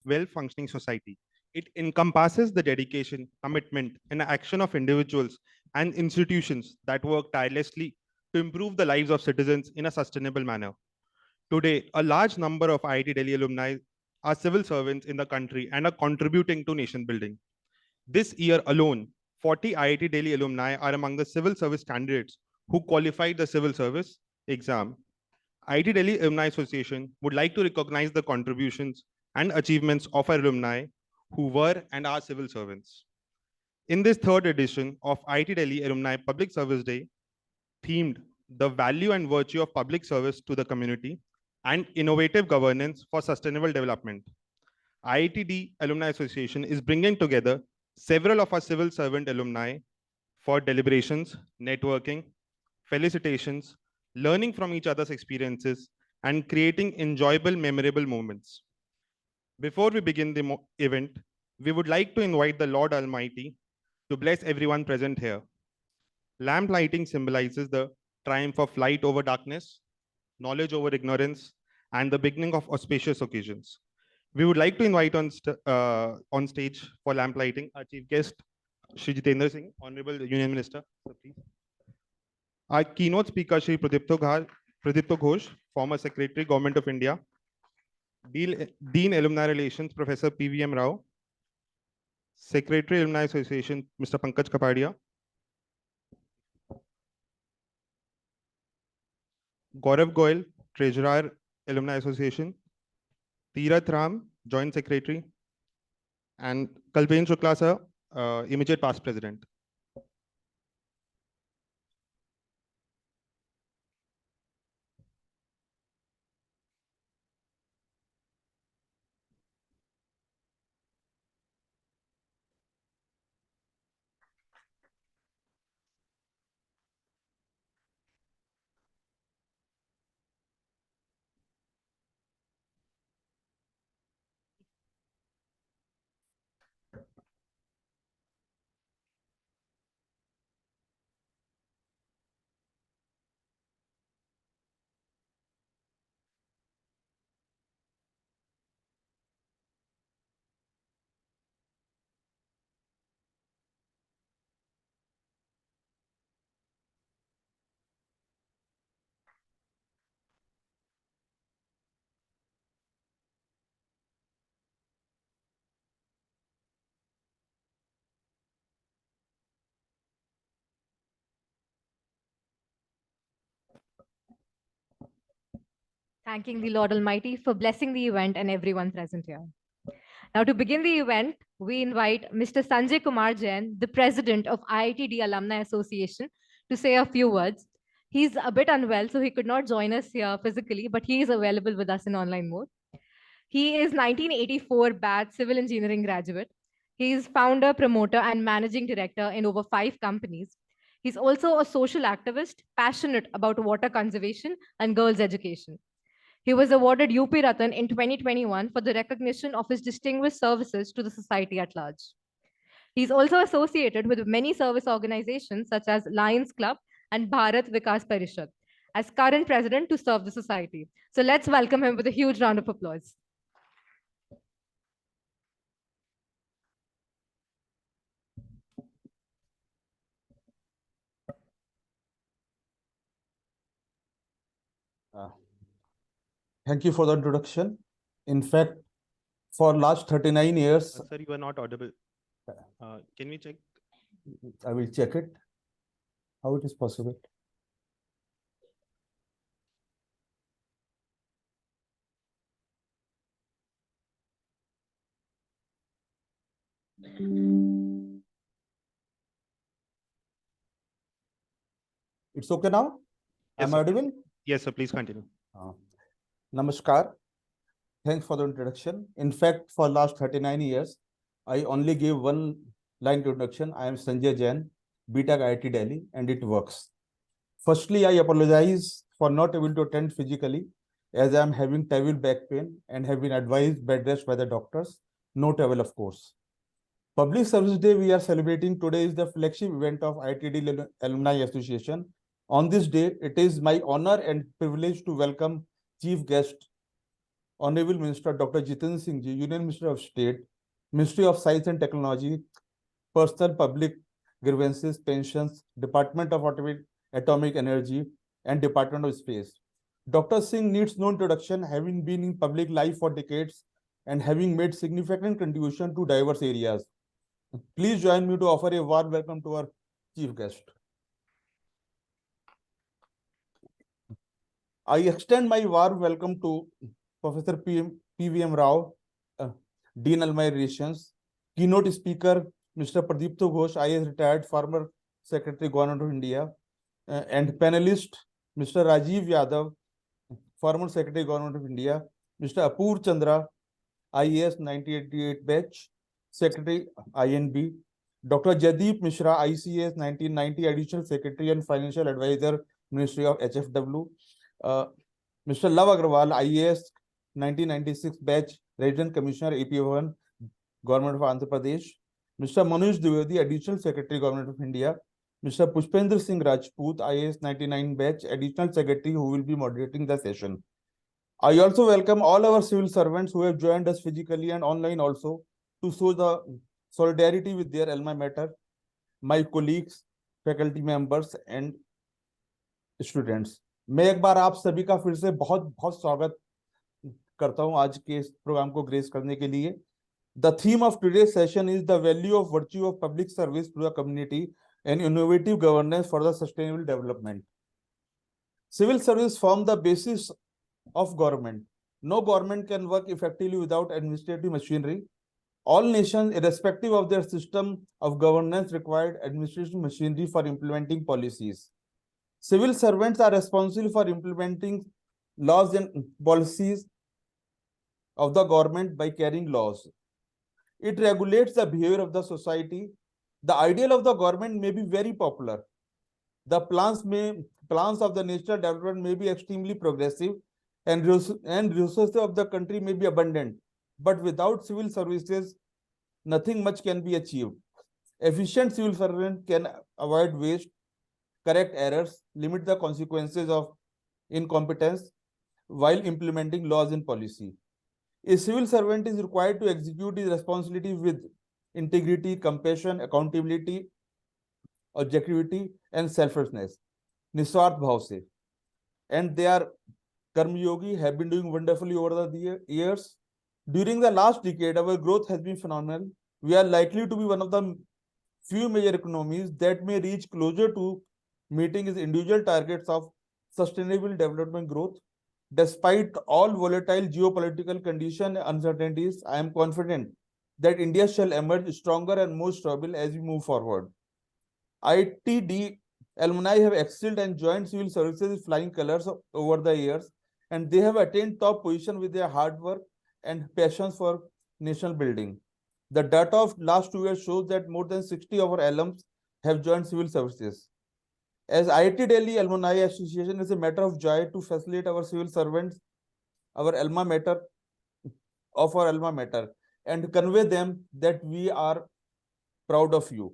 well-functioning society. It encompasses the dedication, commitment, and action of individuals and institutions that work tirelessly to improve the lives of citizens in a sustainable manner. Today, a large number of IIT Delhi alumni are civil servants in the country and are contributing to nation building. This year alone, 40 IIT Delhi alumni are among the civil service candidates who qualified the civil service exam. IIT Delhi Alumni Association would like to recognize the contributions and achievements of our alumni who were and are civil servants. In this third edition of IIT Delhi Alumni Public Service Day, themed the value and virtue of public service to the community and innovative governance for sustainable development, IITD Alumni Association is bringing together several of our civil servant alumni for deliberations, networking, felicitations, learning from each other's experiences, and creating enjoyable, memorable moments. Before we begin the event, we would like to invite the Lord Almighty to bless everyone present here. Lamp lighting symbolizes the triumph of light over darkness, knowledge over ignorance, and the beginning of auspicious occasions. We would like to invite on stage for lamp lighting our chief guest, Shri Jitendra Singh, Honorable Union Minister. So please. Our keynote speaker, Shri Pradipto Ghosh, former Secretary, Government of India. Dean Alumni Relations, Professor P.V.M. Rao. Secretary, Alumni Association, Mr. Pankaj Kapadia. Gaurav Goyal, Treasurer, Alumni Association. Tirath Ram, Joint Secretary. And Kalpen Shukla, sir, immediate past president. Thanking the Lord Almighty for blessing the event and everyone present here. Now, to begin the event, we invite Mr. Sanjay Kumar Jain, the president of IITD Alumni Association, to say a few words. He's a bit unwell, so he could not join us here physically, but he is available with us in online mode. He is 1984 batch civil engineering graduate. He is founder, promoter, and managing director in over 5 companies. He's also a social activist, passionate about water conservation and girls' education. He was awarded UP Ratan in 2021 for the recognition of his distinguished services to the society at large. He's also associated with many service organizations such as Lions Club and Bharat Vikas Parishad as current president to serve the society. So let's welcome him with a huge round of applause. Thank you for the introduction. In fact, for last 39 years... Sir, you are not audible. Can we check? I will check it. How it is possible? It's okay now? Yes, Am I audible? Yes, sir. Please continue. Namaskar. Thanks for the introduction. In fact, for last 39 years, I only give one line introduction. I am Sanjay Jain, BTech IIT Delhi, and it works. Firstly, I apologize for not able to attend physically as I am having terrible back pain and have been advised bed rest by the doctors. No travel, of course. Public Service Day we are celebrating today is the flagship event of IITD Alumni Association. On this day, it is my honor and privilege to welcome chief guest Honorable Minister Dr. Jitendra Singh Ji, Union Minister of State, Ministry of Science and Technology, Personal Public Grievances, Pensions, Department of Atomic Energy, and Department of Space. Dr. Singh needs no introduction, having been in public life for decades and having made significant contribution to diverse areas. Please join me to offer a warm welcome to our chief guest. I extend my warm welcome to Professor P.V.M. Rao, Dean Alumni Relations, keynote speaker Mr. Pradipto Ghosh, IAS retired former Secretary Government of India, and panelist Mr. Rajiv Yadav, former Secretary Government of India, Mr. Apur Chandra, IAS 1988 batch, Secretary INB, Dr. Jadeep Mishra, ICAS 1990 Additional Secretary and Financial Advisor, Ministry of HFW, Mr. Love Agrawal, IAS 1996 batch, Resident Commissioner, AP1, Government of Andhra Pradesh, Mr. Manoj Dwivedi, Additional Secretary, Government of India, Mr. Pushpendra Singh Rajput, IAS 99 batch, Additional Secretary, who will be moderating the session. I also welcome all our civil servants who have joined us physically and online also to show the solidarity with their alma mater, my colleagues, faculty members and students. मैं एक बार आप सभी का फिर से बहुत बहुत स्वागत करता हूं आज के इस प्रोग्राम को ग्रेस करने के लिए. The theme of today's session is the value of virtue of public service to the community and innovative governance for the sustainable development. Civil service form the basis of government. No government can work effectively without administrative machinery. All nations, irrespective of their system of governance, require administrative machinery for implementing policies. Civil servants are responsible for implementing laws and policies of the government by carrying laws. It regulates the behavior of the society. The ideal of the government may be very popular. The plans of the national development may be extremely progressive, and resources of the country may be abundant. But without civil services, nothing much can be achieved. Efficient civil servant can avoid waste, correct errors, limit the consequences of incompetence while implementing laws and policy. A civil servant is required to execute his responsibility with integrity, compassion, accountability, objectivity, and selflessness. Niswart bhav se. And their Karmyogi have been doing wonderfully over the years. During the last decade, our growth has been phenomenal. We are likely to be one of the few major economies that may reach closer to meeting its individual targets of sustainable development growth. Despite all volatile geopolitical conditions and uncertainties, I am confident that India shall emerge stronger and more stable as we move forward. IIT alumni have excelled and joined civil services with flying colors over the years, and they have attained top position with their hard work and passions for national building. The data of last 2 years shows that more than 60 of our alums have joined civil services. As IIT Delhi Alumni Association, is a matter of joy to facilitate our civil servants, our alma mater, of our alma mater, and convey them that we are proud of you.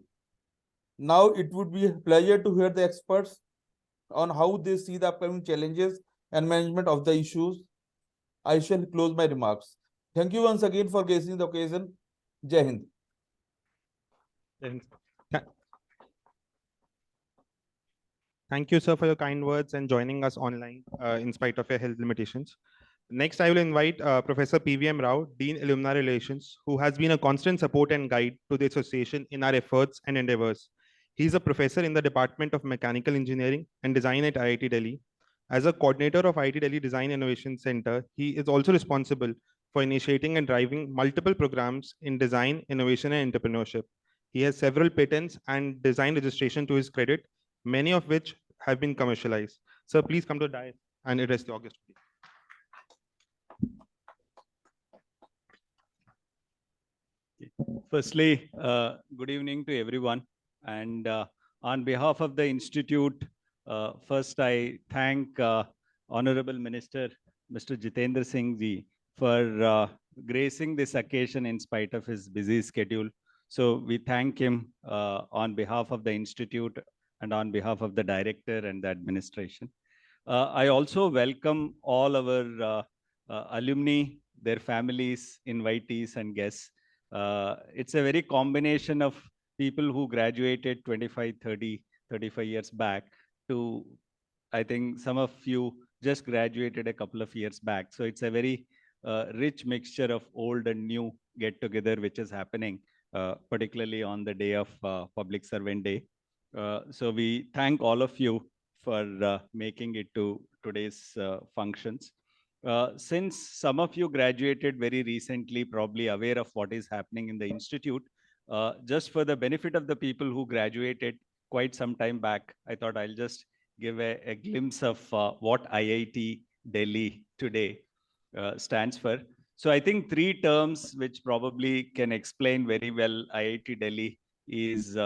Now it would be a pleasure to hear the experts on how they see the upcoming challenges and management of the issues. I shall close my remarks. Thank you once again for gracing the occasion. Jai Hind. Thank you, sir, for your kind words and joining us online in spite of your health limitations. Next, I will invite Professor P.V.M. Rao, Dean Alumni Relations, who has been a constant support and guide to the association in our efforts and endeavors. He is a professor in the Department of Mechanical Engineering and Design at IIT Delhi. As a coordinator of IIT Delhi Design Innovation Center, he is also responsible for initiating and driving multiple programs in design, innovation, and entrepreneurship. He has several patents and design registration to his credit, many of which have been commercialized. Sir, please come to the dais and address the August. Firstly, good evening to everyone. And on behalf of the Institute, first I thank Honorable Minister, Mr. Jitendra Singh Ji, for gracing this occasion in spite of his busy schedule. So we thank him on behalf of the Institute and on behalf of the Director and the administration. I also welcome all our alumni, their families, invitees, and guests. It's a very combination of people who graduated 25, 30, 35 years back to, I think some of you just graduated a couple of years back. So it's a very rich mixture of old and new get together, which is happening, particularly on the day of Public Servant Day. So we thank all of you for making it to today's functions. Since some of you graduated very recently, probably aware of what is happening in the institute, just for the benefit of the people who graduated quite some time back, I thought I'll just give a glimpse of what IIT Delhi today stands for. So I think three terms which probably can explain very well IIT Delhi is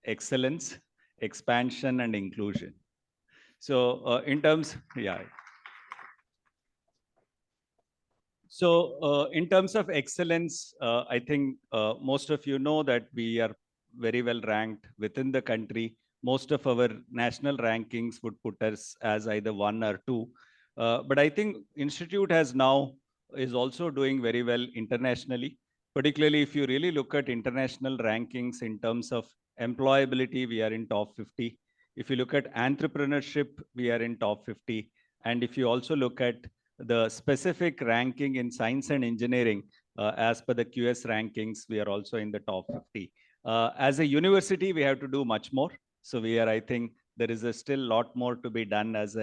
excellence, expansion, and inclusion. So in terms, yeah. So in terms of excellence, I think most of you know that we are very well ranked within the country. Most of our national rankings would put us as either 1 or 2. But I think Institute has now is also doing very well internationally, particularly if you really look at international rankings in terms of employability, we are in top 50. If you look at entrepreneurship, we are in top 50. And if you also look at the specific ranking in science and engineering, as per the QS rankings, we are also in the top 50. As a university, we have to do much more. So we are, I think, there is a still lot more to be done as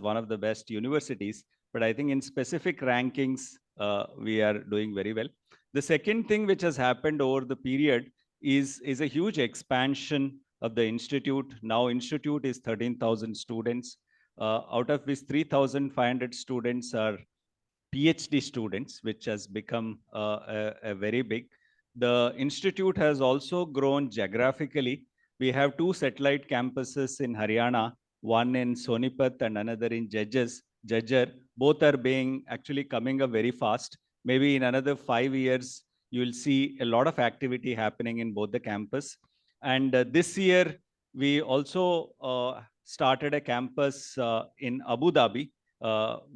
one of the best universities. But I think in specific rankings, we are doing very well. The second thing which has happened over the period is a huge expansion of the institute. Now institute is 13,000 students. Out of which 3,500 students are PhD students, which has become a very big. The institute has also grown geographically. We have 2 satellite campuses in Haryana, one in Sonipat and another in Jajjar. Both are being actually coming up very fast. Maybe in another 5 years, you will see a lot of activity happening in both the campus. And this year, we also started a campus in Abu Dhabi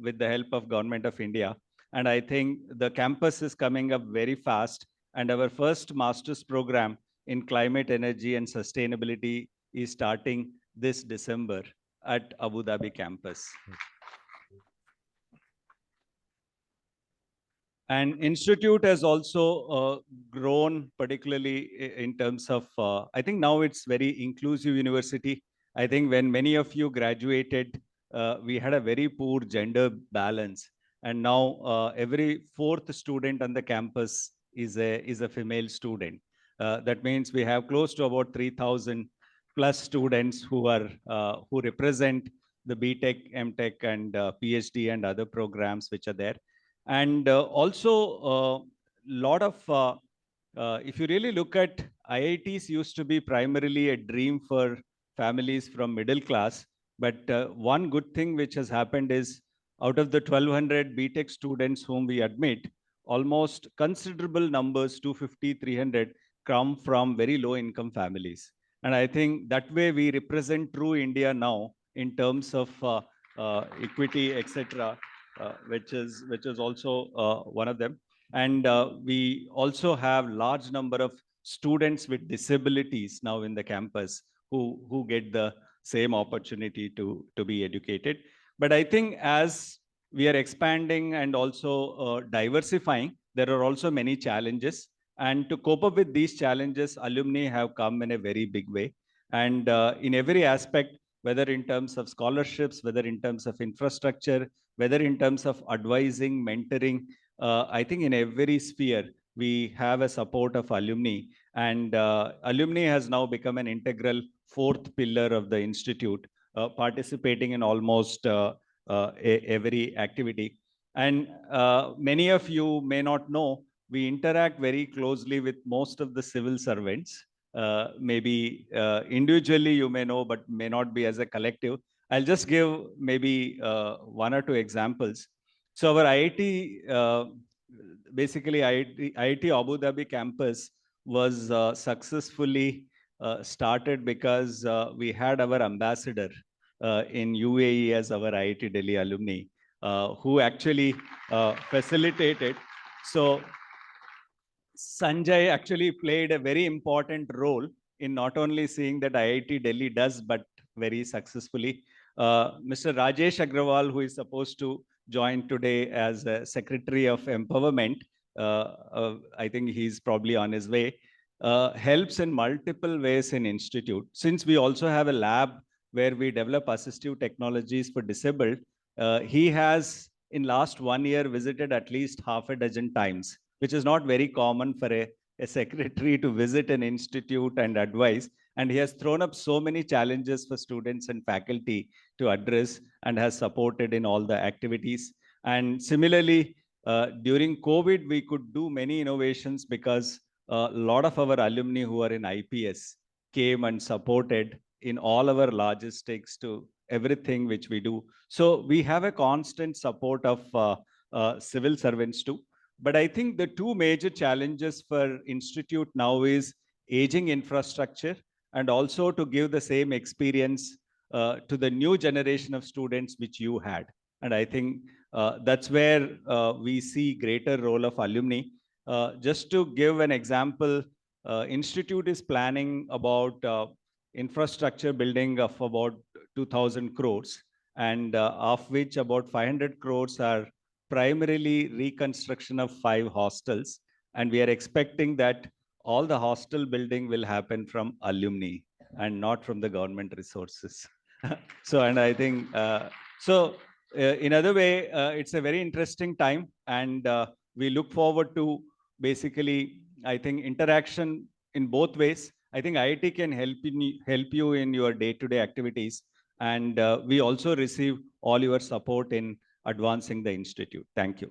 with the help of Government of India. And I think the campus is coming up very fast. And our first master's program in climate, energy, and sustainability is starting this December at Abu Dhabi campus. And Institute has also grown, particularly in terms of, I think now it's very inclusive university. I think when many of you graduated, we had a very poor gender balance. And now every 4th student on the campus is a female student. That means we have close to about 3,000 plus students who are who represent the BTech, MTech, and PhD and other programs which are there. And also a lot of, if you really look at IITs used to be primarily a dream for families from middle class. But one good thing which has happened is out of the 1,200 BTech students whom we admit, almost considerable numbers, 250, 300, come from very low income families. And I think that way we represent true India now in terms of equity, etc. Which is also one of them. And we also have large number of students with disabilities now in the campus who get the same opportunity to be educated. But I think as we are expanding and also diversifying, there are also many challenges. And to cope up with these challenges, alumni have come in a very big way. And in every aspect, whether in terms of scholarships, whether in terms of infrastructure, whether in terms of advising, mentoring, I think in every sphere, we have a support of alumni. And alumni has now become an integral 4th pillar of the institute, participating in almost every activity. And many of you may not know, we interact very closely with most of the civil servants. Maybe individually you may know, but may not be as a collective. I'll just give maybe 1 or 2 examples. So our IIT, basically IIT Abu Dhabi campus was successfully started because we had our ambassador in UAE as our IIT Delhi alumni. who actually facilitated. So Sanjay actually played a very important role in not only seeing that IIT Delhi does, but very successfully. Mr. Rajesh Agrawal, who is supposed to join today as Secretary of Empowerment, I think he's probably on his way, helps in multiple ways in institute. Since we also have a lab where we develop assistive technologies for disabled, he has in last 1 year visited at least half a dozen times, which is not very common for a secretary to visit an institute and advise. And he has thrown up so many challenges for students and faculty to address and has supported in all the activities. And similarly, during COVID, we could do many innovations because a lot of our alumni who are in IPS came and supported in all our logistics to everything which we do. So we have a constant support of civil servants too. But I think the two major challenges for institute now is aging infrastructure and also to give the same experience to the new generation of students which you had. And I think that's where we see greater role of alumni. Just to give an example, institute is planning about infrastructure building of about 2,000 crores, and of which about 500 crores are primarily reconstruction of 5 hostels. And we are expecting that all the hostel building will happen from alumni and not from the government resources. So, and I think, in other way, it's a very interesting time, and we look forward to basically, I think, interaction in both ways. I think IIT can help you in your day-to-day activities, and we also receive all your support in advancing the institute. Thank you.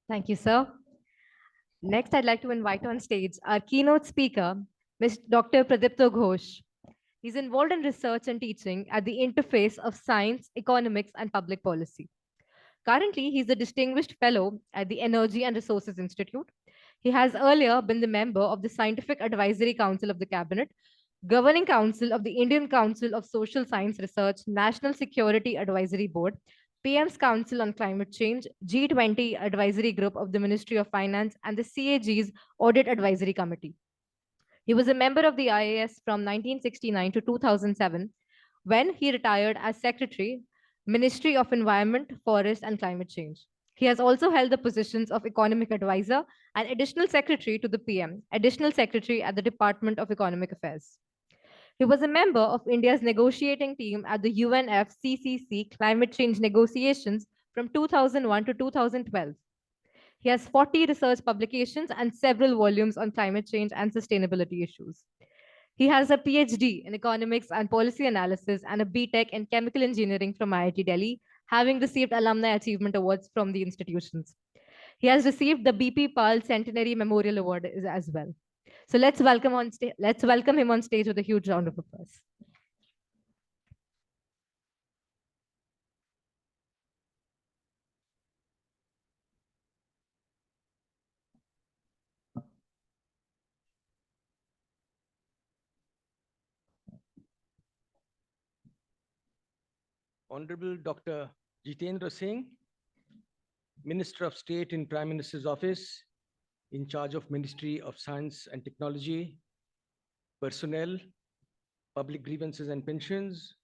Thank you, sir. Next, I'd like to invite on stage our keynote speaker, Ms. Dr. Pradipta Ghosh. He's involved in research and teaching at the interface of science, economics, and public policy. Currently, he's a distinguished fellow at the Energy and Resources Institute. He has earlier been the member of the Scientific Advisory Council of the Cabinet, Governing Council of the Indian Council of Social Science Research, National Security Advisory Board, PM's Council on Climate Change, G20 Advisory Group of the Ministry of Finance, and the CAG's Audit Advisory Committee. He was a member of the IAS from 1969 to 2007, when he retired as Secretary, Ministry of Environment, Forest, and Climate Change. He has also held the positions of Economic Advisor and Additional Secretary to the PM, Additional Secretary at the Department of Economic Affairs. He was a member of India's negotiating team at the UNFCCC climate change negotiations from 2001 to 2012. He has 40 research publications and several volumes on climate change and sustainability issues. He has a PhD in economics and policy analysis and a BTech in chemical engineering from IIT Delhi, having received alumni achievement awards from the institutions. He has received the BP Pal Centenary Memorial Award as well. So let's welcome him on stage with a huge round of applause. Honorable Dr. Jitendra Singh, Minister of State in Prime Minister's Office, in charge of Ministry of Science and Technology, Personnel, Public Grievances and Pensions,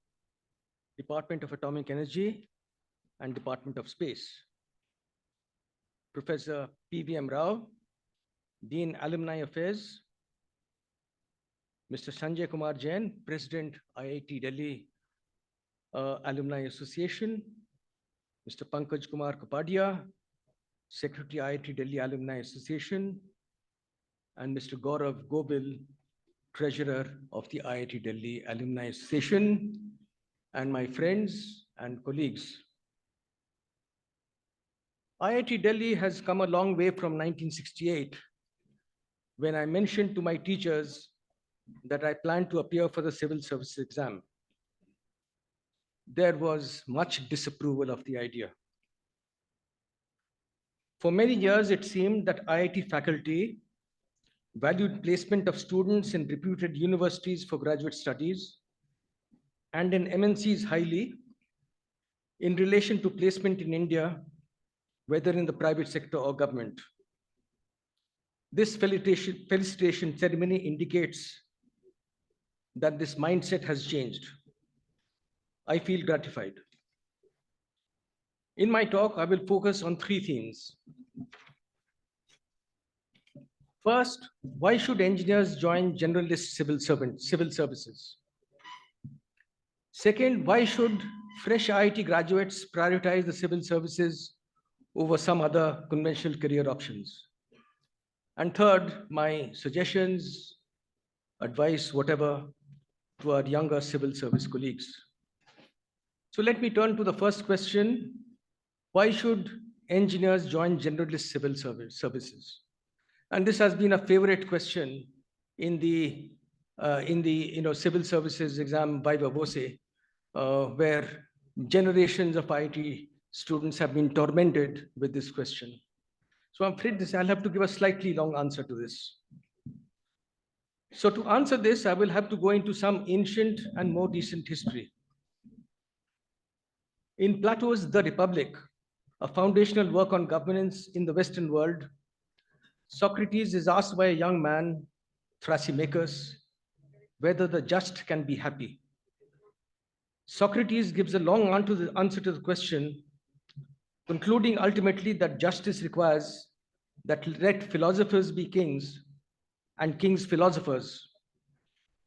Department of Atomic Energy, and Department of Space. Professor P.V.M. Rao, Dean Alumni Affairs, Mr. Sanjay Kumar Jain, President IIT Delhi Alumni Association, Mr. Pankaj Kumar Kapadia, Secretary IIT Delhi Alumni Association, and Mr. Gaurav Gobil, Treasurer of the IIT Delhi Alumni Association, and my friends and colleagues. IIT Delhi has come a long way from 1968, when I mentioned to my teachers that I planned to appear for the civil service exam. There was much disapproval of the idea. For many years, it seemed that IIT faculty valued placement of students in reputed universities for graduate studies, and in MNCs highly in relation to placement in India, whether in the private sector or government. This felicitation ceremony indicates that this mindset has changed. I feel gratified. In my talk, I will focus on three themes. First, why should engineers join generalist civil services? Second, why should fresh IIT graduates prioritize the civil services over some other conventional career options? And third, my suggestions, advice, whatever, to our younger civil service colleagues. So let me turn to the first question. Why should engineers join generalist civil services? And this has been a favorite question in the civil services exam viva voce, where generations of IIT students have been tormented with this question. So I'm afraid I'll have to give a slightly long answer to this. So to answer this, I will have to go into some ancient and more recent history. In Plato's The Republic, a foundational work on governance in the Western world, Socrates is asked by a young man, Thrasymachus, whether the just can be happy. Socrates gives a long answer to the question, concluding ultimately that justice requires that let philosophers be kings and kings philosophers,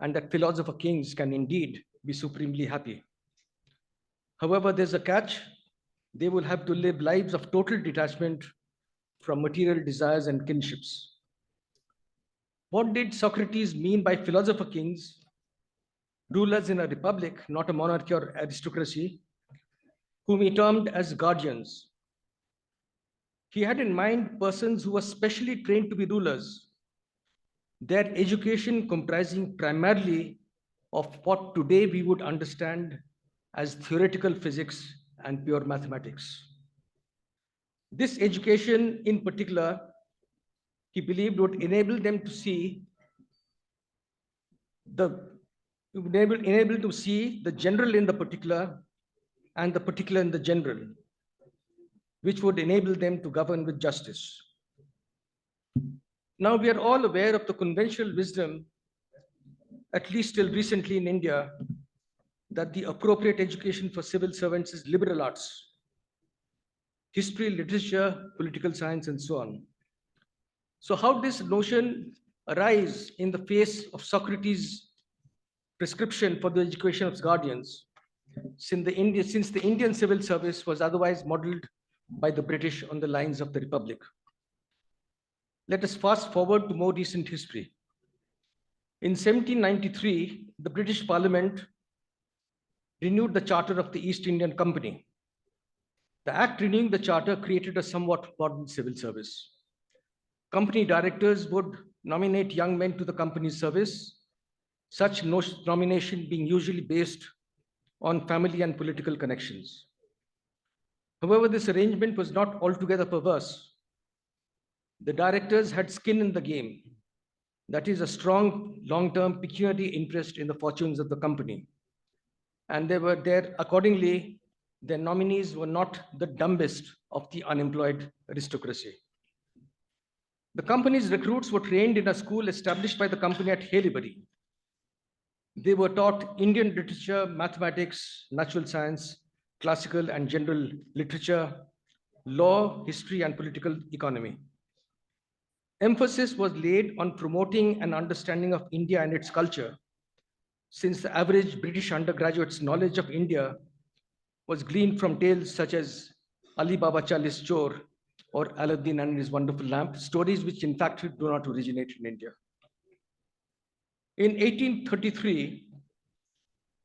and that philosopher kings can indeed be supremely happy. However, there's a catch. They will have to live lives of total detachment from material desires and kinships. What did Socrates mean by philosopher kings, rulers in a republic, not a monarchy or aristocracy, whom he termed as guardians? He had in mind persons who were specially trained to be rulers, their education comprising primarily of what today we would understand as theoretical physics and pure mathematics. This education in particular, he believed, would enable them to see the general in the particular and the particular in the general, which would enable them to govern with justice. Now, we are all aware of the conventional wisdom, at least till recently in India, that the appropriate education for civil servants is liberal arts, history, literature, political science, and so on. So how does this notion arise in the face of Socrates' prescription for the education of guardians, since the Indian civil service was otherwise modeled by the British on the lines of the Republic? Let us fast forward to more recent history. In 1793, the British Parliament renewed the Charter of the East Indian Company. The act renewing the charter created a somewhat modern civil service. Company directors would nominate young men to the company's service, such nomination being usually based on family and political connections. However, this arrangement was not altogether perverse. The directors had skin in the game, that is, a strong long-term pecuniary interest in the fortunes of the company. And they were there accordingly. Their nominees were not the dumbest of the unemployed aristocracy. The company's recruits were trained in a school established by the company at Haileybury. They were taught Indian literature, mathematics, natural science, classical and general literature, law, history, and political economy. Emphasis was laid on promoting an understanding of India and its culture, since the average British undergraduate's knowledge of India was gleaned from tales such as Ali Baba Chalis Chor or Aladdin and his wonderful lamp, stories which in fact do not originate in India. In 1833,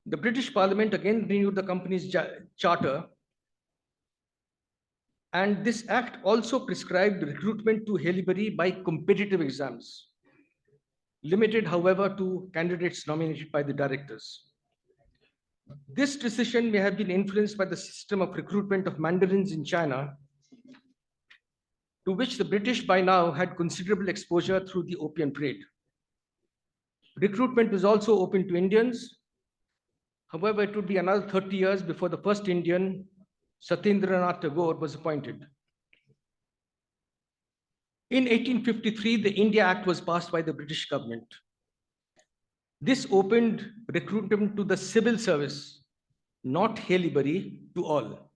the British Parliament again renewed the company's charter, and this act also prescribed recruitment to Haileybury by competitive exams, limited, however, to candidates nominated by the directors. This decision may have been influenced by the system of recruitment of mandarins in China to which the British by now had considerable exposure through the opium trade. Recruitment was also open to Indians. However, it would be another 30 years before the first Indian, Satyendranath Tagore, was appointed. In 1853, the India Act was passed by the British government. This opened recruitment to the civil service, not Haileybury, to all.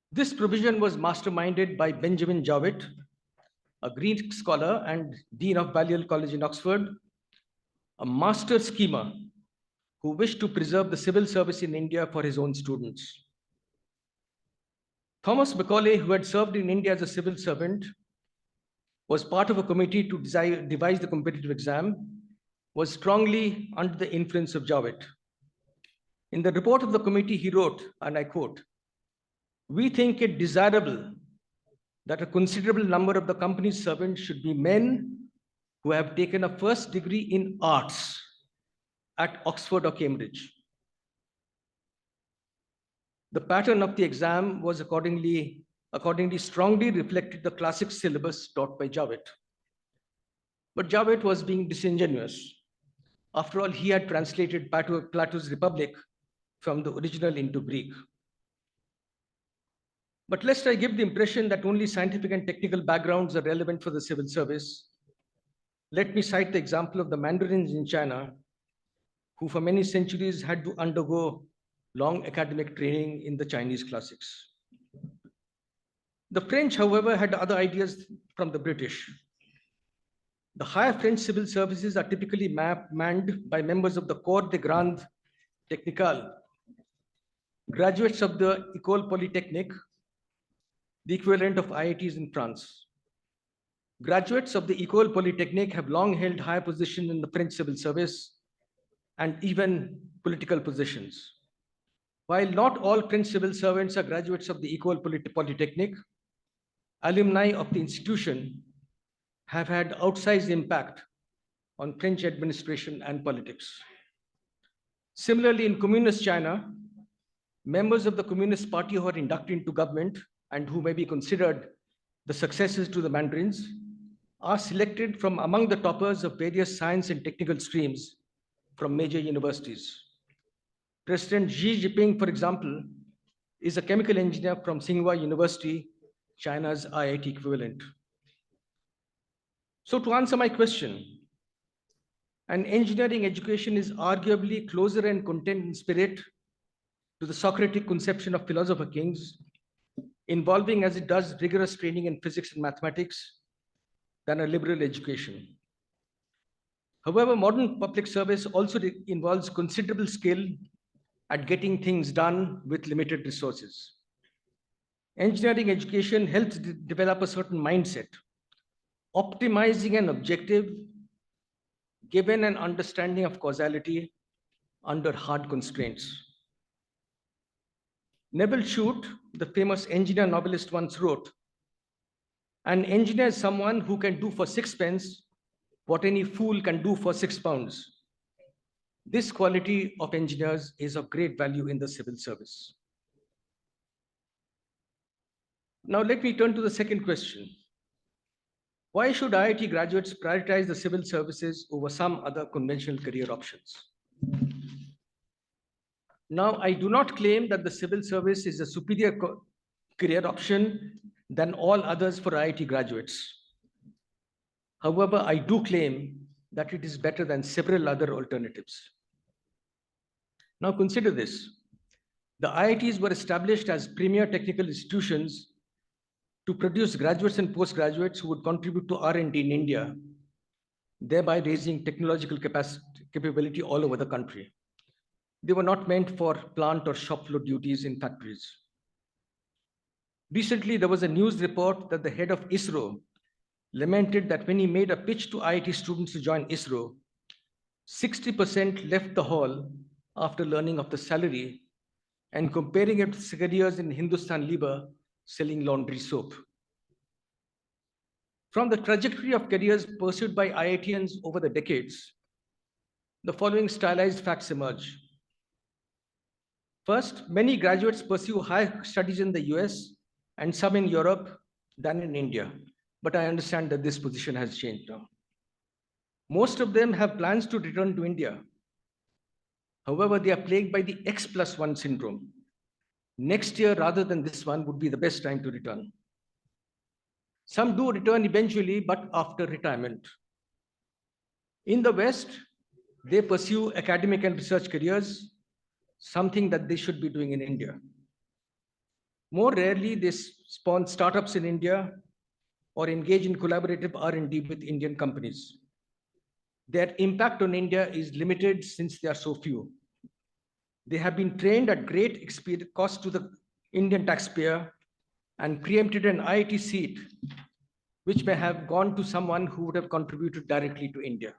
This provision was masterminded by Benjamin Jowett, a Greek scholar and Dean of Balliol College in Oxford, a master schemer who wished to preserve the civil service in India for his own students. Thomas Macaulay, who had served in India as a civil servant, was part of a committee to devise the competitive exam, was strongly under the influence of Jowett. In the report of the committee, he wrote, and I quote, "We think it desirable that a considerable number of the company's servants should be men who have taken a first degree in arts at Oxford or Cambridge." The pattern of the exam was accordingly strongly reflected the classic syllabus taught by Jowett. But Jowett was being disingenuous. After all, he had translated Plato's Republic from the original into Greek. But lest I give the impression that only scientific and technical backgrounds are relevant for the civil service, let me cite the example of the Mandarins in China, who for many centuries had to undergo long academic training in the Chinese classics. The French, however, had other ideas from the British. The higher French civil services are typically manned by members of the Corps des Grandes Technicales, graduates of the École Polytechnique, the equivalent of IITs in France. Graduates of the École Polytechnique have long held high positions in the French civil service and even political positions. While not all French civil servants are graduates of the École Polytechnique, alumni of the institution have had outsized impact on French administration and politics. Similarly, in Communist China, members of the Communist Party who are inducted into government and who may be considered the successors to the Mandarins are selected from among the toppers of various science and technical streams from major universities. President Xi Jinping, for example, is a chemical engineer from Tsinghua University, China's IIT equivalent. So to answer my question, an engineering education is arguably closer in content and spirit to the Socratic conception of philosopher kings, involving as it does rigorous training in physics and mathematics, than a liberal education. However, modern public service also involves considerable skill at getting things done with limited resources. Engineering education helps develop a certain mindset, optimizing an objective given an understanding of causality under hard constraints. Neville Shute, the famous engineer novelist, once wrote, "An engineer is someone who can do for 6 pence what any fool can do for 6 pounds." This quality of engineers is of great value in the civil service. Now let me turn to the second question. Why should IIT graduates prioritize the civil services over some other conventional career options? Now, I do not claim that the civil service is a superior career option than all others for IIT graduates. However, I do claim that it is better than several other alternatives. Now consider this. The IITs were established as premier technical institutions to produce graduates and postgraduates who would contribute to R&D in India, thereby raising technological capability all over the country. They were not meant for plant or shop floor duties in factories. Recently, there was a news report that the head of ISRO lamented that when he made a pitch to IIT students to join ISRO, 60% left the hall after learning of the salary and comparing it to careers in Hindustan Lever selling laundry soap. From the trajectory of careers pursued by IITians over the decades, the following stylized facts emerge. First, many graduates pursue higher studies in the US and some in Europe than in India. But I understand that this position has changed now. Most of them have plans to return to India. However, they are plagued by the X+1 syndrome. Next year, rather than this one, would be the best time to return. Some do return eventually, but after retirement. In the West, they pursue academic and research careers, something that they should be doing in India. More rarely, they spawn startups in India or engage in collaborative R&D with Indian companies. Their impact on India is limited since they are so few. They have been trained at great cost to the Indian taxpayer and preempted an IIT seat, which may have gone to someone who would have contributed directly to India.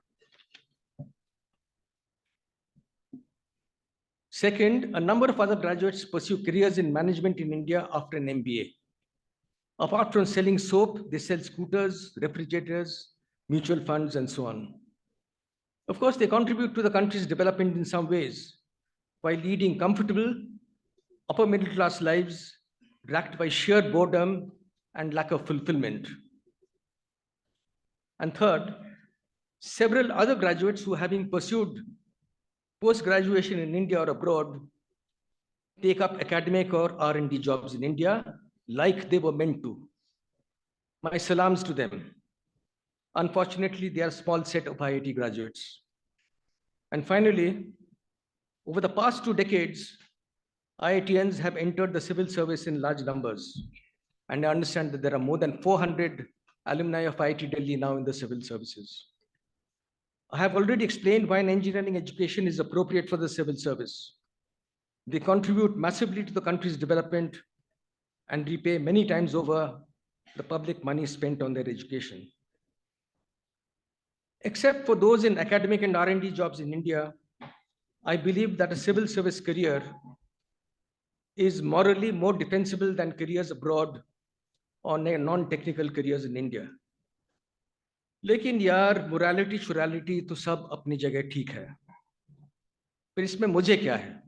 Second, a number of other graduates pursue careers in management in India after an MBA. Apart from selling soap, they sell scooters, refrigerators, mutual funds, and so on. Of course, they contribute to the country's development in some ways, while leading comfortable, upper middle class lives racked by sheer boredom and lack of fulfillment. And third, several other graduates who, having pursued post-graduation in India or abroad, take up academic or R&D jobs in India like they were meant to. My salams to them. Unfortunately, they are a small set of IIT graduates. And finally, over the past 2 decades, IITians have entered the civil service in large numbers. And I understand that there are more than 400 alumni of IIT Delhi now in the civil services. I have already explained why an engineering education is appropriate for the civil service. They contribute massively to the country's development and repay many times over the public money spent on their education. Except for those in academic and R&D jobs in India, I believe that a civil service career is morally more defensible than careers abroad or non-technical careers in India. लेकिन यार morality शुरालिटी तो सब अपनी जगह ठीक है, पर इसमें मुझे क्या है?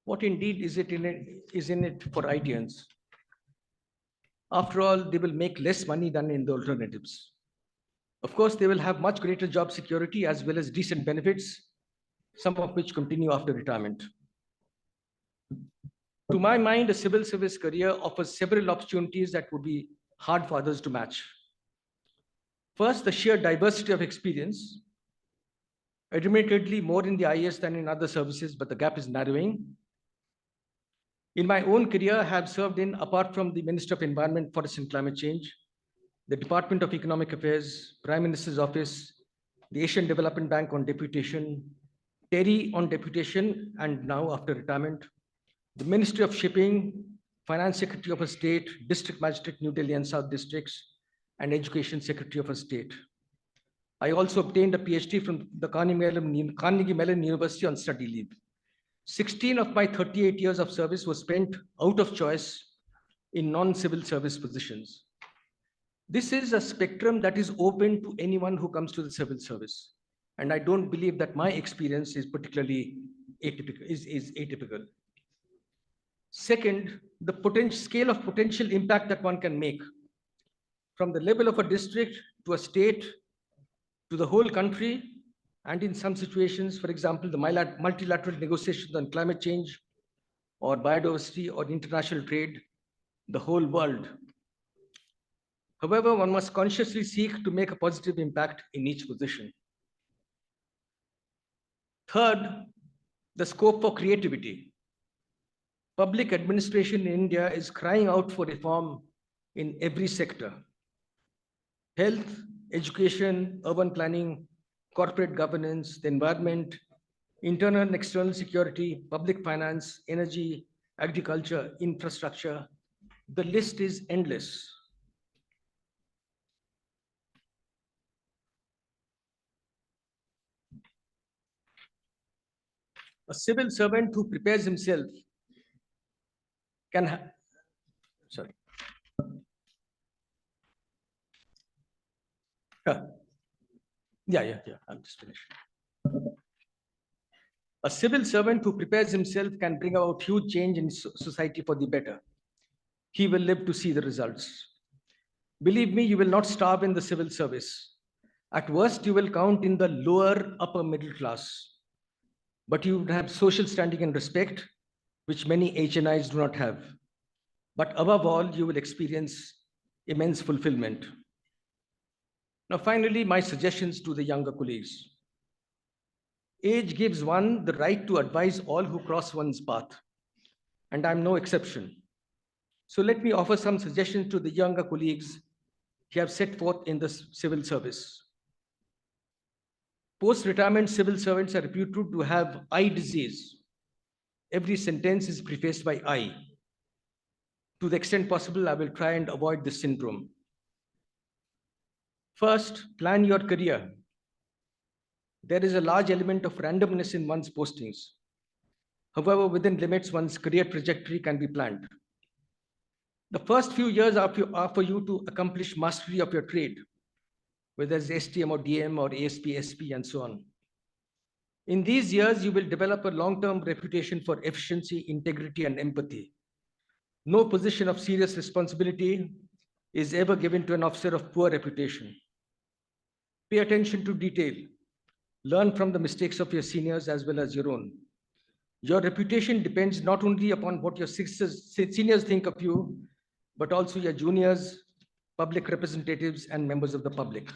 What indeed is in it for IITians? After all, they will make less money than in the alternatives. Of course, they will have much greater job security as well as decent benefits, some of which continue after retirement. To my mind, a civil service career offers several opportunities that would be hard for others to match. First, the sheer diversity of experience, admittedly more in the IAS than in other services, but the gap is narrowing. In my own career, I have served in, apart from the Minister of Environment, Forest and Climate Change, the Department of Economic Affairs, Prime Minister's Office, the Asian Development Bank on deputation, TERI on deputation, and now after retirement, the Ministry of Shipping, Finance Secretary of a State, District Magistrate, New Delhi and South Districts, and Education Secretary of a State. I also obtained a PhD from the Carnegie Mellon University on study leave. 16 of my 38 years of service was spent out of choice in non-civil service positions. This is a spectrum that is open to anyone who comes to the civil service. And I don't believe that my experience is particularly atypical. Second, the scale of potential impact that one can make from the level of a district to a state to the whole country, and in some situations, for example, the multilateral negotiations on climate change or biodiversity or international trade, the whole world. However, one must consciously seek to make a positive impact in each position. Third, the scope for creativity. Public administration in India is crying out for reform in every sector. Health, education, urban planning, corporate governance, the environment, internal and external security, public finance, energy, agriculture, infrastructure. The list is endless. A civil servant who prepares himself can sorry. Yeah, I'm just finished. A civil servant who prepares himself can bring about huge change in society for the better. He will live to see the results. Believe me, you will not starve in the civil service. At worst, you will count in the lower upper middle class. But you would have social standing and respect, which many HNIs do not have. But above all, you will experience immense fulfillment. Now, finally, my suggestions to the younger colleagues. Age gives one the right to advise all who cross one's path, and I'm no exception. So let me offer some suggestions to the younger colleagues who have set forth in the civil service. Post-retirement civil servants are reputed to have eye disease. Every sentence is prefaced by I. To the extent possible, I will try and avoid this syndrome. First, plan your career. There is a large element of randomness in one's postings. However, within limits, one's career trajectory can be planned. The first few years are for you to accomplish mastery of your trade, whether it's STM or DM or ASP, SP, and so on. In these years, you will develop a long-term reputation for efficiency, integrity, and empathy. No position of serious responsibility is ever given to an officer of poor reputation. Pay attention to detail. Learn from the mistakes of your seniors as well as your own. Your reputation depends not only upon what your seniors think of you, but also your juniors, public representatives, and members of the public.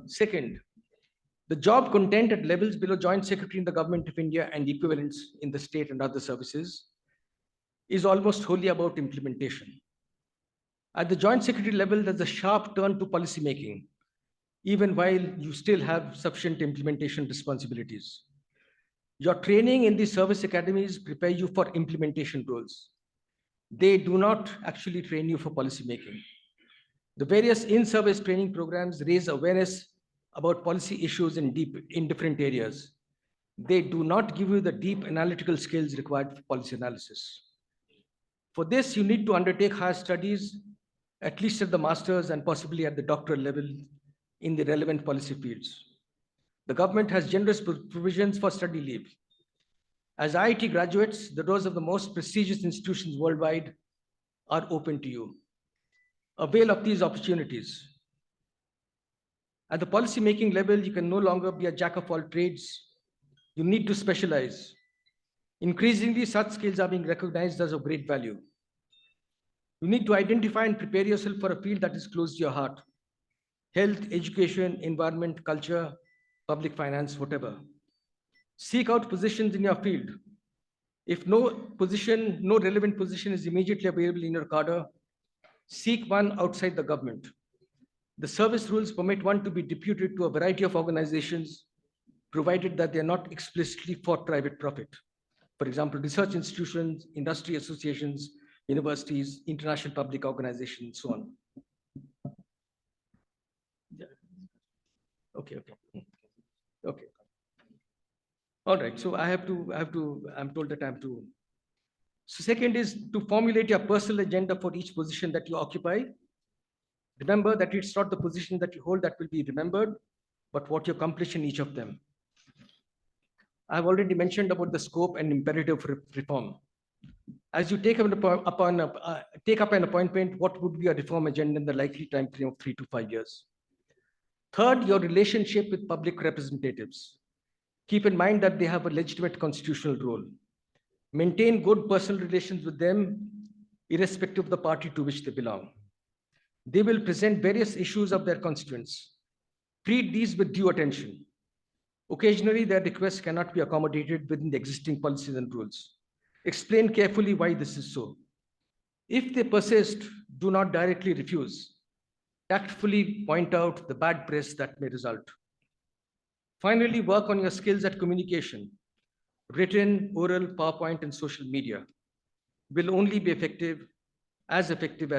Second, the job content at levels below Joint Secretary in the Government of India and equivalents in the state and other services is almost wholly about implementation. At the Joint Secretary level, there's a sharp turn to policy making, even while you still have sufficient implementation responsibilities. Your training in the service academies prepare you for implementation roles. They do not actually train you for policy making. The various in-service training programs raise awareness about policy issues in different areas. They do not give you the deep analytical skills required for policy analysis. For this, you need to undertake higher studies, at least at the master's and possibly at the doctoral level in the relevant policy fields. The government has generous provisions for study leave. As IIT graduates, the doors of the most prestigious institutions worldwide are open to you. Avail of these opportunities. At the policy-making level, you can no longer be a jack of all trades. You need to specialize. Increasingly, such skills are being recognized as of great value. You need to identify and prepare yourself for a field that is close to your heart. Health, education, environment, culture, public finance, whatever. Seek out positions in your field. If no relevant position is immediately available in your cadre, seek one outside the government. The service rules permit one to be deputed to a variety of organizations, provided that they are not explicitly for private profit. For example, research institutions, industry associations, universities, international public organizations, so on. Okay. All right, so I'm told that I have to. So second is to formulate your personal agenda for each position that you occupy. Remember that it's not the position that you hold that will be remembered, but what you accomplish in each of them. I've already mentioned about the scope and imperative reform. As you take up an appointment, what would be a reform agenda in the likely time frame of 3 to 5 years? Third, your relationship with public representatives. Keep in mind that they have a legitimate constitutional role. Maintain good personal relations with them, irrespective of the party to which they belong. They will present various issues of their constituents. Treat these with due attention. Occasionally, their requests cannot be accommodated within the existing policies and rules. Explain carefully why this is so. If they persist, do not directly refuse. Tactfully point out the bad press that may result. Finally, work on your skills at communication. Written, oral, PowerPoint, and social media will only be effective as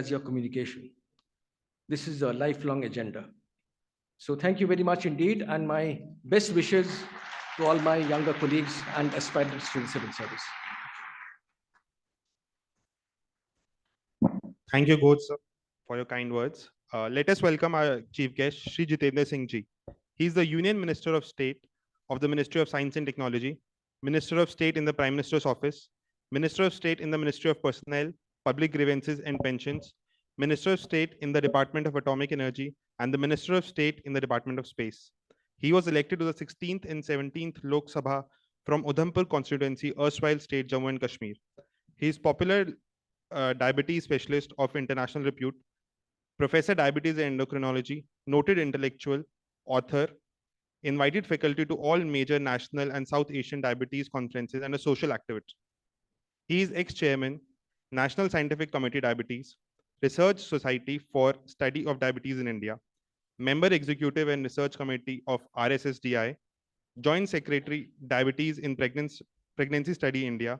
your communication. This is a lifelong agenda. So thank you very much indeed, and my best wishes to all my younger colleagues and aspirants to the civil service. Thank you, Ghosh, sir, for your kind words. Let us welcome our chief guest, Shri Jitendra Singh Ji. He is the Union Minister of State of the Ministry of Science and Technology. Minister of State in the Prime Minister's Office, Minister of State in the Ministry of Personnel, Public Grievances and Pensions, Minister of State in the Department of Atomic Energy, and the Minister of State in the Department of Space. He was elected to the 16th and 17th Lok Sabha from Udhampur constituency, erstwhile state Jammu and Kashmir. He is popular diabetes specialist of international repute, professor diabetes and endocrinology, noted intellectual, author, invited faculty to all major national and South Asian diabetes conferences, and a social activist. He is ex-chairman, National Scientific Committee Diabetes, Research Society for Study of Diabetes in India, member executive and research committee of RSSDI, joint secretary Diabetes in Pregnancy Study India,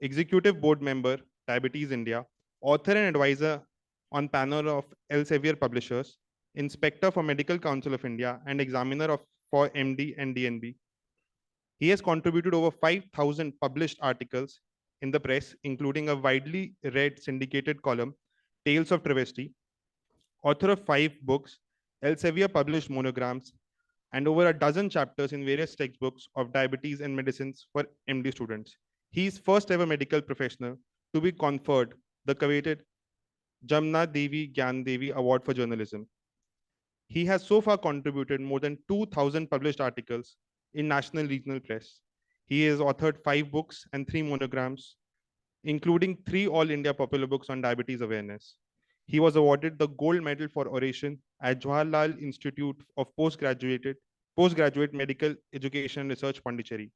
executive board member Diabetes India, author and advisor on panel of Elsevier publishers, inspector for Medical Council of India, and examiner for MD and DNB. He has contributed over 5,000 published articles in the press, including a widely read syndicated column, Tales of Travesty, author of 5 books, Elsevier published monograms, and over a dozen chapters in various textbooks of diabetes and medicines for MD students. He is first ever medical professional to be conferred the coveted Jamna Devi Gyan Devi Award for Journalism. He has so far contributed more than 2,000 published articles in national and regional press. He has authored 5 books and 3 monograms, including 3 All India popular books on diabetes awareness. He was awarded the gold medal for oration at Jawaharlal Institute of Postgraduate Medical Education and Research, Pondicherry.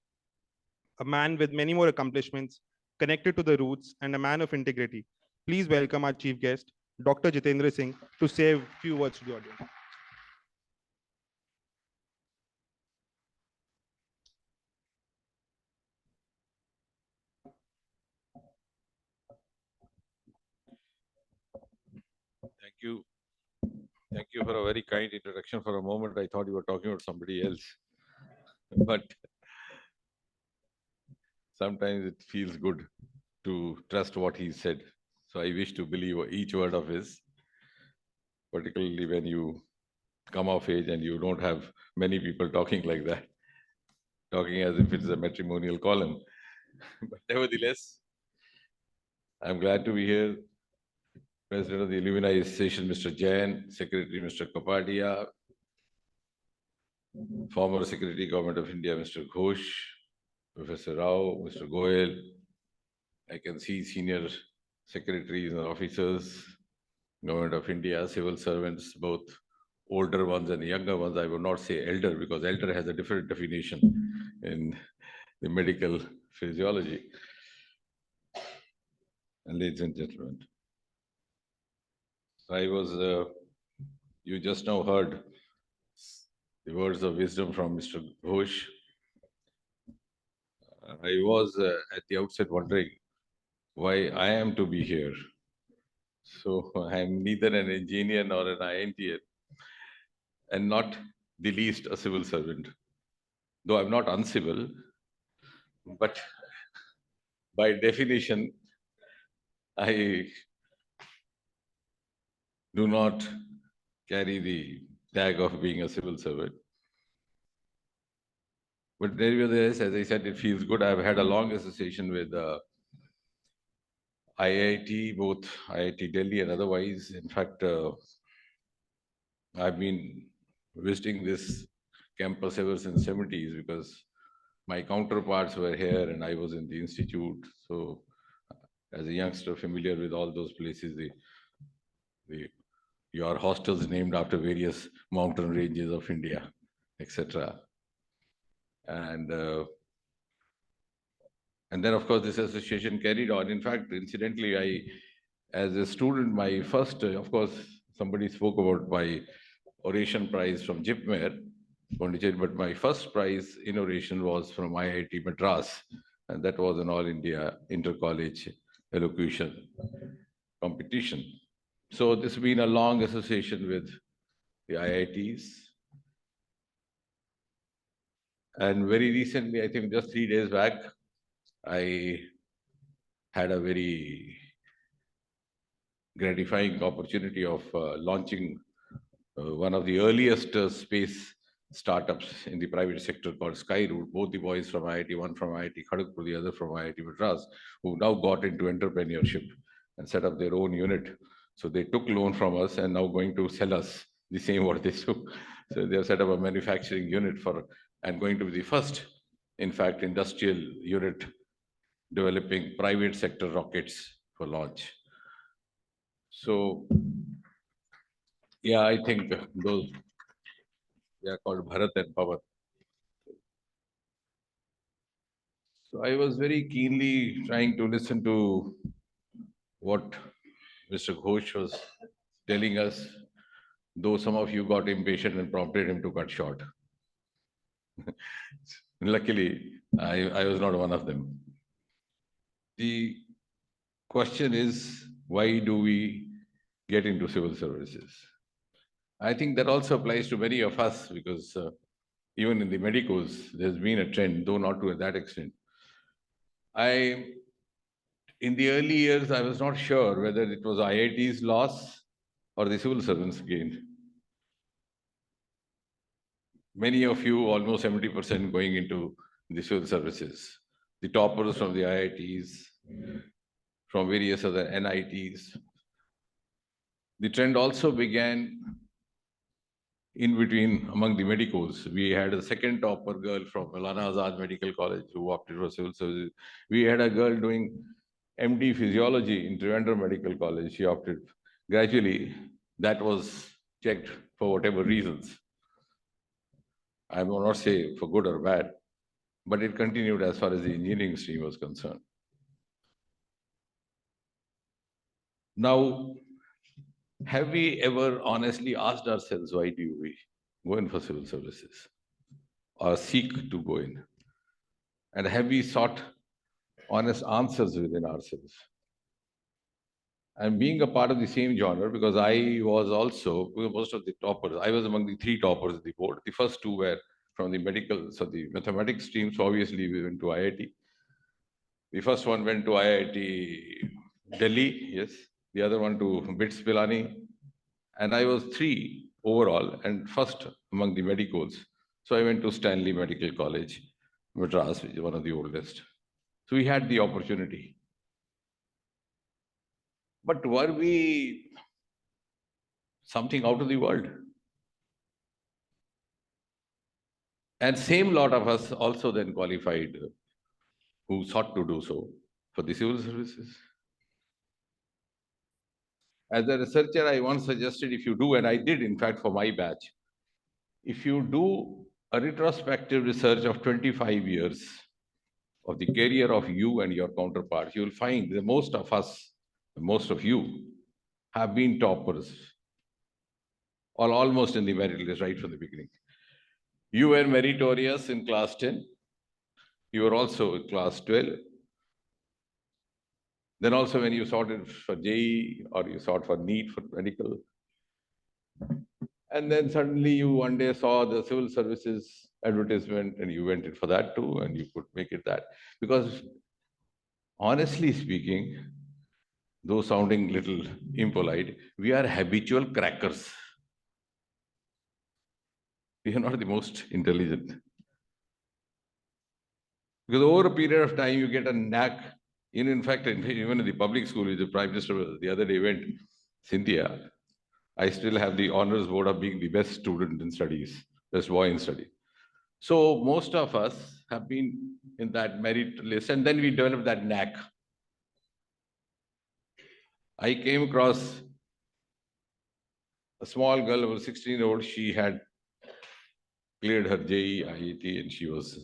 A man with many more accomplishments, connected to the roots, and a man of integrity. Please welcome our chief guest, Dr. Jitendra Singh, to say a few words to the audience. Thank you. Thank you for a very kind introduction. For a moment, I thought you were talking about somebody else. But sometimes it feels good to trust what he said. So I wish to believe each word of his, particularly when you come of age and you don't have many people talking like that, talking as if it's a matrimonial column. But nevertheless, I'm glad to be here. President of the Alumni Association, Mr. Jain, Secretary, Mr. Kapadia, former Secretary, Government of India, Mr. Ghosh, Professor Rao, Mr. Goyal. I can see senior secretaries and officers, Government of India, civil servants, both older ones and younger ones. I would not say elder because elder has a different definition in the medical physiology. And ladies and gentlemen, you just now heard the words of wisdom from Mr. Ghosh. I was at the outset wondering why I am to be here. So I am neither an engineer nor an IIT, and not the least a civil servant. Though I'm not uncivil, but by definition, I do not carry the tag of being a civil servant. But nevertheless, as I said, it feels good. I've had a long association with IIT, both IIT Delhi and otherwise. In fact, I've been visiting this campus ever since 70s because my counterparts were here and I was in the institute. So as a youngster familiar with all those places, your hostels named after various mountain ranges of India, etc. And then, of course, this association carried on. In fact, incidentally, as a student, my first, of course, somebody spoke about my oration prize from JIPMER, Pondicherry, but my first prize in oration was from IIT Madras, and that was an All India Inter-College Elocution competition. So this has been a long association with the IITs. And very recently, I think just 3 days back, I had a very gratifying opportunity of launching one of the earliest space startups in the private sector called Skyroot, both the boys from IIT, one from IIT Kharagpur, the other from IIT Madras, who now got into entrepreneurship and set up their own unit. So they took loan from us and now going to sell us the same what they do. So they have set up a manufacturing unit for, and going to be the first, in fact, industrial unit developing private sector rockets for launch. So, yeah, I think those, they are called Bharat and Pawan. So I was very keenly trying to listen to what Mr. Ghosh was telling us, though some of you got impatient and prompted him to cut short. Luckily, I was not one of them. The question is, why do we get into civil services? I think that also applies to many of us because even in the medicals, there's been a trend, though not to that extent. In the early years, I was not sure whether it was IIT's loss or the civil servants' gain. Many of you, almost 70% going into the civil services. The toppers from the IITs, from various other NITs. The trend also began in between among the medicos. We had a second topper girl from Maulana Azad Medical College who opted for civil services. We had a girl doing MD Physiology in Trivandrum Medical College. She opted. Gradually, that was checked for whatever reasons. I will not say for good or bad, but it continued as far as the engineering stream was concerned. Now, have we ever honestly asked ourselves, why do we go in for civil services or seek to go in? And have we sought honest answers within ourselves? And being a part of the same genre, because I was also, most of the toppers, I was among the 3 toppers of the board. The first 2 were from the medical, so the mathematics stream, so obviously we went to IIT. The first one went to IIT Delhi, yes. The other one to BITS Pilani. And I was 3 overall and first among the medicals. So I went to Stanley Medical College, Madras, which is one of the oldest. So we had the opportunity. But were we something out of the world? And same lot of us also then qualified who sought to do so for the civil services. As a researcher, I once suggested if you do, and I did in fact for my batch, if you do a retrospective research of 25 years of the career of you and your counterparts, you will find that most of us, most of you, have been toppers, or almost in the merit list right from the beginning. You were meritorious in class 10. You were also in class 12. Then also when you sorted for JEE or you sought for NEET for medical. And then suddenly you one day saw the civil services advertisement and you went in for that too and you could make it that. Because honestly speaking, though sounding little impolite, we are habitual crackers. We are not the most intelligent. Because over a period of time, you get a knack. In fact, even in the public school, which the Prime Minister the other day went, Cynthia, I still have the honors board of being the best student in studies, best boy in study. So most of us have been in that merit list, and then we develop that knack. I came across a small girl, over 16-year-old. She had cleared her JEE, IIT, and she was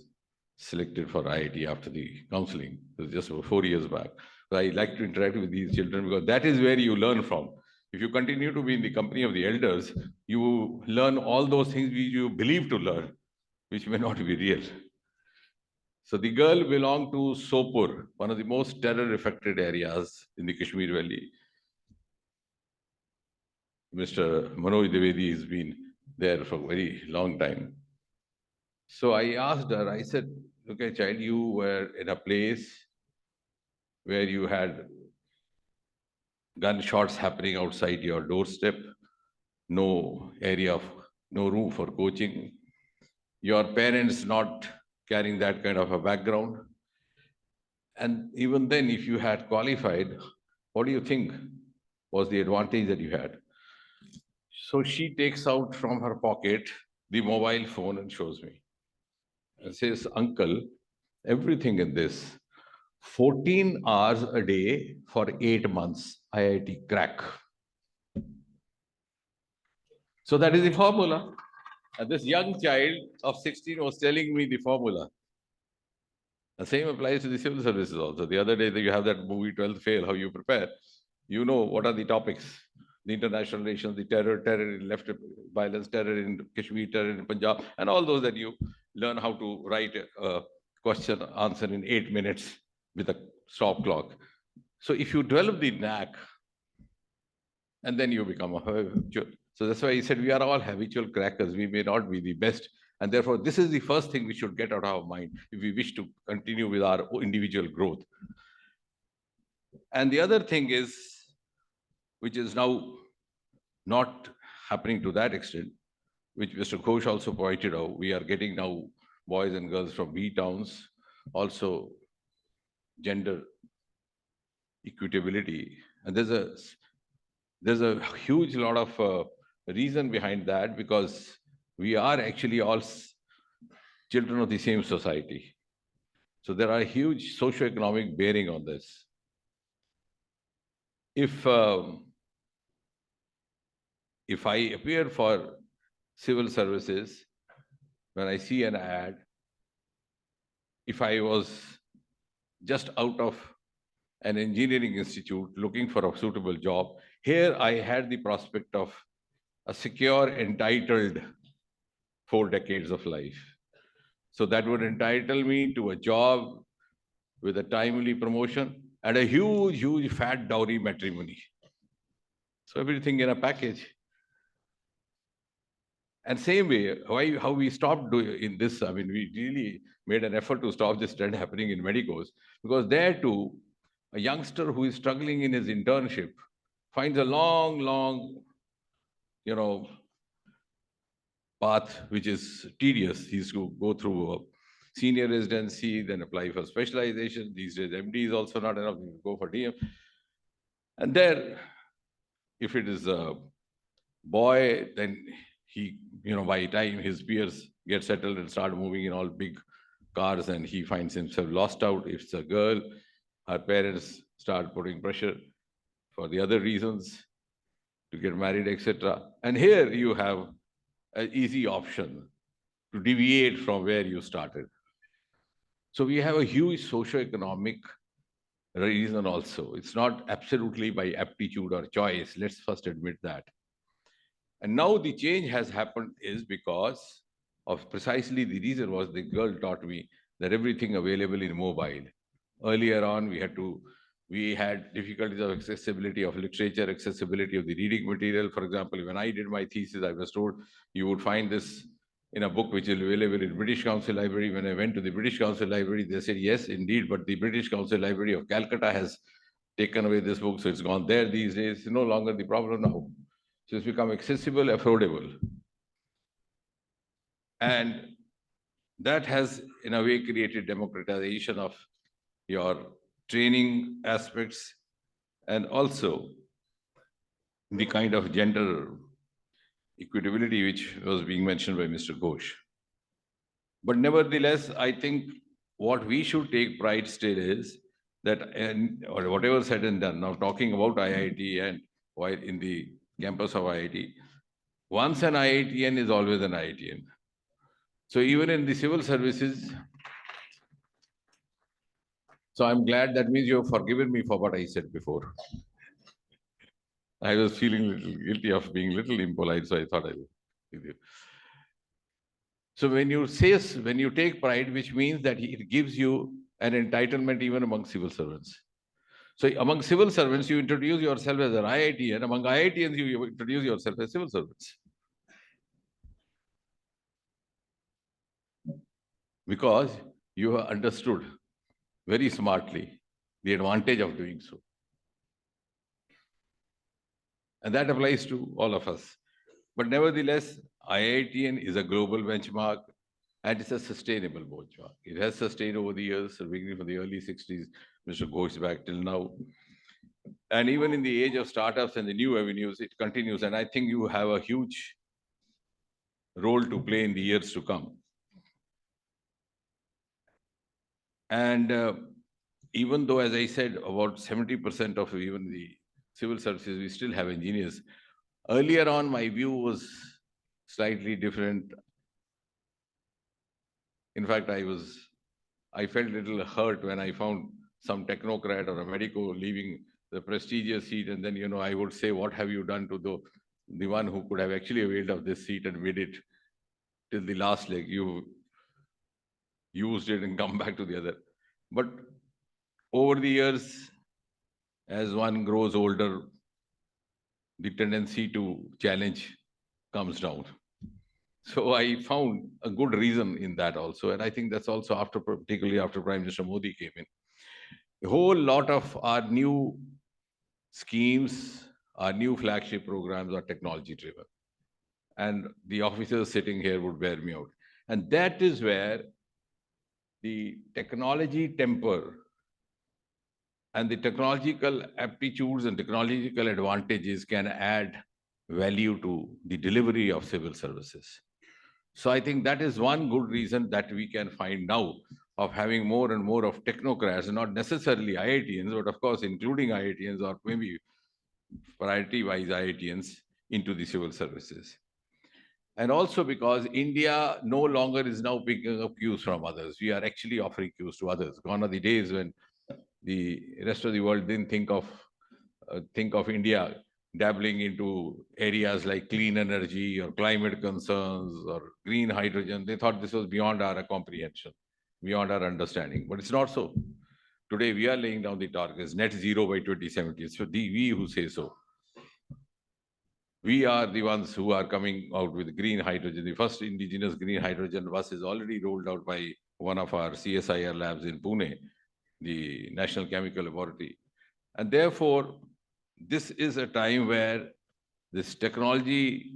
selected for IIT after the counseling. It was just 4 years back. So I like to interact with these children because that is where you learn from. If you continue to be in the company of the elders, you learn all those things which you believe to learn, which may not be real. So the girl belonged to Sopur, one of the most terror-affected areas in the Kashmir Valley. Mr. Manoj Dwivedi has been there for a very long time. So I asked her, I said, okay, child, you were in a place where you had gunshots happening outside your doorstep, no area of, no room for coaching. your parents not carrying that kind of a background. And even then, if you had qualified, what do you think was the advantage that you had? So she takes out from her pocket the mobile phone and shows me and says, Uncle, everything in this, 14 hours a day for 8 months, IIT crack. So that is the formula. And this young child of 16 was telling me the formula. The same applies to the civil services also. The other day, you have that movie 12th Fail, how you prepare. You know what are the topics: the international relations, the terror in left violence, terror in Kashmir, terror in Punjab, and all those that you learn how to write a question answer in 8 minutes with a stop clock. So if you develop the knack, and then you become a habitual. So that's why he said we are all habitual crackers. We may not be the best. And therefore, this is the first thing we should get out of our mind if we wish to continue with our individual growth. And the other thing is, which is now not happening to that extent, which Mr. Ghosh also pointed out, we are getting now boys and girls from B towns, also gender equitability. And there's a huge lot of reason behind that, because we are actually all children of the same society. So there are huge socio-economic bearing on this. If I appear for civil services, when I see an ad, if I was just out of an engineering institute looking for a suitable job, here I had the prospect of a secure, entitled 4 decades of life. So that would entitle me to a job with a timely promotion and a huge, huge fat dowry matrimony. So everything in a package. And same way, how we stopped doing in this, I mean, we really made an effort to stop this trend happening in medicos, because there too, a youngster who is struggling in his internship finds a long, path which is tedious. He's to go through a senior residency, then apply for specialization. These days, MD is also not enough. You go for DM. And there, if it is a boy, then he, by the time his peers get settled and start moving in all big cars, and he finds himself lost out. If it's a girl, her parents start putting pressure for the other reasons to get married, etc. And here you have an easy option to deviate from where you started. So we have a huge socio-economic reason also. It's not absolutely by aptitude or choice. Let's first admit that. And now the change has happened is because of precisely the reason was the girl taught me that everything available in mobile. Earlier on, we had difficulties of accessibility of literature, accessibility of the reading material. For example, when I did my thesis, I was told you would find this in a book which is available in British Council Library. When I went to the British Council Library, they said, yes, indeed, but the British Council Library of Calcutta has taken away this book, so it's gone there these days. It's no longer the problem now. So it's become accessible, affordable. And that has, in a way, created democratization of your training aspects, and also the kind of gender equitability which was being mentioned by Mr. Ghosh. But nevertheless, I think what we should take pride still is that, or whatever said and done, now talking about IIT and while in the campus of IIT, once an IITian is always an IITian. So even in the civil services, so I'm glad that means you have forgiven me for what I said before. I was feeling a little guilty of being a little impolite, so I thought I would with you. So when you take pride, which means that it gives you an entitlement even among civil servants. So among civil servants, you introduce yourself as an IITian. Among IITians, you introduce yourself as civil servants. Because you have understood very smartly the advantage of doing so. And that applies to all of us. But nevertheless, IITian is a global benchmark. And it's a sustainable benchmark. It has sustained over the years, beginning from the early 60s, Mr. goes back till now. And even in the age of startups and the new avenues, it continues. And I think you have a huge role to play in the years to come. And even though, as I said, about 70% of even the civil services, we still have engineers. Earlier on, my view was slightly different. In fact, I felt a little hurt when I found some technocrat or a medico leaving the prestigious seat. And then, I would say, what have you done to the one who could have actually availed of this seat and made it till the last leg? You used it and come back to the other. But over the years, as one grows older, the tendency to challenge comes down. So I found a good reason in that also. And I think that's also particularly after Prime Minister Modi came in. A whole lot of our new schemes, our new flagship programs are technology driven. And the officers sitting here would bear me out. And that is where the technology temper and the technological aptitudes and technological advantages can add value to the delivery of civil services. So I think that is one good reason that we can find now of having more and more of technocrats, not necessarily IITians, but of course, including IITians or maybe priority-wise IITians into the civil services. And also because India no longer is now picking up cues from others. We are actually offering cues to others. Gone are the days when the rest of the world didn't think of India dabbling into areas like clean energy or climate concerns or green hydrogen. They thought this was beyond our comprehension, beyond our understanding. But it's not so. Today, we are laying down the targets, net zero by 2070. So we who say so. We are the ones who are coming out with green hydrogen. The first indigenous green hydrogen bus is already rolled out by one of our CSIR labs in Pune, the National Chemical Laboratory. And therefore, this is a time where this technology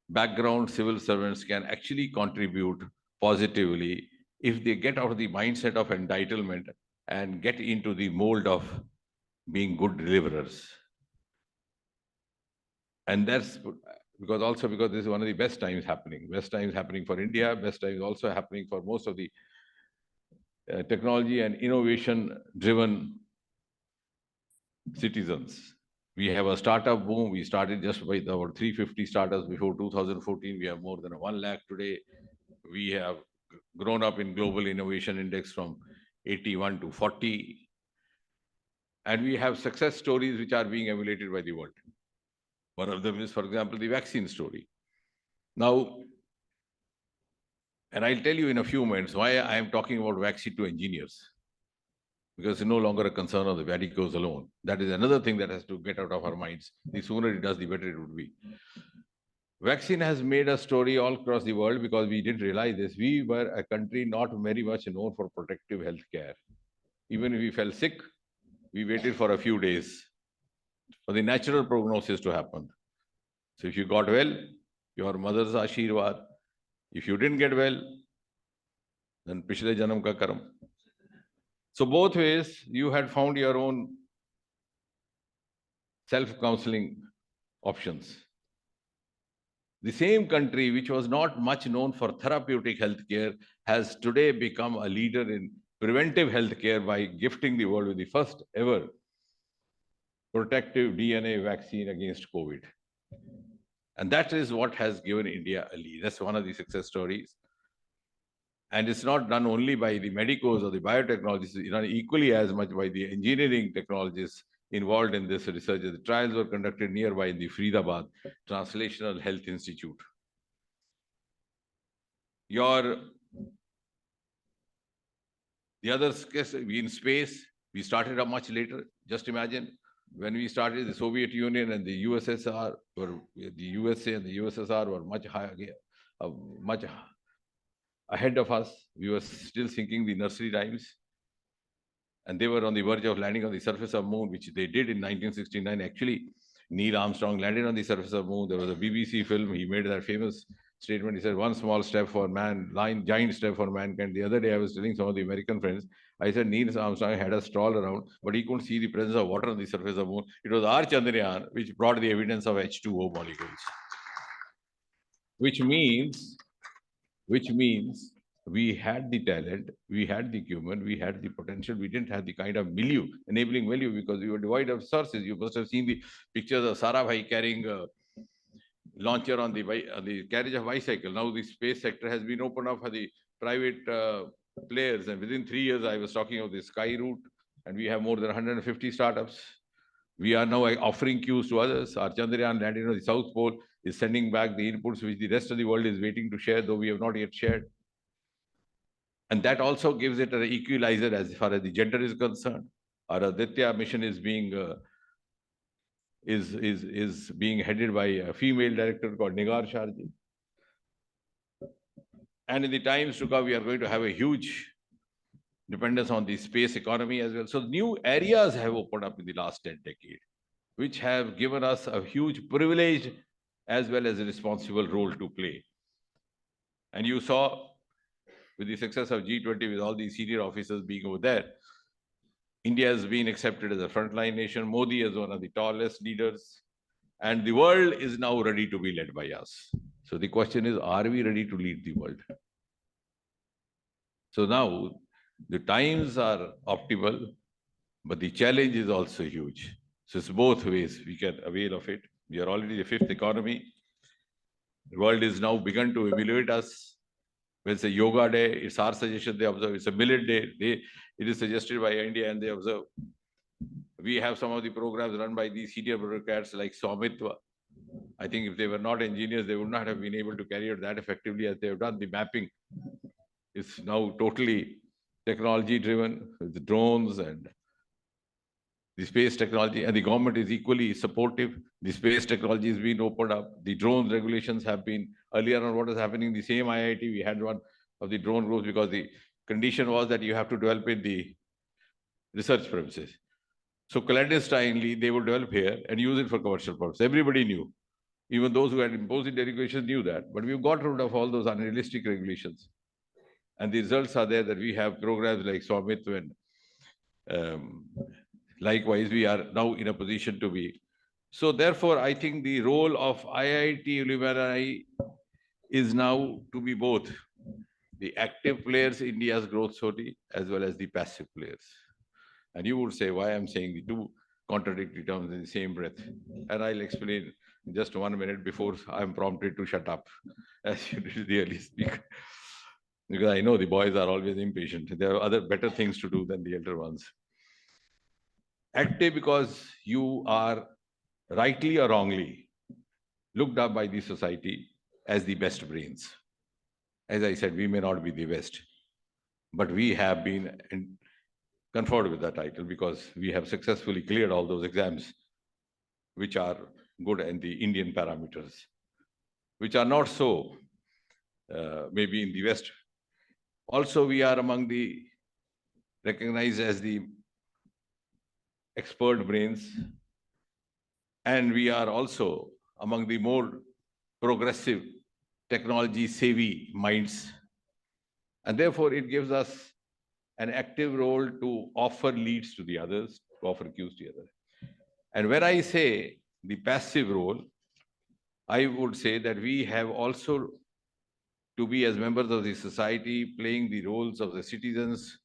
background civil servants can actually contribute positively if they get out of the mindset of entitlement and get into the mold of being good deliverers. And that's because this is one of the best times happening. Best times happening for India, best times also happening for most of the technology and innovation-driven citizens. We have a startup boom. We started just by about 350 startups before 2014. We have more than 1 lakh today. We have grown up in global innovation index from 81 to 40. And we have success stories which are being emulated by the world. One of them is, for example, the vaccine story. Now, and I'll tell you in a few minutes why I am talking about vaccine to engineers. Because it's no longer a concern of the medicos alone. That is another thing that has to get out of our minds. The sooner it does, the better it would be. Vaccine has made a story all across the world because we didn't realize this. We were a country not very much known for protective health care. Even if we fell sick, we waited for a few days for the natural prognosis to happen. So if you got well, your mother's Ashirwad. If you didn't get well, then Pishle Janam ka karam. So both ways, you had found your own self-counseling options. The same country, which was not much known for therapeutic healthcare, has today become a leader in preventive healthcare by gifting the world with the first ever protective DNA vaccine against COVID. And that is what has given India a lead. That's one of the success stories. And it's not done only by the medicos or the biotechnologists, it's done equally as much by the engineering technologists involved in this research. The trials were conducted nearby in the Faridabad Translational Health Institute. The other case, in space, we started up much later. Just imagine when we started, the Soviet Union and the USSR were, the USA and the USSR were much higher, much ahead of us. We were still thinking the nursery rhymes. And they were on the verge of landing on the surface of moon, which they did in 1969. Actually, Neil Armstrong landed on the surface of moon. There was a BBC film. He made that famous statement. He said, one small step for man, giant step for mankind. The other day, I was telling some of the American friends, I said Neil Armstrong had a stroll around, but he couldn't see the presence of water on the surface of the moon. It was our Chandrayaan which brought the evidence of H2O molecules. Which means we had the talent, we had the equipment, we had the potential. We didn't have the kind of milieu, enabling value, because we were devoid of sources. You must have seen the pictures of Sarabhai carrying a launcher on the carriage of bicycle. Now the space sector has been opened up for the private players, and within 3 years, I was talking of the Sky route, and we have more than 150 startups. We are now offering cues to others. Our Chandrayaan landing on the South Pole is sending back the inputs which the rest of the world is waiting to share, though we have not yet shared. And that also gives it an equalizer as far as the gender is concerned. Our Aditya mission is being headed by a female director called Nigar Sharji. And in the times to come, we are going to have a huge dependence on the space economy as well. So new areas have opened up in the last 10 decades, which have given us a huge privilege as well as a responsible role to play. And you saw with the success of G20, with all these senior officers being over there, India has been accepted as a frontline nation. Modi is one of the tallest leaders. And the world is now ready to be led by us. So the question is, are we ready to lead the world? So now the times are optimal, but the challenge is also huge. So it's both ways we can avail of it. We are already the fifth economy. The world is now begun to evaluate us. When it's a yoga day, it's our suggestion, they observe. It's a millet day, it is suggested by India and they observe. We have some of the programs run by these senior bureaucrats like Swamitva. I think if they were not engineers, they would not have been able to carry out that effectively as they have done. The mapping is now totally technology driven with the drones and the space technology, and the government is equally supportive. The space technology has been opened up. The drone regulations have been earlier on what is happening. The same IIT, we had one of the drone groups because the condition was that you have to develop in the research premises. So clandestinely, they would develop here and use it for commercial purposes. Everybody knew. Even those who had imposed the regulations knew that. But we've got rid of all those unrealistic regulations. And the results are there that we have programs like Swamitva and likewise, we are now in a position to be. So therefore, I think the role of IIT Alumni is now to be both the active players in India's growth story as well as the passive players. And you would say why I'm saying the two contradictory terms in the same breath. And I'll explain in just 1 minute before I'm prompted to shut up, as you really speak. Because I know the boys are always impatient. There are other better things to do than the elder ones. Active because you are rightly or wrongly looked up by the society as the best brains. As I said, we may not be the best, but we have been conferred with that title because we have successfully cleared all those exams, which are good in the Indian parameters, which are not so maybe in the West. Also, we are among the recognized as the expert brains, and we are also among the more progressive technology savvy minds. And therefore, it gives us an active role to offer leads to the others, to offer cues to the others. And when I say the passive role, I would say that we have also to be, as members of the society, playing the roles of the citizens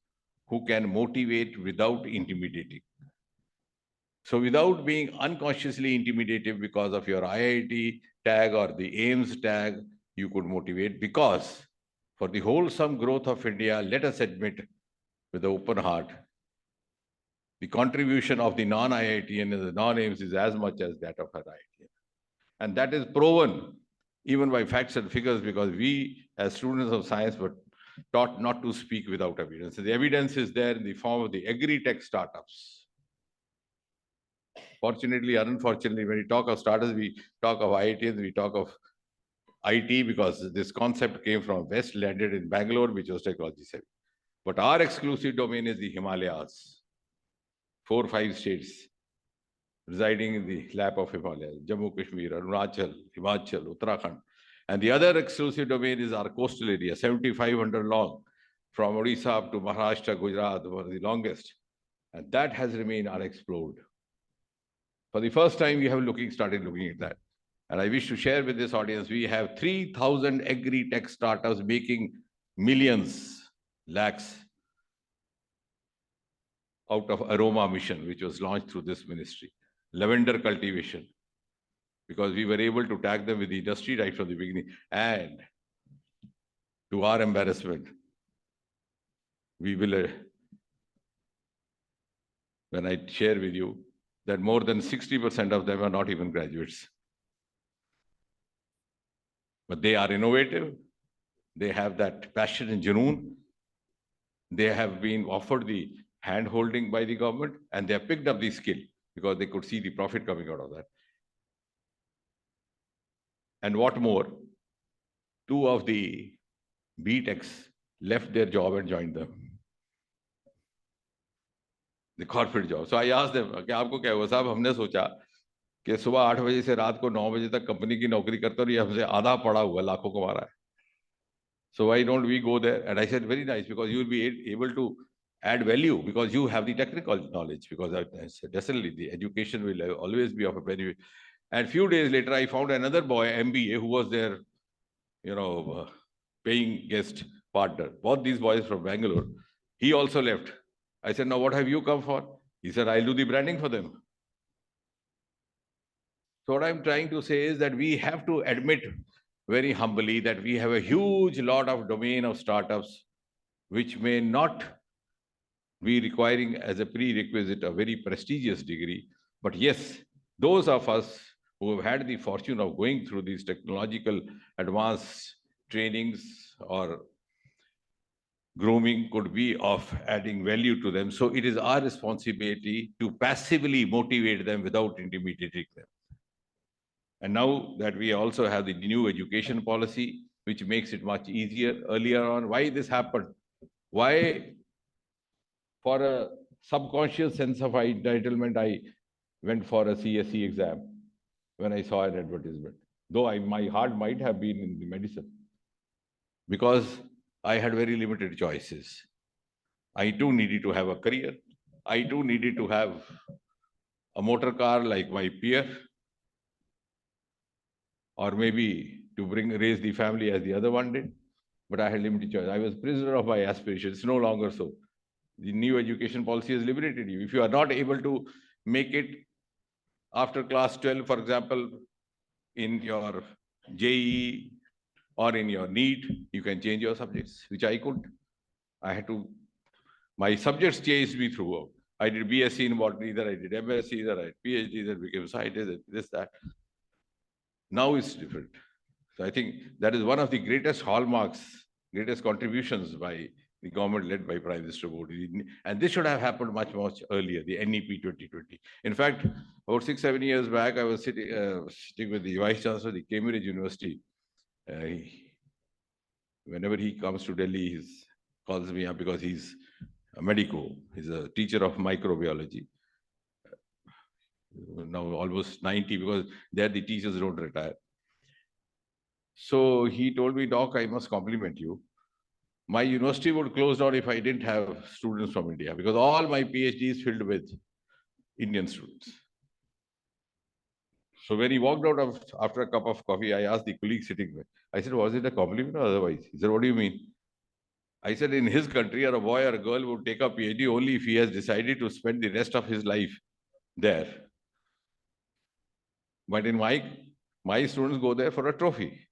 who can motivate without intimidating. So without being unconsciously intimidated because of your IIT tag or the AIMS tag, you could motivate, because for the wholesome growth of India, let us admit with an open heart, the contribution of the non-IITian and the non-AIMS is as much as that of our IITian. And that is proven even by facts and figures, because we as students of science were taught not to speak without evidence. The evidence is there in the form of the agri-tech startups. Fortunately or unfortunately, when we talk of startups, we talk of IITians, we talk of IT, because this concept came from West, landed in Bangalore, which was technology savvy. But our exclusive domain is the Himalayas. 4 or 5 states residing in the lap of Himalayas: Jammu, Kashmir, Arunachal, Himachal, Uttarakhand. And the other exclusive domain is our coastal area, 7,500 long, from Odisha up to Maharashtra, Gujarat, was the longest. And that has remained unexplored. For the first time, we have started looking at that. And I wish to share with this audience, we have 3,000 agri-tech startups making millions, lakhs out of Aroma mission, which was launched through this ministry. Lavender cultivation, because we were able to tag them with the industry right from the beginning. And to our embarrassment, we will, when I share with you, that more than 60% of them are not even graduates. But they are innovative. They have that passion and junoon. They have been offered the hand-holding by the government, and they have picked up the skill because they could see the profit coming out of that. And what more, 2 of the B.Techs left their job and joined them. The corporate job. So I asked them, कि आपको क्या हुआ साहब? हमने सोचा कि सुबह 8 बजे से रात को 9 बजे तक कंपनी की नौकरी करते और ये हमसे आधा पड़ा हुआ लाखों कमा रहा है. So why don't we go there? And I said, very nice, because you will be able to add value because you have the technical knowledge, because I said, definitely the education will always be of a benefit. And few days later, I found another boy, MBA, who was their, paying guest partner. Both these boys from Bangalore. He also left. I said, now what have you come for? He said, I'll do the branding for them. So what I'm trying to say is that we have to admit very humbly that we have a huge lot of domain of startups which may not be requiring as a prerequisite a very prestigious degree. But yes, those of us who have had the fortune of going through these technological advanced trainings or grooming could be of adding value to them. So it is our responsibility to passively motivate them without intimidating them. And now that we also have the new education policy, which makes it much easier. Earlier on, why this happened? Why, for a subconscious sense of entitlement, I went for a CSE exam when I saw an advertisement, though my heart might have been in the medicine, because I had very limited choices. I too needed to have a career. I too needed to have a motor car like my peer, or maybe to raise the family as the other one did. But I had limited choice. I was prisoner of my aspirations. It's no longer so. The new education policy has liberated you. If you are not able to make it after class 12, for example, in your JEE or in your NEET, you can change your subjects, which I could. I had to, my subjects changed me throughout. I did BSc in botany, then I did MSc, then I did PhD, then became scientist, this, that. Now it's different. So I think that is one of the greatest hallmarks, greatest contributions by the government led by Prime Minister Modi. And this should have happened much, much earlier, the NEP 2020. In fact, about 6-7 years back, I was sitting with the Vice Chancellor of the Cambridge University. Whenever he comes to Delhi, he calls me up because he's a medico. He's a teacher of microbiology. Now almost 90, because there the teachers don't retire. So he told me, Doc, I must compliment you. My university would close down if I didn't have students from India, because all my PhD is filled with Indian students. So when he walked out after a cup of coffee, I asked the colleague sitting there, I said, was it a compliment or otherwise? He said, what do you mean? I said, in his country, a boy or a girl would take a PhD only if he has decided to spend the rest of his life there. But in my students go there for a trophy.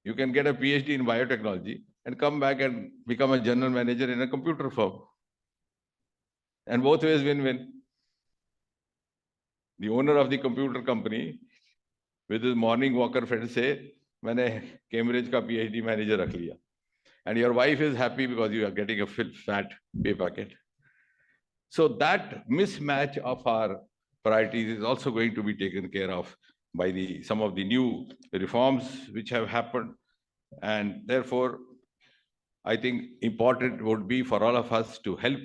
You can get a PhD in biotechnology and come back and become a general manager in a computer firm. And both ways win-win. The owner of the computer company, with his morning walker friend, say, "Maine Cambridge ka PhD manager rakh liya." And your wife is happy because you are getting a fat pay packet. So that mismatch of our priorities is also going to be taken care of by some of the new reforms which have happened. And therefore, I think important would be for all of us to help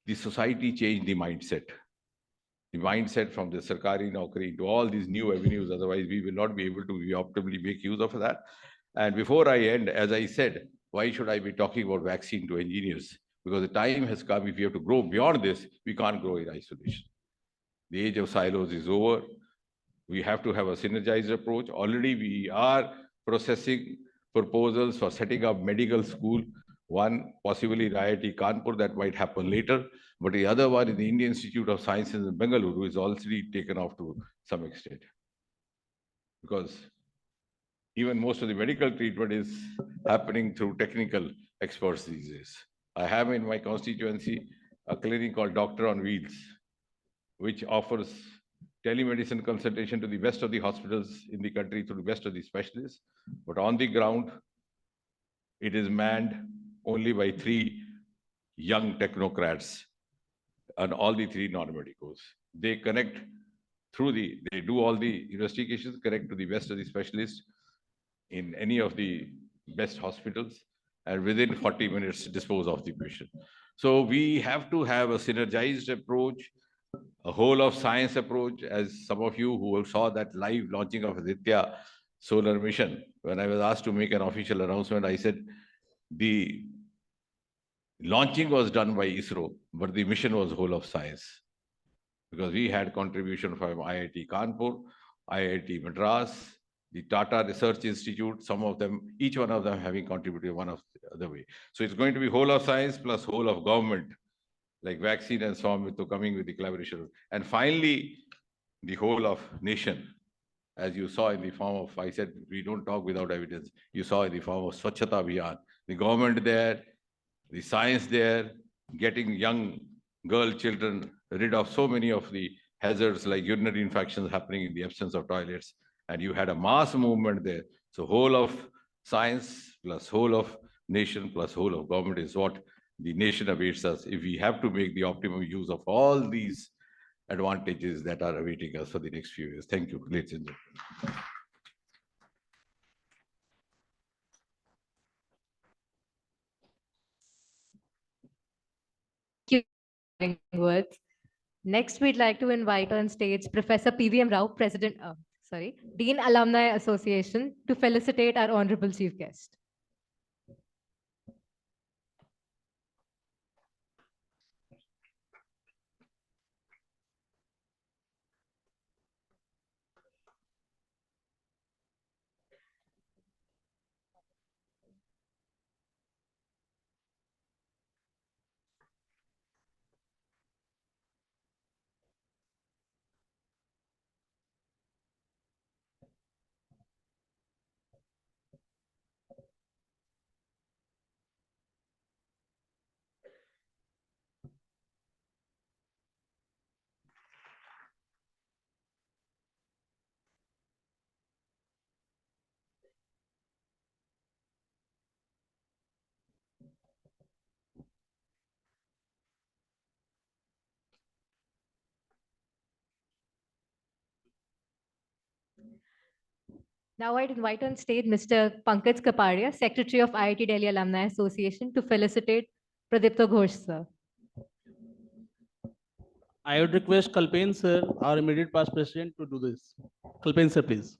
the society change the mindset. the mindset from the Sarkari Naukri to all these new avenues. Otherwise, we will not be able to optimally make use of that. And before I end, as I said, why should I be talking about vaccine to engineers? Because the time has come, if we have to grow beyond this, we can't grow in isolation. The age of silos is over. We have to have a synergized approach. Already we are processing proposals for setting up medical school. One possibly in IIT Kanpur, that might happen later, but the other one in the Indian Institute of Sciences in Bengaluru is already taken off to some extent. Because even most of the medical treatment is happening through technical experts these days. I have in my constituency a clinic called Doctor on Wheels, which offers telemedicine consultation to the best of the hospitals in the country, to the best of the specialists. But on the ground, it is manned only by 3 young technocrats and all the 3 non-medicals. They connect they do all the investigations, connect to the best of the specialists in any of the best hospitals, and within 40 minutes dispose of the patient. So we have to have a synergized approach, a whole of science approach. As some of you who saw that live launching of Aditya solar mission, when I was asked to make an official announcement, I said the launching was done by ISRO, but the mission was whole of science, because we had contribution from IIT Kanpur, IIT Madras, the Tata Research Institute, some of them, each one of them having contributed one of the other way. So it's going to be whole of science plus whole of government, like vaccine and Swamito coming with the collaboration. And finally, the whole of nation, as you saw in the form of, I said, we don't talk without evidence. You saw in the form of Swachhata Abhiyan, the government there, the science there, getting young girl children rid of so many of the hazards like urinary infections happening in the absence of toilets. And you had a mass movement there. So whole of science plus whole of nation plus whole of government is what the nation awaits us, if we have to make the optimum use of all these advantages that are awaiting us for the next few years. Thank you, ladies and gentlemen. Words. Next, we'd like to invite on stage Professor PVM Rao, Dean Alumni Association, to felicitate our Honorable Chief Guest. Now I'd invite on stage Mr. Pankaj Kapadia, Secretary of IIT Delhi Alumni Association, to felicitate Pradipta Ghosh, sir. I would request Kalpen sir, our immediate past president, to do this. Kalpen sir, please.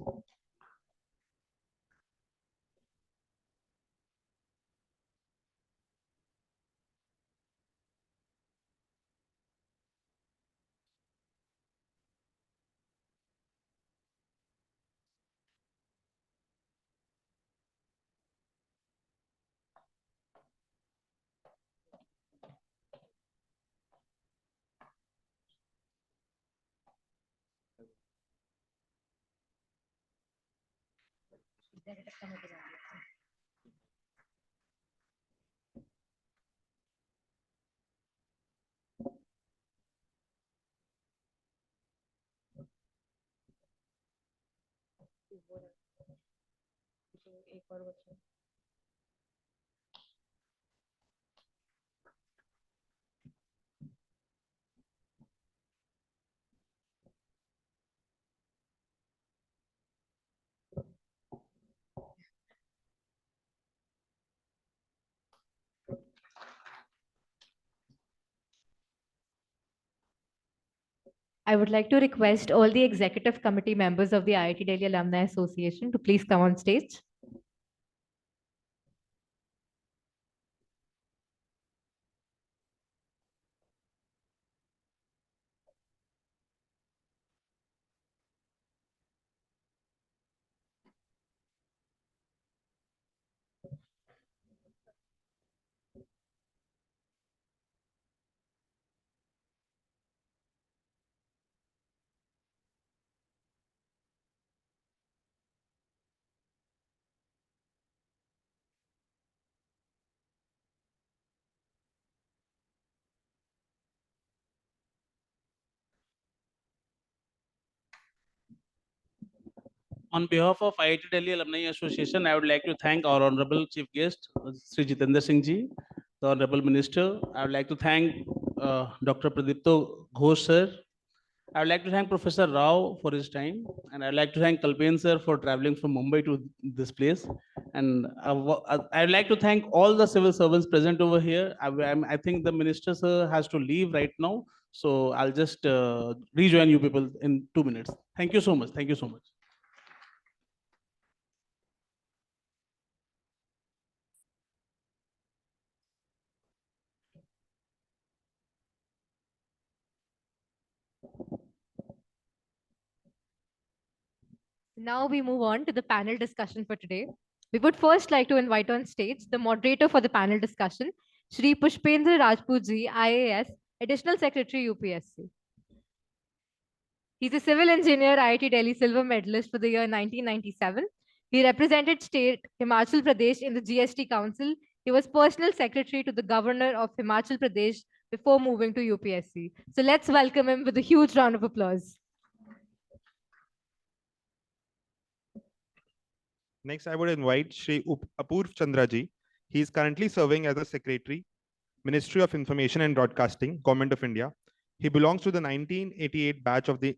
I would like to request all the executive committee members of the IIT Delhi Alumni Association to please come on stage. On behalf of IIT Delhi Alumni Association, I would like to thank our Honorable Chief Guest, Sri Jitendra Singh Ji, the Honorable Minister. I would like to thank Dr. Pradipto Ghosh Sir. I would like to thank Professor Rao for his time, and I'd like to thank Kalpen Sir for traveling from Mumbai to this place. And I'd like to thank all the civil servants present over here. I think the Minister Sir has to leave right now, so I'll just rejoin you people in 2 minutes. Thank you so much. Thank you so much. Now we move on to the panel discussion for today. We would first like to invite on stage the moderator for the panel discussion, Shri Pushpendra Rajput Ji, IAS, Additional Secretary, UPSC. He's a civil engineer, IIT Delhi silver medalist for the year 1997. He represented state Himachal Pradesh in the GST Council. He was personal secretary to the governor of Himachal Pradesh before moving to UPSC. So let's welcome him with a huge round of applause. Next, I would invite Shri Apurv Chandra Ji. He is currently serving as a secretary, Ministry of Information and Broadcasting, Government of India. He belongs to the 1988 batch of the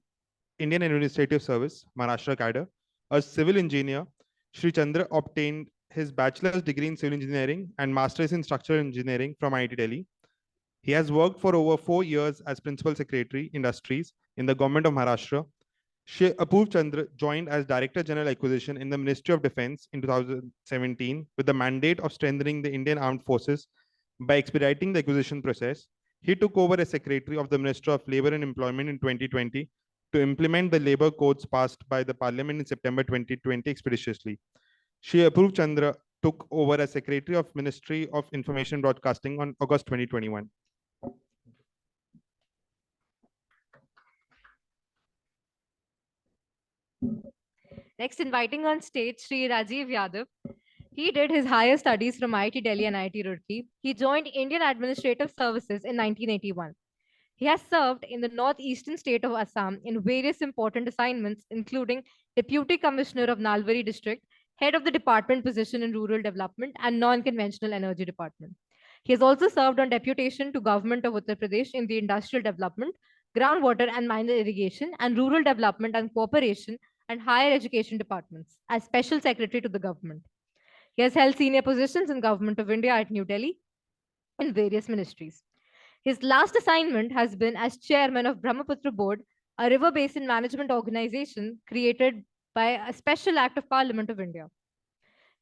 Indian Administrative Service, Maharashtra cadre. A civil engineer, Shri Chandra obtained his bachelor's degree in civil engineering and master's in structural engineering from IIT Delhi. He has worked for over 4 years as Principal Secretary, Industries in the Government of Maharashtra. Shri Apurv Chandra joined as Director General Acquisition in the Ministry of Defense in 2017 with the mandate of strengthening the Indian Armed Forces by expediting the acquisition process. He took over as Secretary of the Ministry of Labour and Employment in 2020 to implement the labour codes passed by the Parliament in September 2020 expeditiously. Shri Apurv Chandra took over as Secretary of Ministry of Information and Broadcasting on August 2021. Next, inviting on stage Sri Rajiv Yadav. He did his higher studies from IIT Delhi and IIT Roorkee. He joined Indian Administrative Services in 1981. He has served in the northeastern state of Assam in various important assignments, including Deputy Commissioner of Nalbari District, Head of the Department Position in Rural Development and Non-Conventional Energy Department. He has also served on deputation to Government of Uttar Pradesh in the Industrial Development, Groundwater and Minor Irrigation, and Rural Development and Cooperation and Higher Education Departments as Special Secretary to the government. He has held senior positions in Government of India at New Delhi in various ministries. His last assignment has been as chairman of Brahmaputra Board, a river basin management organization created by a special act of Parliament of India.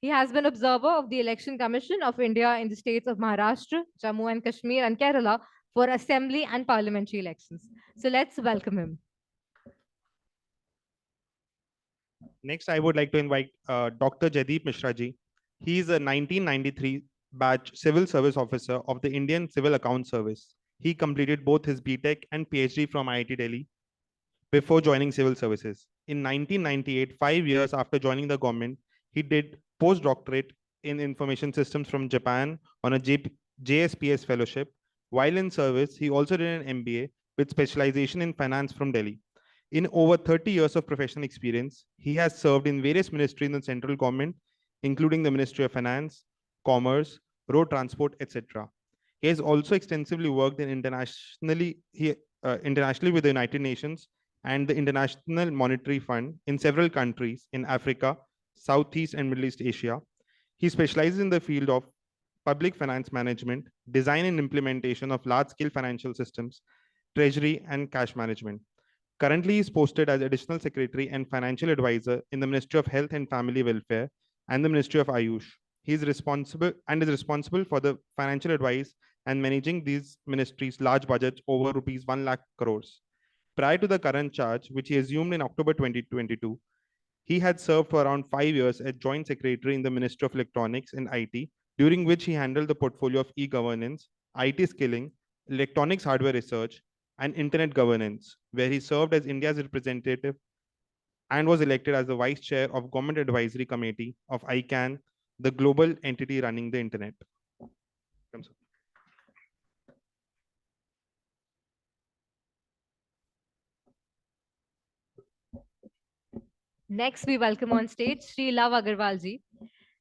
He has been observer of the Election Commission of India in the states of Maharashtra, Jammu and Kashmir, and Kerala for assembly and parliamentary elections. So let's welcome him. Next, I would like to invite Dr. Jaideep Mishra Ji. He is a 1993 batch civil service officer of the Indian Civil Account Service. He completed both his BTech and PhD from IIT Delhi before joining civil services. In 1998, 5 years after joining the government, he did postdoctorate in information systems from Japan on a JSPS fellowship. While in service, he also did an MBA with specialization in finance from Delhi. In over 30 years of professional experience, he has served in various ministries in the central government, including the Ministry of Finance, Commerce, Road Transport, etc. He has also extensively worked in internationally with the United Nations and the International Monetary Fund in several countries in Africa, Southeast and Middle East Asia. He specializes in the field of public finance management, design and implementation of large-scale financial systems, treasury and cash management. Currently, he is posted as Additional Secretary and Financial Advisor in the Ministry of Health and Family Welfare and the Ministry of Ayush. He is responsible for the financial advice and managing these ministries' large budgets over rupees 1 lakh crores. Prior to the current charge, which he assumed in October 2022, he had served for around 5 years as Joint Secretary in the Ministry of Electronics and IT, during which he handled the portfolio of e-governance, IT skilling, electronics hardware research, and internet governance, where he served as India's representative and was elected as the Vice Chair of Government Advisory Committee of ICANN, the global entity running the internet. Next, we welcome on stage Sri Love Agarwal ji.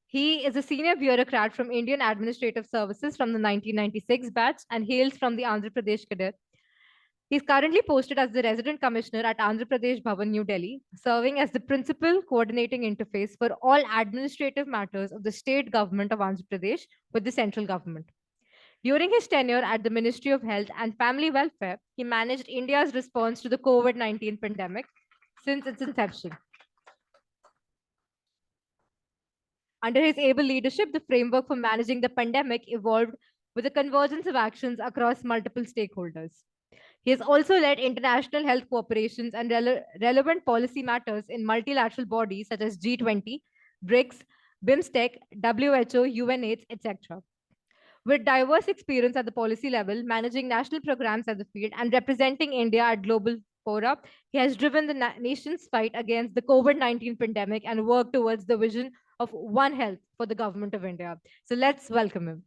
He is a senior bureaucrat from Indian Administrative Services from the 1996 batch and hails from the Andhra Pradesh cadre. He is currently posted as the Resident Commissioner at Andhra Pradesh Bhavan, New Delhi, serving as the principal coordinating interface for all administrative matters of the state government of Andhra Pradesh with the central government. During his tenure at the Ministry of Health and Family Welfare, he managed India's response to the COVID-19 pandemic since its inception. Under his able leadership, the framework for managing the pandemic evolved with a convergence of actions across multiple stakeholders. He has also led international health cooperations and relevant policy matters in multilateral bodies such as G20, BRICS, BIMSTEC, WHO, UNAIDS, etc. With diverse experience at the policy level, managing national programs at the field, and representing India at global fora, he has driven the nation's fight against the COVID-19 pandemic and worked towards the vision of One Health for the Government of India. So let's welcome him.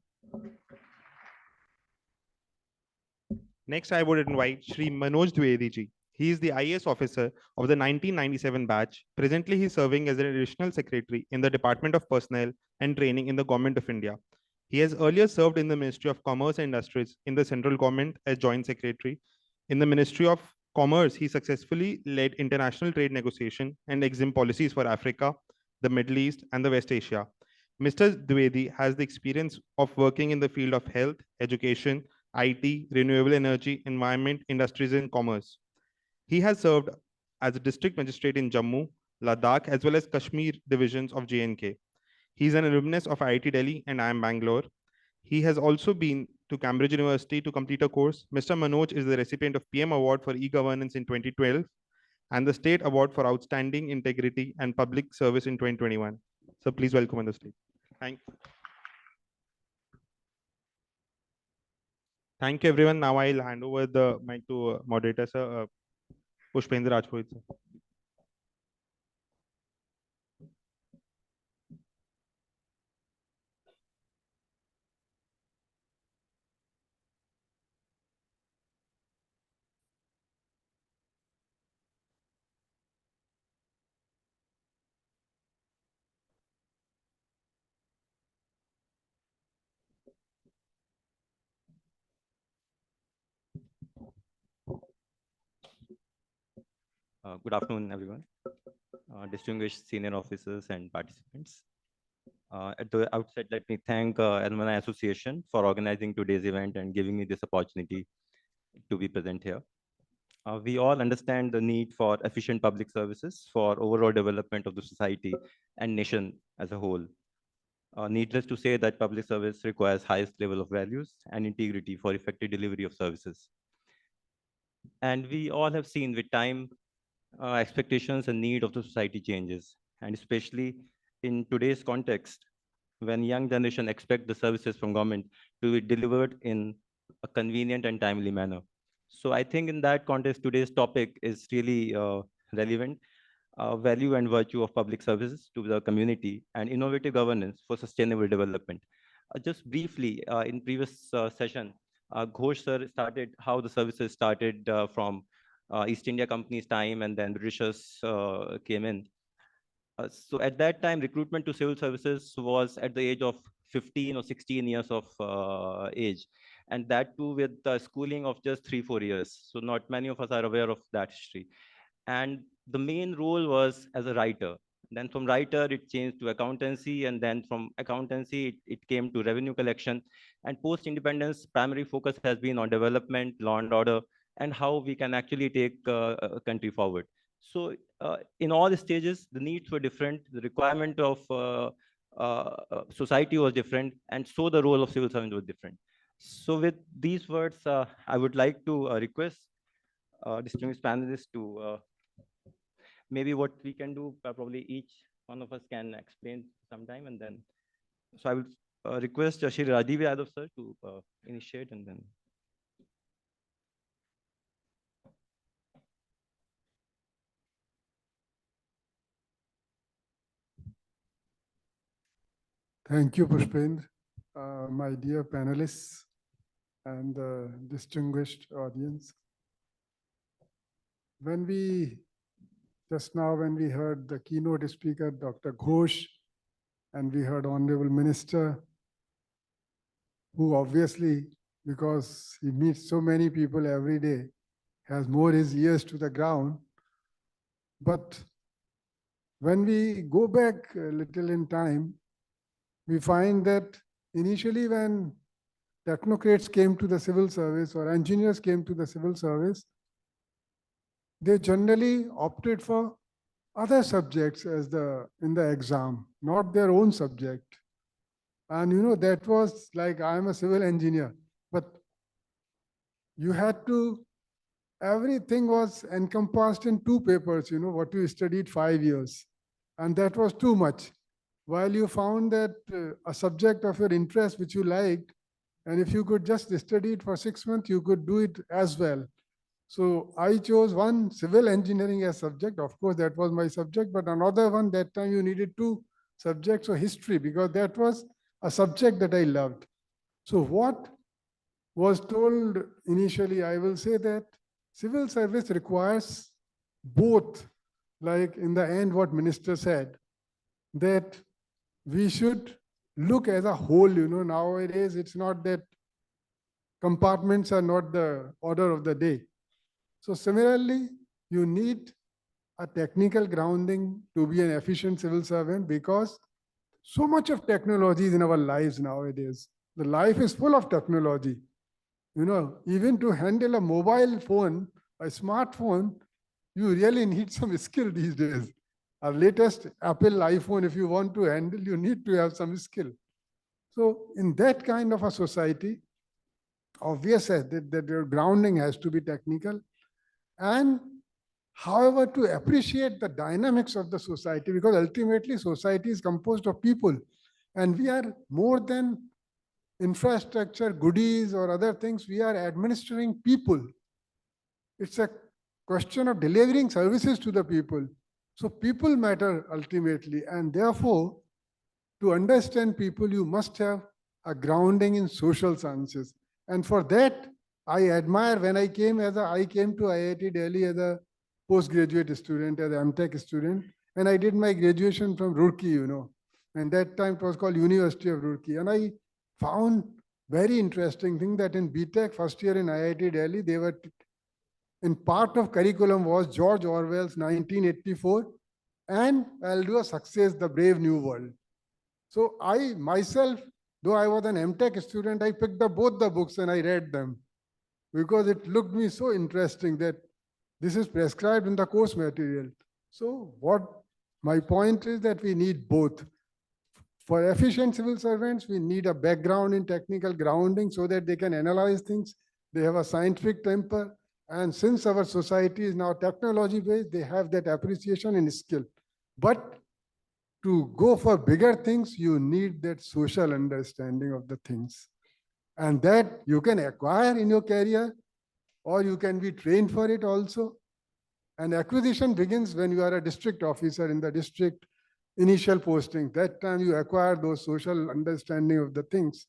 Next, I would invite Shri Manoj Dwivedi ji. He is the IAS officer of the 1997 batch. Presently, he is serving as an additional secretary in the Department of Personnel and Training in the Government of India. He has earlier served in the Ministry of Commerce and Industries in the central government as joint secretary. In the Ministry of Commerce, he successfully led international trade negotiation and EXIM policies for Africa, the Middle East, and the West Asia. Mr. Dwivedi has the experience of working in the field of health, education, IT, renewable energy, environment, industries, and commerce. He has served as a district magistrate in Jammu, Ladakh, as well as Kashmir divisions of J&K. He is an alumnus of IIT Delhi and IIM Bangalore. He has also been to Cambridge University to complete a course. Mr. Manoj is the recipient of PM Award for E-Governance in 2012 and the State Award for Outstanding Integrity and Public Service in 2021. So please welcome on the stage. Thank you, everyone. Now I'll hand over the mic to moderator, sir, Pushpendra Rajpurohit, sir. Good afternoon, everyone. Distinguished senior officers and participants. At the outset, let me thank Alumni Association for organizing today's event and giving me this opportunity to be present here. We all understand the need for efficient public services for overall development of the society and nation as a whole. Needless to say that public service requires highest level of values and integrity for effective delivery of services. And we all have seen with time expectations and need of the society changes, and especially in today's context, when young generation expect the services from government to be delivered in a convenient and timely manner. So I think in that context, today's topic is really relevant, value and virtue of public services to the community and innovative governance for sustainable development. Just briefly, in previous session, Ghosh sir started how the services started from East India Company's time, and then Britishers came in. So at that time, recruitment to civil services was at the age of 15 or 16 years of age. And that too with schooling of just 3-4 years. So not many of us are aware of that history. And the main role was as a writer. Then from writer, it changed to accountancy. And then from accountancy, it came to revenue collection. And post-independence, primary focus has been on development, law and order, and how we can actually take a country forward. So in all the stages, the needs were different, the requirement of society was different, and so the role of civil servant was different. So with these words, I would like to request distinguished panelists to maybe what we can do, probably each one of us can explain sometime, and then, so I will request Shri Rajiv Yadav sir to initiate, and then. Thank you, Pushpendra. My dear panelists and the distinguished audience. Just now when we heard the keynote speaker, Dr. Ghosh, and we heard Honorable Minister, who obviously, because he meets so many people every day, has more his ears to the ground. But when we go back a little in time, we find that initially when technocrats came to the civil service or engineers came to the civil service, they generally opted for other subjects as in the exam, not their own subject. And that was like, I'm a civil engineer, but you had to, everything was encompassed in 2 papers, what you studied 5 years. And that was too much. While you found that a subject of your interest which you liked, and if you could just study it for 6 months, you could do it as well. So I chose one civil engineering as subject. Of course, that was my subject, but another one, that time you needed 2 subjects, or history, because that was a subject that I loved. So what was told initially, I will say that civil service requires both, like in the end what minister said, that we should look as a whole. Nowadays it's not that compartments are not the order of the day. So similarly, you need a technical grounding to be an efficient civil servant, because so much of technology is in our lives nowadays. The life is full of technology. Even to handle a mobile phone, a smartphone, you really need some skill these days. Our latest Apple iPhone, if you want to handle, you need to have some skill. So in that kind of a society, obviously that your grounding has to be technical. And however, to appreciate the dynamics of the society, because ultimately society is composed of people, and we are more than infrastructure, goodies, or other things. We are administering people. It's a question of delivering services to the people. So people matter ultimately, and therefore, to understand people, you must have a grounding in social sciences. And for that, I admire, when I came to IIT Delhi as a postgraduate student, as an MTech student, and I did my graduation from Roorkee, and that time it was called University of Roorkee. And I found very interesting thing that in BTech first year in IIT Delhi, they were, in part of curriculum was George Orwell's 1984, and I'll do a success, The Brave New World. So I myself, though I was an MTech student, I picked up both the books and I read them, because it looked me so interesting that this is prescribed in the course material. So what my point is that we need both. For efficient civil servants, we need a background in technical grounding so that they can analyze things. They have a scientific temper. And since our society is now technology-based, they have that appreciation and skill. But to go for bigger things, you need that social understanding of the things. And that you can acquire in your career, or you can be trained for it also. And acquisition begins when you are a district officer in the district, initial posting. That time you acquire those social understanding of the things.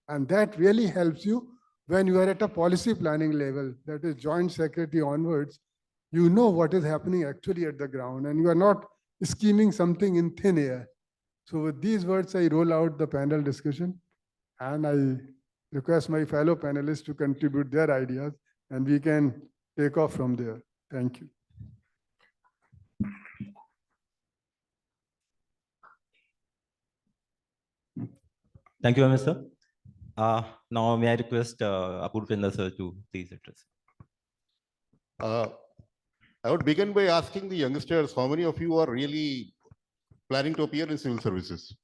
And that really helps you when you are at a policy planning level, that is joint secretary onwards. You know what is happening actually at the ground, and you are not scheming something in thin air. So with these words, I roll out the panel discussion, and I request my fellow panelists to contribute their ideas, and we can take off from there. Thank you. Thank you, Mr. Now, may I request Apurvendra sir to please address. I would begin by asking the youngsters, how many of you are really planning to appear in civil services?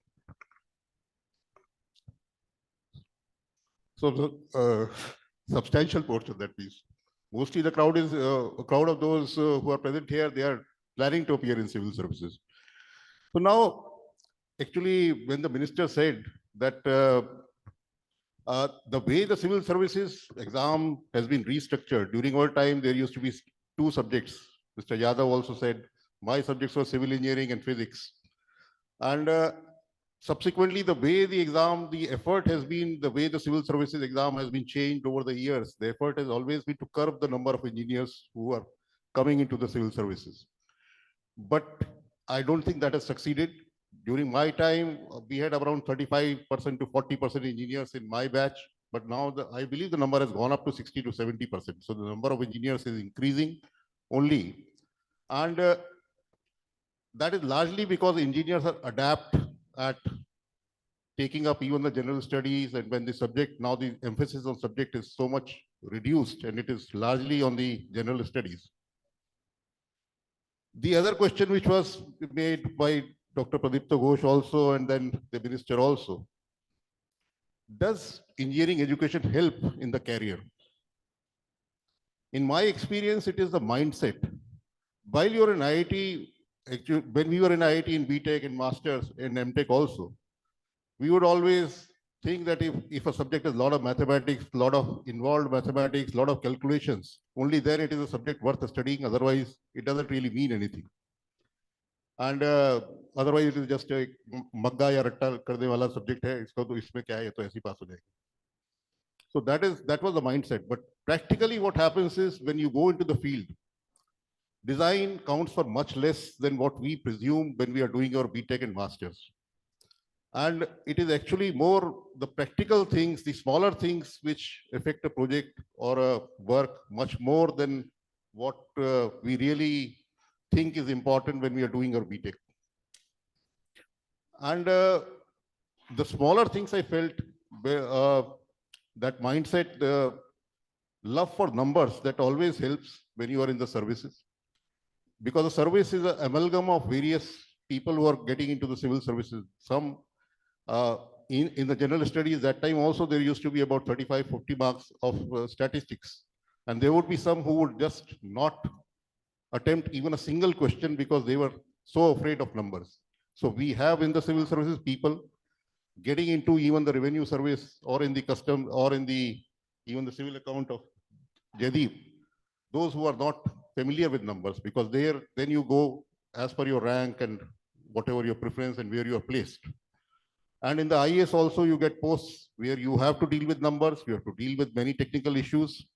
So the substantial portion, that means. Mostly the crowd is a crowd of those who are present here, they are planning to appear in civil services. So now, actually, when the minister said that the way the civil services exam has been restructured, during our time, there used to be two subjects. Mr. Yadav also said, my subjects were civil engineering and physics. And subsequently, the way the exam, the effort has been, the way the civil services exam has been changed over the years. The effort has always been to curb the number of engineers who are coming into the civil services. But I don't think that has succeeded. During my time, we had around 35% to 40% engineers in my batch. But now I believe the number has gone up to 60 to 70%. So the number of engineers is increasing only. And that is largely because engineers are adept at taking up even the general studies, and when the subject, now the emphasis on subject is so much reduced and it is largely on the general studies. The other question which was made by Dr. Pradipta Ghosh also, and then the minister also, does engineering education help in the career? In my experience, it is the mindset. While you're in IIT, actually, when we were in IIT in BTech and Masters and MTech also, we would always think that if a subject has a lot of mathematics, a lot of involved mathematics, a lot of calculations, only then it is a subject worth studying. Otherwise, it doesn't really mean anything. And otherwise, it is just a magga ya ratta karne wala subject hai. Isko to isme kya hai, to aise pass ho jayega. So that was the mindset. But practically, what happens is when you go into the field, design counts for much less than what we presume when we are doing our BTech and Masters. And it is actually more the practical things, the smaller things which affect a project or a work much more than what we really think is important when we are doing our BTech. And the smaller things I felt, that mindset, the love for numbers, that always helps when you are in the services. Because the service is an amalgam of various people who are getting into the civil services. Some in the general studies, that time also there used to be about 35, 40 marks of statistics. And there would be some who would just not attempt even a single question because they were so afraid of numbers. So we have in the civil services people getting into even the revenue service or in the custom or in the even the civil account of Jadip, those who are not familiar with numbers, because there then you go as per your rank and whatever your preference and where you are placed. And in the IAS also you get posts where you have to deal with numbers, you have to deal with many technical issues,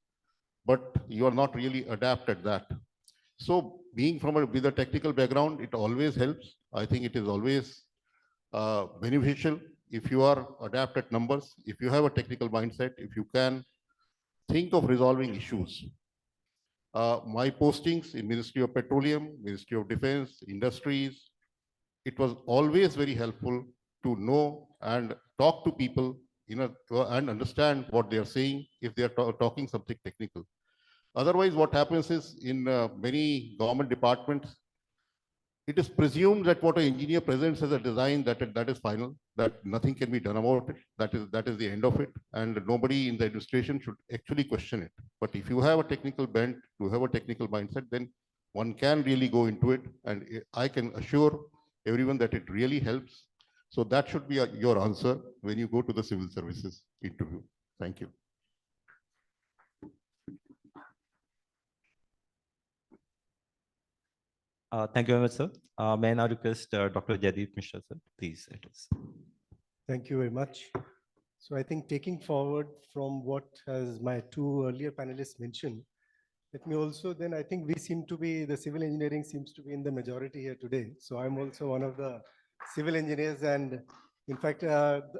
but you are not really adept at that. So being with a technical background, it always helps. I think it is always beneficial if you are adept at numbers, if you have a technical mindset, if you can think of resolving issues. My postings in Ministry of Petroleum, Ministry of Defense, Industries, it was always very helpful to know and talk to people and understand what they are saying if they are talking something technical. Otherwise, what happens is in many government departments, it is presumed that what an engineer presents as a design, that is final, that nothing can be done about it. That is the end of it. And nobody in the administration should actually question it. But if you have a technical bent, you have a technical mindset, then one can really go into it. And I can assure everyone that it really helps. So that should be your answer when you go to the civil services interview. Thank you. Thank you very much, sir. May I now request Dr. Jaideep Mishra, sir, please address. Thank you very much. So I think taking forward from what has my two earlier panelists mentioned, let me also then, I think we seem to be, the civil engineering seems to be in the majority here today. So I'm also one of the civil engineers, and in fact,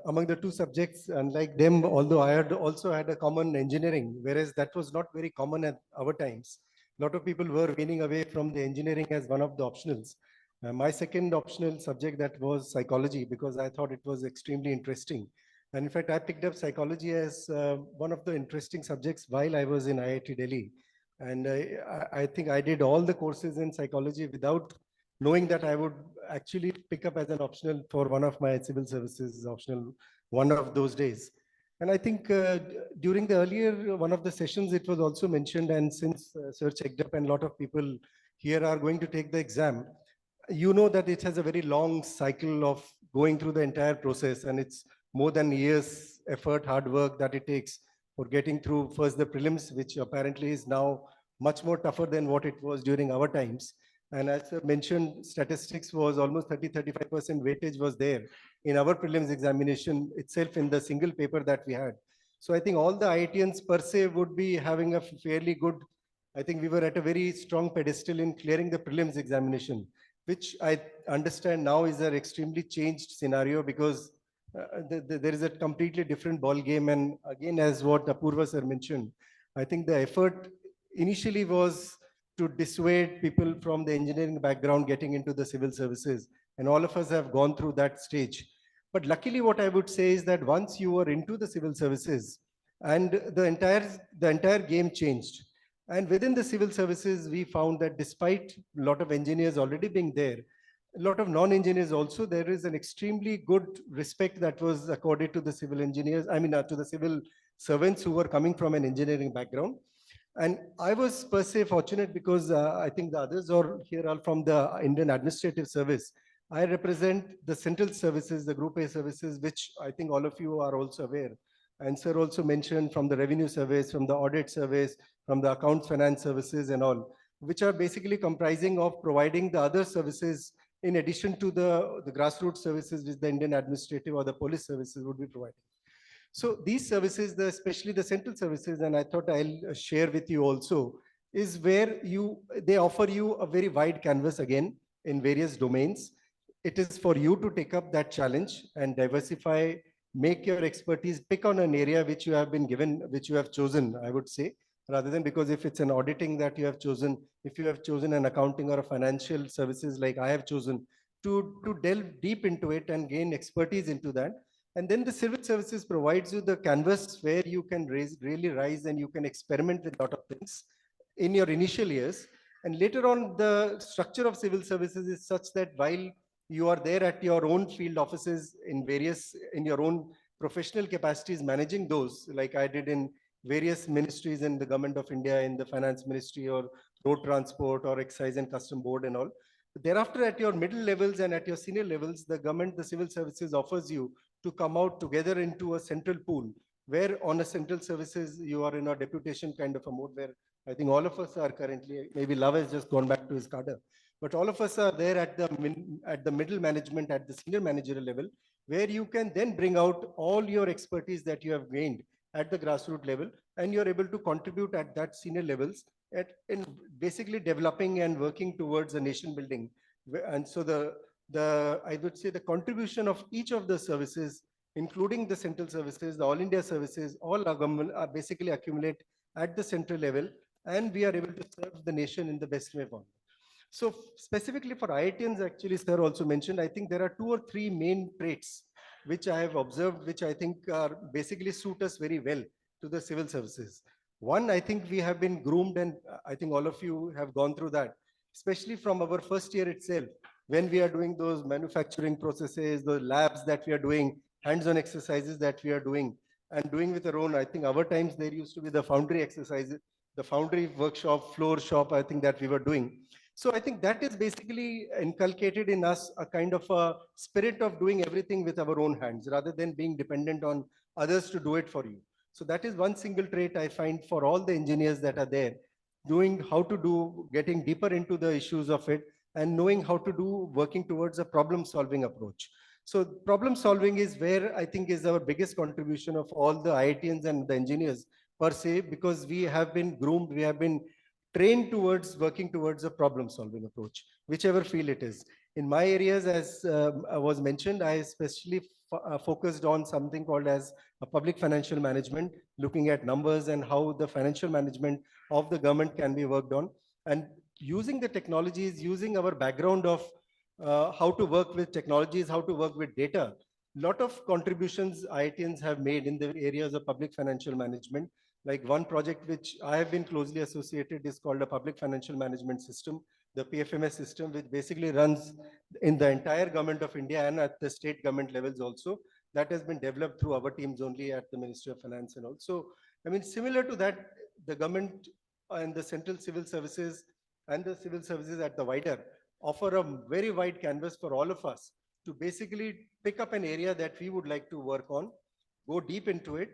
among the two subjects, unlike them, although I had also had a common engineering, whereas that was not very common at our times. A lot of people were weaning away from the engineering as one of the optionals. My second optional subject, that was psychology, because I thought it was extremely interesting. And in fact, I picked up psychology as one of the interesting subjects while I was in IIT Delhi. And I think I did all the courses in psychology without knowing that I would actually pick up as an optional for one of my civil services optional one of those days. And I think during the earlier one of the sessions, it was also mentioned, and since Sir checked up and a lot of people here are going to take the exam, you know that it has a very long cycle of going through the entire process, and it's more than years effort, hard work that it takes for getting through first the prelims, which apparently is now much more tougher than what it was during our times. And as I mentioned, statistics was almost 30-35% weightage was there in our prelims examination itself in the single paper that we had. So I think all the IITians per se would be having a fairly good, I think we were at a very strong pedestal in clearing the prelims examination, which I understand now is an extremely changed scenario because there is a completely different ball game. And again, as what Apurva sir mentioned, I think the effort initially was to dissuade people from the engineering background getting into the civil services. And all of us have gone through that stage. But luckily, what I would say is that once you were into the civil services, and the entire game changed. And within the civil services, we found that despite a lot of engineers already being there, a lot of non-engineers also, there is an extremely good respect that was accorded to the civil engineers, to the civil servants who were coming from an engineering background. And I was per se fortunate because I think the others are here are from the Indian Administrative Service. I represent the central services, the Group A services, which I think all of you are also aware. And sir also mentioned from the Revenue Service, from the Audit Service, from the Accounts Finance Services and all, which are basically comprising of providing the other services in addition to the grassroots services which the Indian Administrative or the Police Services would be providing. So these services, especially the central services, and I thought I'll share with you also, is where they offer you a very wide canvas again in various domains. It is for you to take up that challenge and diversify, make your expertise, pick on an area which you have been given, which you have chosen, I would say, rather than because if it's an auditing that you have chosen, if you have chosen an accounting or a financial services like I have chosen, to delve deep into it and gain expertise into that. And then the civil services provides you the canvas where you can really rise and you can experiment with a lot of things in your initial years. And later on, the structure of civil services is such that while you are there at your own field offices in your own professional capacities, managing those, like I did in various ministries in the government of India, in the finance ministry or road transport or excise and custom board and all. Thereafter, at your middle levels and at your senior levels, the government, the civil services offers you to come out together into a central pool where on a central services, you are in a deputation kind of a mode where I think all of us are currently, maybe Love has just gone back to his cadre, but all of us are there at the middle management, at the senior managerial level, where you can then bring out all your expertise that you have gained at the grassroots level, and you're able to contribute at that senior levels in basically developing and working towards a nation building. And so I would say the contribution of each of the services, including the central services, the All India services, all our government are basically accumulate at the central level, and we are able to serve the nation in the best way possible. So specifically for IITians, actually, sir also mentioned, I think there are 2 or 3 main traits which I have observed, which I think are basically suit us very well to the civil services. One, I think we have been groomed, and I think all of you have gone through that, especially from our first year itself, when we are doing those manufacturing processes, the labs that we are doing, hands-on exercises that we are doing, and doing with our own. I think our times there used to be the foundry exercises, the foundry workshop, floor shop, I think that we were doing. So I think that is basically inculcated in us a kind of a spirit of doing everything with our own hands rather than being dependent on others to do it for you. So that is one single trait I find for all the engineers that are there, doing how to do, getting deeper into the issues of it and knowing how to do, working towards a problem solving approach. So problem solving is where I think is our biggest contribution of all the IITians and the engineers per se, because we have been groomed, we have been trained towards working towards a problem solving approach, whichever field it is. In my areas, as was mentioned, I especially focused on something called as a public financial management, looking at numbers and how the financial management of the government can be worked on. And using the technologies, using our background of how to work with technologies, how to work with data, lot of contributions IITians have made in the areas of public financial management, Like one project which I have been closely associated is called a public financial management system, the PFMS system, which basically runs in the entire government of India and at the state government levels also. That has been developed through our teams only at the Ministry of Finance and also, I mean, similar to that, the government and the central civil services and the civil services at the wider offer a very wide canvas for all of us to basically pick up an area that we would like to work on, go deep into it,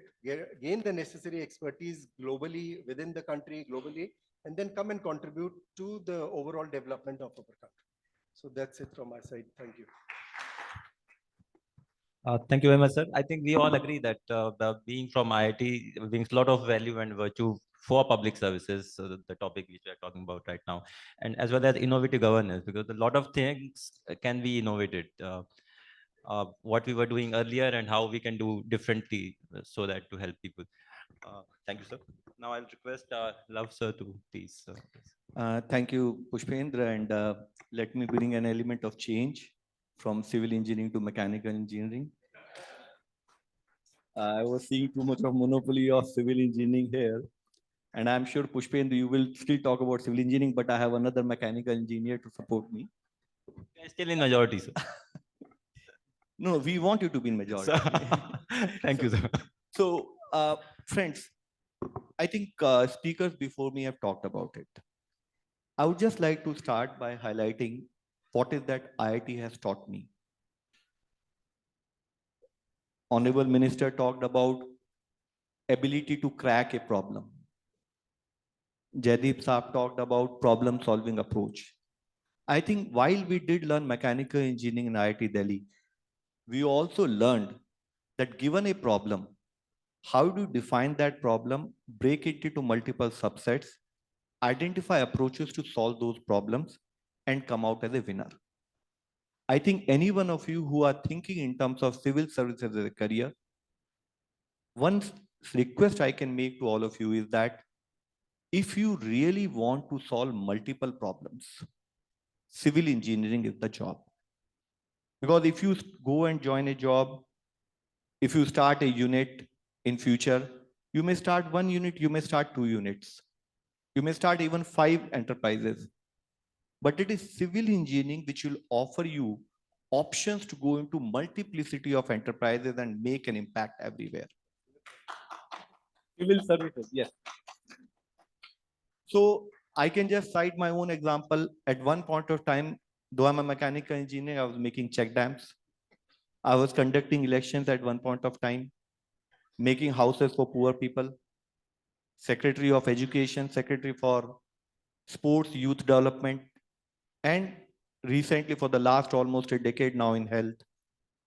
gain the necessary expertise globally, within the country, globally, and then come and contribute to the overall development of our country. So that's it from my side. Thank you. Thank you very much, sir. I think we all agree that being from IIT brings a lot of value and virtue for public services, so the topic which we are talking about right now, and as well as innovative governance, because a lot of things can be innovated. What we were doing earlier and how we can do differently so that to help people. Thank you, sir. Now I'll request Love, sir, to please. Thank you, Pushpendra, and let me bring an element of change from civil engineering to mechanical engineering. I was seeing too much of monopoly of civil engineering here, and I'm sure Pushpendra, you will still talk about civil engineering, but I have another mechanical engineer to support me. Still in majority, sir. No, we want you to be in majority. Thank you, sir. So, friends, I think speakers before me have talked about it. I would just like to start by highlighting what is that IIT has taught me. Honorable Minister talked about ability to crack a problem. Jaideep Saab talked about problem solving approach. I think while we did learn mechanical engineering in IIT Delhi, we also learned that given a problem, how do you define that problem, break it into multiple subsets, identify approaches to solve those problems, and come out as a winner. I think any one of you who are thinking in terms of civil services as a career, one request I can make to all of you is that if you really want to solve multiple problems, civil engineering is the job. Because if you go and join a job, if you start a unit in future, you may start one unit, you may start 2 units. You may start even 5 enterprises. But it is civil engineering which will offer you options to go into multiplicity of enterprises and make an impact everywhere. Civil services, yes. So I can just cite my own example. At one point of time, though I'm a mechanical engineer, I was making check dams. I was conducting elections at one point of time, making houses for poor people, Secretary of Education, Secretary for Sports, Youth Development, and recently for the last almost a decade now in health.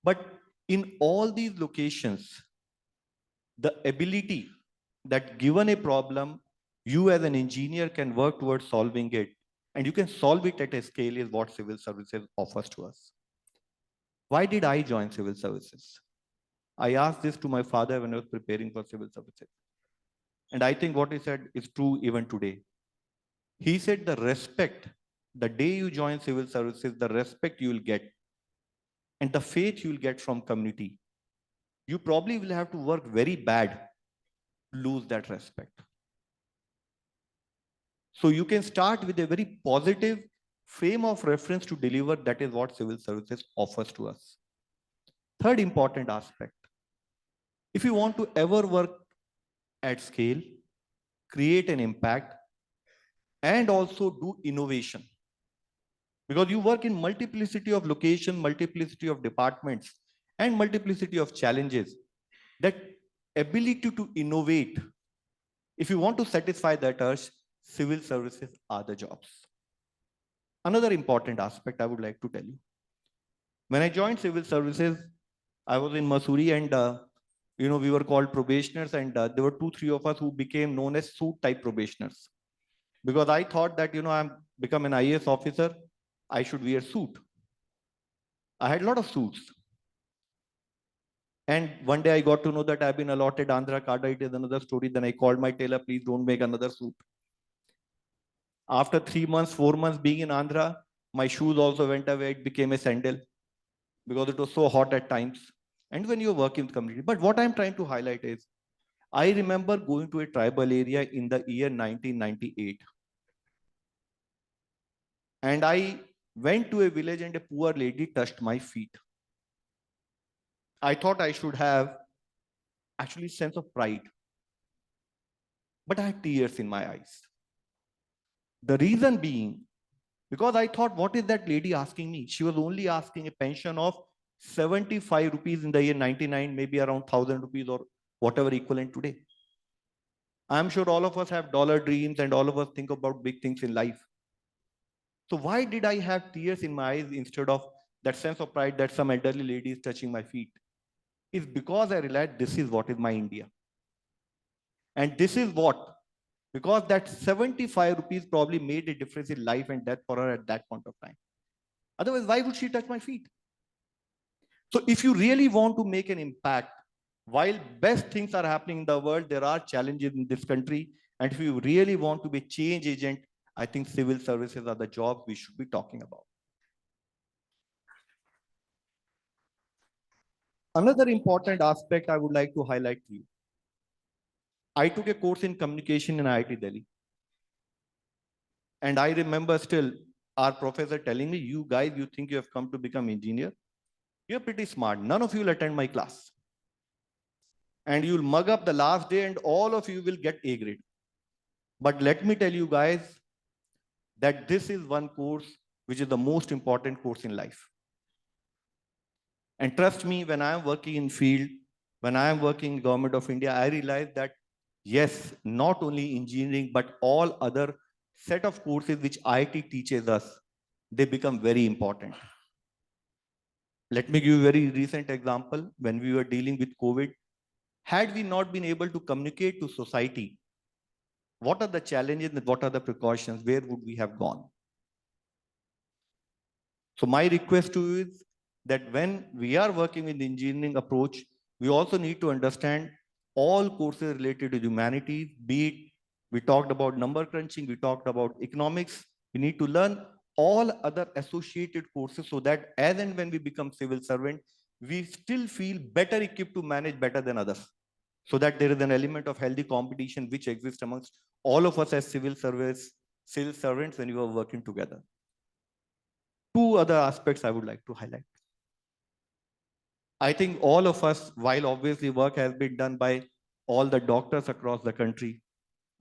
But in all these locations, the ability that given a problem, you as an engineer can work towards solving it, and you can solve it at a scale is what civil services offers to us. Why did I join civil services? I asked this to my father when I was preparing for civil services. And I think what he said is true even today. He said the respect, the day you join civil services, the respect you will get and the faith you will get from community, you probably will have to work very bad to lose that respect. So you can start with a very positive frame of reference to deliver. That is what civil services offers to us. Third important aspect. If you want to ever work at scale, create an impact, and also do innovation, because you work in multiplicity of location, multiplicity of departments, and multiplicity of challenges, that ability to innovate, if you want to satisfy that urge, civil services are the jobs. Another important aspect I would like to tell you. When I joined civil services, I was in Missouri, and we were called probationers, and there were 2-3 of us who became known as suit type probationers. Because I thought that, I'm become an IAS officer, I should wear suit. I had a lot of suits. And one day I got to know that I've been allotted Andhra card. It is another story. Then I called my tailor, please don't make another suit. After 3 months, 4 months being in Andhra, my shoes also went away. It became a sandal because it was so hot at times. And when you're working with community. But what I'm trying to highlight is, I remember going to a tribal area in the year 1998. And I went to a village and a poor lady touched my feet. I thought I should have actually sense of pride, but I had tears in my eyes. The reason being, because I thought, what is that lady asking me? She was only asking a pension of 75 rupees in the year 99, maybe around 1,000 rupees or whatever equivalent today. I'm sure all of us have dollar dreams and all of us think about big things in life. So why did I have tears in my eyes instead of that sense of pride that some elderly lady is touching my feet? It's because I realized this is what is my India. And this is what, because that 75 rupees probably made a difference in life and death for her at that point of time. Otherwise, why would she touch my feet? So if you really want to make an impact, while best things are happening in the world, there are challenges in this country. And if you really want to be a change agent, I think civil services are the jobs we should be talking about. Another important aspect I would like to highlight to you. I took a course in communication in IIT Delhi. And I remember still our professor telling me, you guys, you think you have come to become engineer? You're pretty smart. None of you will attend my class. And you'll mug up the last day and all of you will get A grade. But let me tell you guys that this is one course which is the most important course in life. And trust me, when I am working in field, when I am working in Government of India, I realize that yes, not only engineering, but all other set of courses which IIT teaches us, they become very important. Let me give you a very recent example. When we were dealing with COVID, had we not been able to communicate to society, what are the challenges and what are the precautions, where would we have gone? So my request to you is that when we are working with the engineering approach, we also need to understand all courses related to humanities, be it we talked about number crunching, we talked about economics, we need to learn all other associated courses so that as and when we become civil servant, we still feel better equipped to manage better than others. So that there is an element of healthy competition which exists amongst all of us as civil servants when we are working together. Two other aspects I would like to highlight. I think all of us, while obviously work has been done by all the doctors across the country,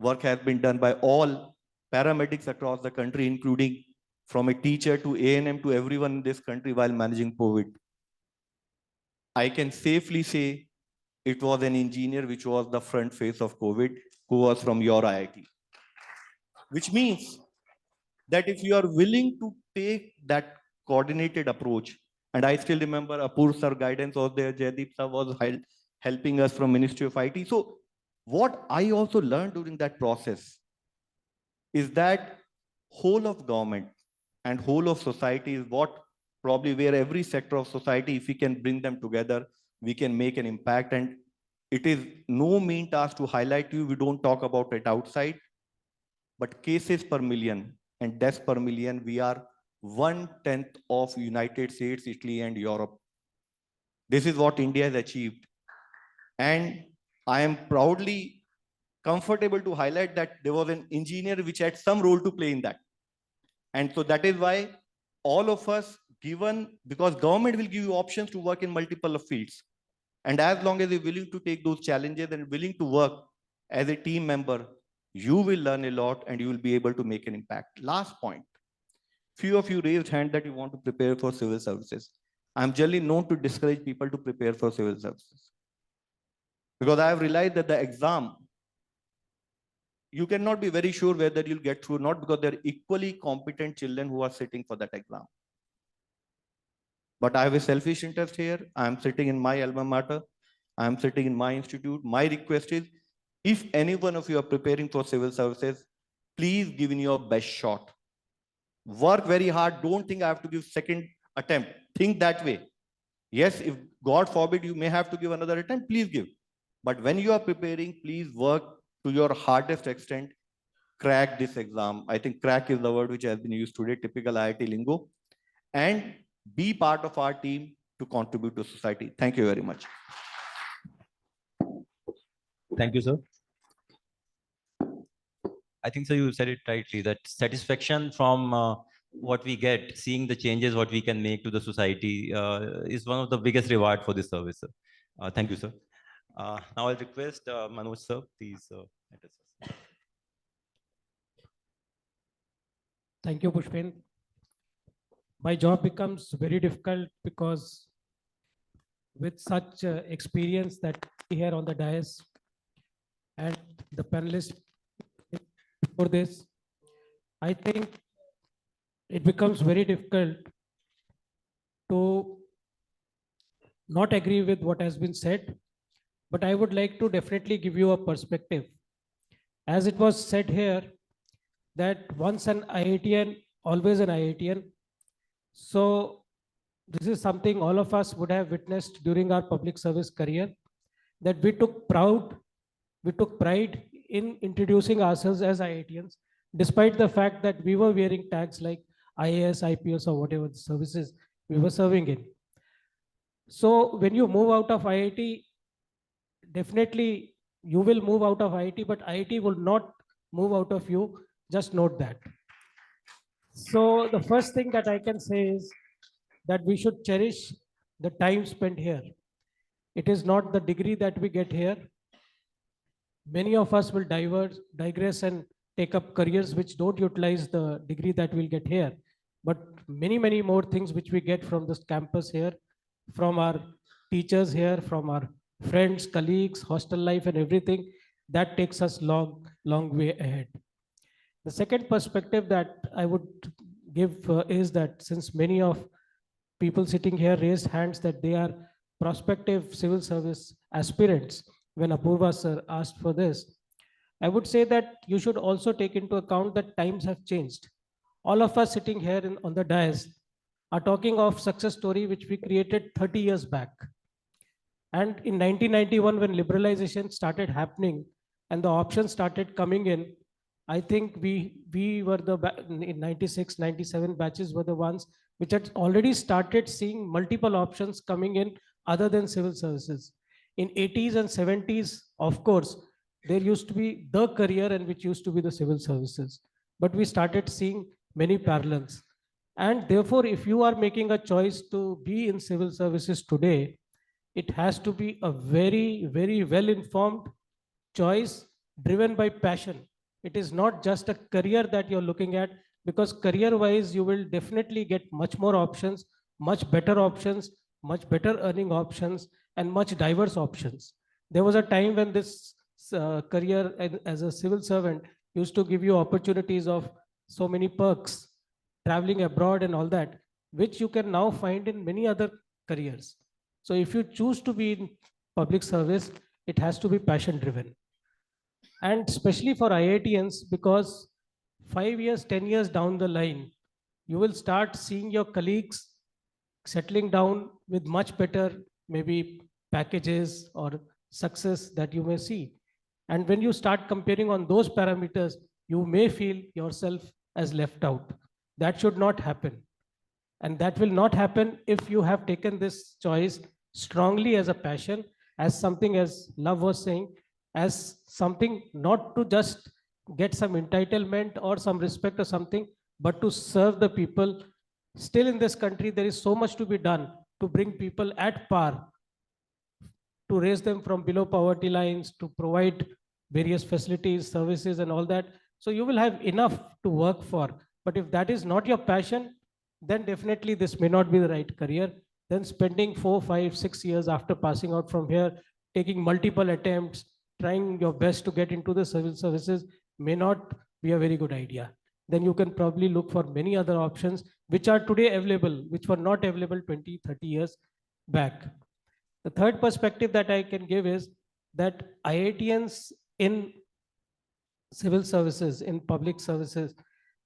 work has been done by all paramedics across the country, including from a teacher to A&M to everyone in this country while managing COVID. I can safely say it was an engineer which was the front face of COVID, who was from your IIT. Which means that if you are willing to take that coordinated approach, and I still remember Apur sir guidance was there, Jaideep sir was helping us from Ministry of IT. So what I also learned during that process is that whole of government and whole of society is what probably where every sector of society, if we can bring them together, we can make an impact. And it is no mean task to highlight to you, we don't talk about it outside, but cases per million and deaths per million, we are 1/10 of United States, Italy, and Europe. This is what India has achieved. And I am proudly comfortable to highlight that there was an engineer which had some role to play in that. And so that is why all of us given, because government will give you options to work in multiple fields. And as long as you're willing to take those challenges and willing to work as a team member, you will learn a lot and you will be able to make an impact. Last point. Few of you raised hand that you want to prepare for civil services. I'm generally known to discourage people to prepare for civil services. Because I have realized that the exam, you cannot be very sure whether you'll get through or not, because they're equally competent children who are sitting for that exam. But I have a selfish interest here. I'm sitting in my alma mater. I'm sitting in my institute. My request is, if any one of you are preparing for civil services, please give in your best shot. Work very hard. Don't think I have to give second attempt. Think that way. Yes, if God forbid you may have to give another attempt, please give. But when you are preparing, please work to your hardest extent. Crack this exam. I think crack is the word which has been used today, typical IIT lingo. And be part of our team to contribute to society. Thank you very much. Thank you, sir. I think, sir, you said it rightly, that satisfaction from what we get, seeing the changes what we can make to the society is one of the biggest reward for this service, sir. Thank you, sir. Now I'll request Manoj, sir, please address us. Thank you, Pushpin. My job becomes very difficult because with such experience that here on the dais and the panelists for this, I think it becomes very difficult to not agree with what has been said, but I would like to definitely give you a perspective. As it was said here, that once an IITian, always an IITian. So this is something all of us would have witnessed during our public service career, that we took pride in introducing ourselves as IITians, despite the fact that we were wearing tags like IAS, IPS, or whatever the services we were serving in. So when you move out of IIT, definitely you will move out of IIT, but IIT will not move out of you. Just note that. So the first thing that I can say is that we should cherish the time spent here. It is not the degree that we get here. Many of us will digress and take up careers which don't utilize the degree that we'll get here. But many, many more things which we get from this campus here, from our teachers here, from our friends, colleagues, hostel life and everything, that takes us long, long way ahead. The second perspective that I would give is that since many of people sitting here raised hands that they are prospective civil service aspirants, when Apurva sir asked for this, I would say that you should also take into account that times have changed. All of us sitting here on the dais are talking of success story which we created 30 years back. And in 1991, when liberalization started happening and the options started coming in, I think we were in 96, 97 batches were the ones which had already started seeing multiple options coming in other than civil services. In 80s and 70s, of course, there used to be the career and which used to be the civil services. But we started seeing many parallels. And therefore, if you are making a choice to be in civil services today, it has to be a very, very well-informed choice driven by passion. It is not just a career that you're looking at, because career-wise, you will definitely get much more options, much better earning options, and much diverse options. There was a time when this career as a civil servant used to give you opportunities of so many perks, traveling abroad and all that, which you can now find in many other careers. So if you choose to be in public service, it has to be passion driven. And especially for IITians, because 5 years, 10 years down the line, you will start seeing your colleagues settling down with much better maybe packages or success that you may see. And when you start comparing on those parameters, you may feel yourself as left out. That should not happen. And that will not happen if you have taken this choice strongly as a passion, as something, as Love was saying, as something not to just get some entitlement or some respect or something, but to serve the people. Still in this country, there is so much to be done to bring people at par, to raise them from below poverty lines, to provide various facilities, services, and all that. So you will have enough to work for. But if that is not your passion, then definitely this may not be the right career. Then spending 4, 5, 6 years after passing out from here, taking multiple attempts, trying your best to get into the civil services may not be a very good idea. Then you can probably look for many other options which are today available, which were not available 20, 30 years back. The third perspective that I can give is that IITians in civil services, in public services,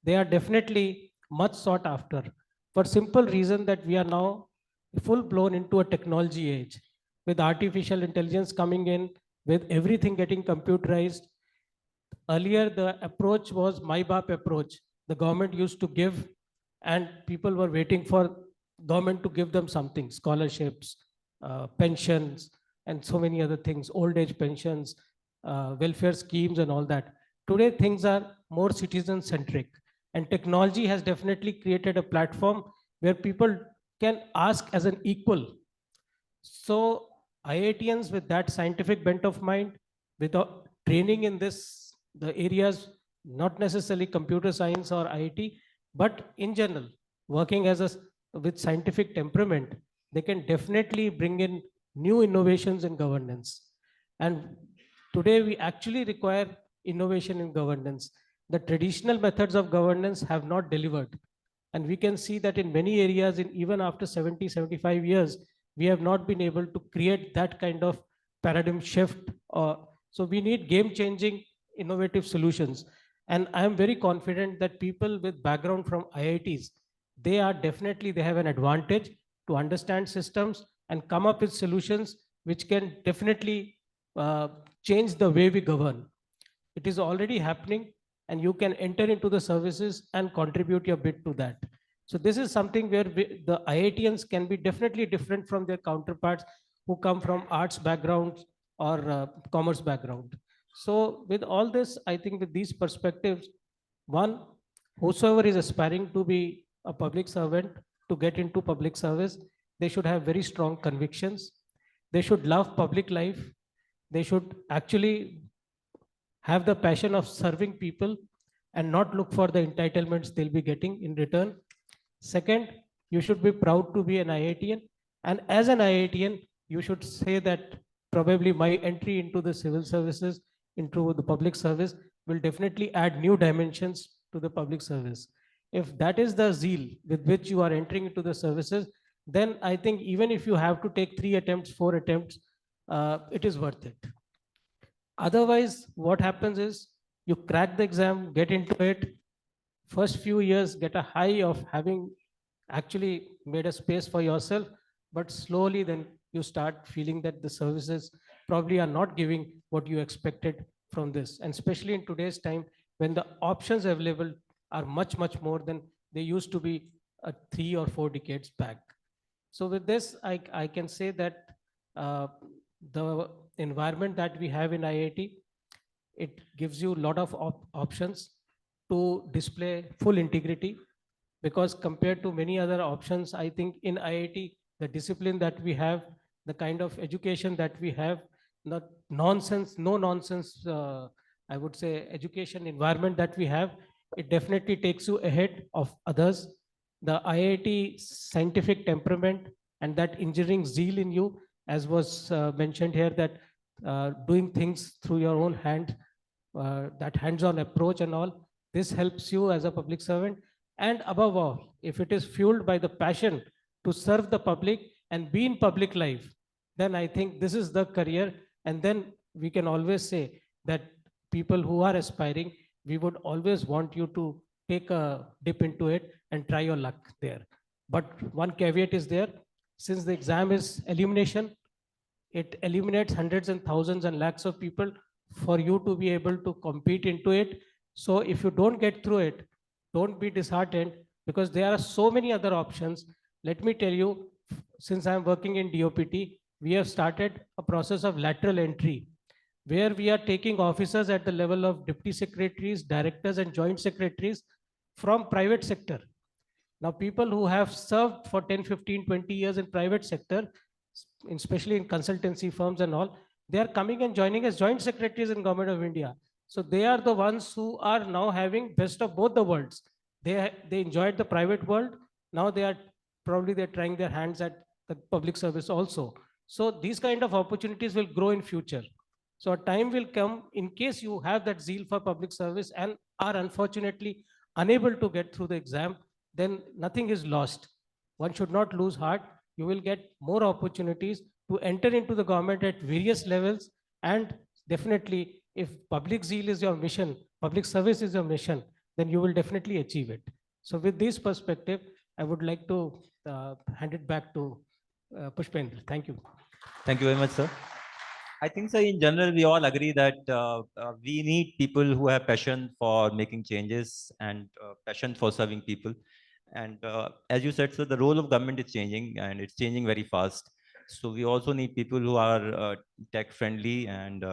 they are definitely much sought after, for simple reason that we are now full blown into a technology age, with artificial intelligence coming in, with everything getting computerized. Earlier, the approach was my BAP approach. The government used to give, and people were waiting for government to give them something, scholarships, pensions, and so many other things, old age pensions, welfare schemes and all that. Today, things are more citizen centric, and technology has definitely created a platform where people can ask as an equal. So IITians with that scientific bent of mind, without training in the areas, not necessarily computer science or IIT, but in general, working with scientific temperament, they can definitely bring in new innovations in governance. And today we actually require innovation in governance. The traditional methods of governance have not delivered. And we can see that in many areas, even after 70, 75 years, we have not been able to create that kind of paradigm shift. So we need game-changing, innovative solutions. And I am very confident that people with background from IITs, they have an advantage to understand systems and come up with solutions which can definitely change the way we govern. It is already happening, and you can enter into the services and contribute your bit to that. So this is something where the IITians can be definitely different from their counterparts who come from arts backgrounds or commerce background. So with all this, I think with these perspectives, one, whosoever is aspiring to be a public servant, to get into public service, they should have very strong convictions. They should love public life. They should actually have the passion of serving people and not look for the entitlements they'll be getting in return. Second, you should be proud to be an IITian. And as an IITian, you should say that probably my entry into the civil services, into the public service, will definitely add new dimensions to the public service. If that is the zeal with which you are entering into the services, then I think even if you have to take 3 attempts, 4 attempts, it is worth it. Otherwise, what happens is you crack the exam, get into it, first few years get a high of having actually made a space for yourself, but slowly then you start feeling that the services probably are not giving what you expected from this. And especially in today's time, when the options available are much, much more than they used to be 3 or 4 decades back. So with this, I can say that the environment that we have in IIT, it gives you a lot of options to display full integrity, because compared to many other options, I think in IIT, the discipline that we have, the kind of education that we have, no nonsense, I would say, education environment that we have, it definitely takes you ahead of others. The IIT scientific temperament and that engineering zeal in you, as was mentioned here, that doing things through your own hand, that hands-on approach and all, this helps you as a public servant. And above all, if it is fueled by the passion to serve the public and be in public life, then I think this is the career. And then we can always say that people who are aspiring, we would always want you to take a dip into it and try your luck there. But one caveat is there: since the exam is elimination, it eliminates hundreds and thousands and lakhs of people for you to be able to compete into it. So if you don't get through it, don't be disheartened, because there are so many other options. Let me tell you, since I'm working in DOPT, we have started a process of lateral entry, where we are taking officers at the level of deputy secretaries, directors, and joint secretaries from private sector. Now, people who have served for 10, 15, 20 years in private sector, especially in consultancy firms and all, they are coming and joining as joint secretaries in Government of India. So they are the ones who are now having best of both the worlds. They enjoyed the private world. Now they're trying their hands at the public service also. So these kind of opportunities will grow in future. So a time will come, in case you have that zeal for public service and are unfortunately unable to get through the exam, then nothing is lost. One should not lose heart. You will get more opportunities to enter into the government at various levels. And definitely, if public zeal is your mission, public service is your mission, then you will definitely achieve it. So with this perspective, I would like to hand it back to Pushpendra. Thank you. Thank you very much, sir. I think, sir, in general, we all agree that we need people who have passion for making changes and passion for serving people. And as you said, sir, the role of government is changing, and it's changing very fast. So we also need people who are tech friendly and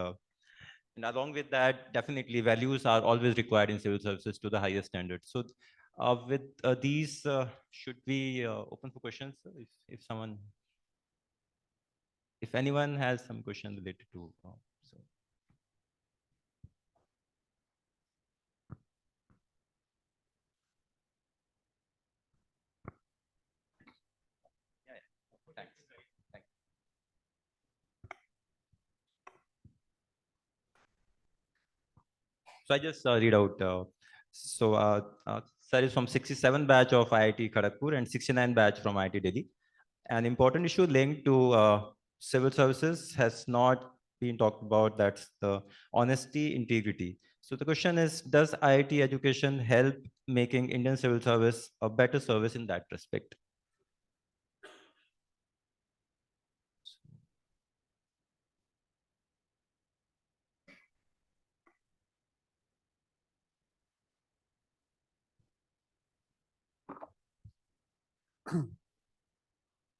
And along with that, definitely values are always required in civil services to the highest standards. So with these, should we open for questions? If someone, if anyone has some question related to, so. Thanks. Thanks. So I just read out. Sir is from 67 batch of IIT Kharagpur and 69 batch from IIT Delhi. An important issue linked to civil services has not been talked about. That's the honesty, integrity. So the question is, does IIT education help making Indian civil service a better service in that respect?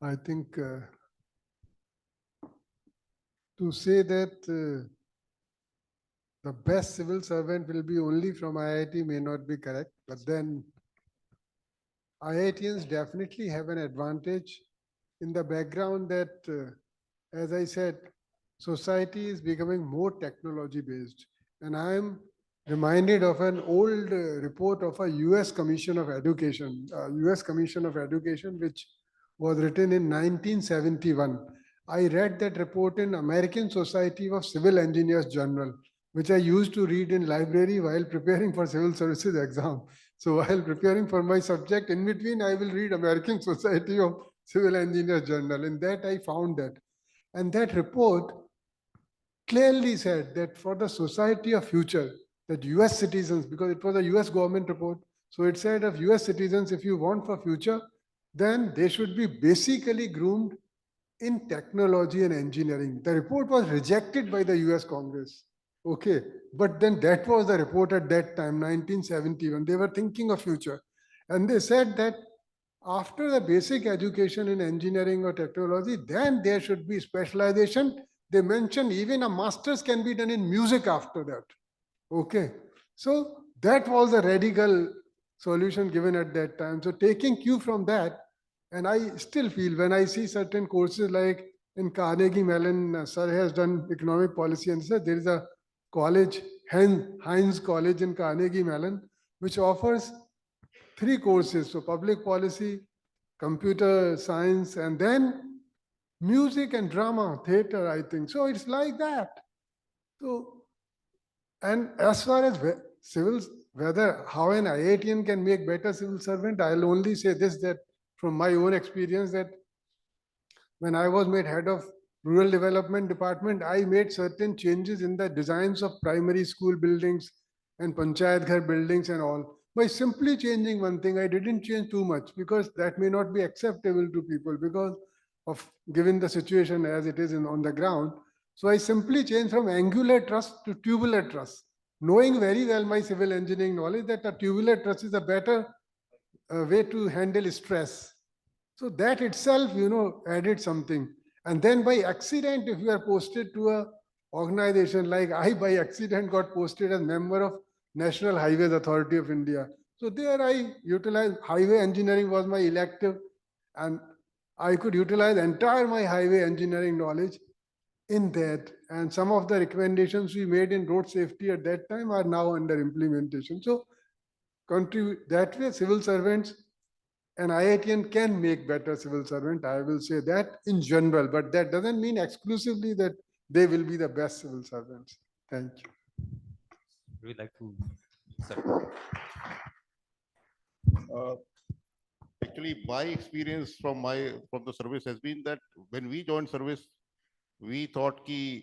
I think to say that the best civil servant will be only from IIT may not be correct, but then IITians definitely have an advantage in the background that, as I said, society is becoming more technology based. And I am reminded of an old report of a US Commission of Education, US Commission of Education, which was written in 1971. I read that report in American Society of Civil Engineers Journal, which I used to read in library while preparing for civil services exam. So while preparing for my subject, in between, I will read American Society of Civil Engineers Journal. In that, I found that. And that report clearly said that for the society of future, that US citizens, because it was a US government report, so it said of US citizens, if you want for future, then they should be basically groomed in technology and engineering. The report was rejected by the US Congress. Okay, but then that was the report at that time, 1971. They were thinking of future. And they said that after the basic education in engineering or technology, then there should be specialization. They mentioned even a master's can be done in music after that. Okay, so that was a radical solution given at that time. So taking cue from that, and I still feel when I see certain courses like in Carnegie Mellon, sir has done economic policy, and said there is a college, Heinz College in Carnegie Mellon, which offers 3 courses. So public policy, computer science, and then music and drama, theater, I think. So it's like that. So, and as far as civil, whether how an IITian can make better civil servant, I'll only say this, that from my own experience, that when I was made head of rural development department, I made certain changes in the designs of primary school buildings and panchayat ghar buildings and all. By simply changing one thing, I didn't change too much because that may not be acceptable to people because of given the situation as it is on the ground. So I simply changed from angular truss to tubular truss, knowing very well my civil engineering knowledge that a tubular truss is a better way to handle stress. So that itself, added something. And then by accident, if you are posted to a organization like I by accident got posted as member of National Highways Authority of India. So there I utilized highway engineering was my elective, and I could utilize entire my highway engineering knowledge in that. And some of the recommendations we made in road safety at that time are now under implementation. So contribute that way, civil servants and IITian can make better civil servant. I will say that in general, but that doesn't mean exclusively that they will be the best civil servants. Thank you. Would you like to, sir? Actually, my experience from the service has been that when we joined service, we thought कि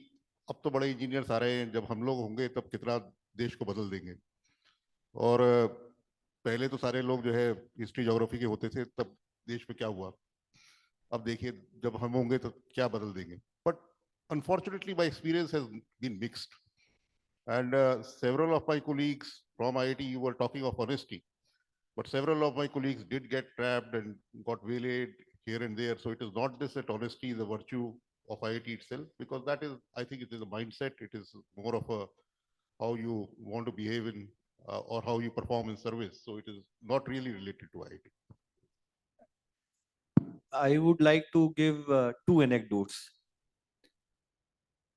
अब तो बड़े engineers आ रहे हैं, जब हम लोग होंगे तब कितना देश को बदल देंगे. और पहले तो सारे लोग जो है हिस्ट्री ज्योग्राफी के होते थे, तब देश में क्या हुआ. अब देखिए जब हम होंगे तो क्या बदल देंगे. But unfortunately, my experience has been mixed. And several of my colleagues from IIT, you were talking of honesty. But several of my colleagues did get trapped and got waylaid here and there. So it is not this that honesty is a virtue of IIT itself, because that is, I think it is a mindset. It is more of a how you want to behave in or how you perform in service. So it is not really related to IIT. I would like to give two anecdotes.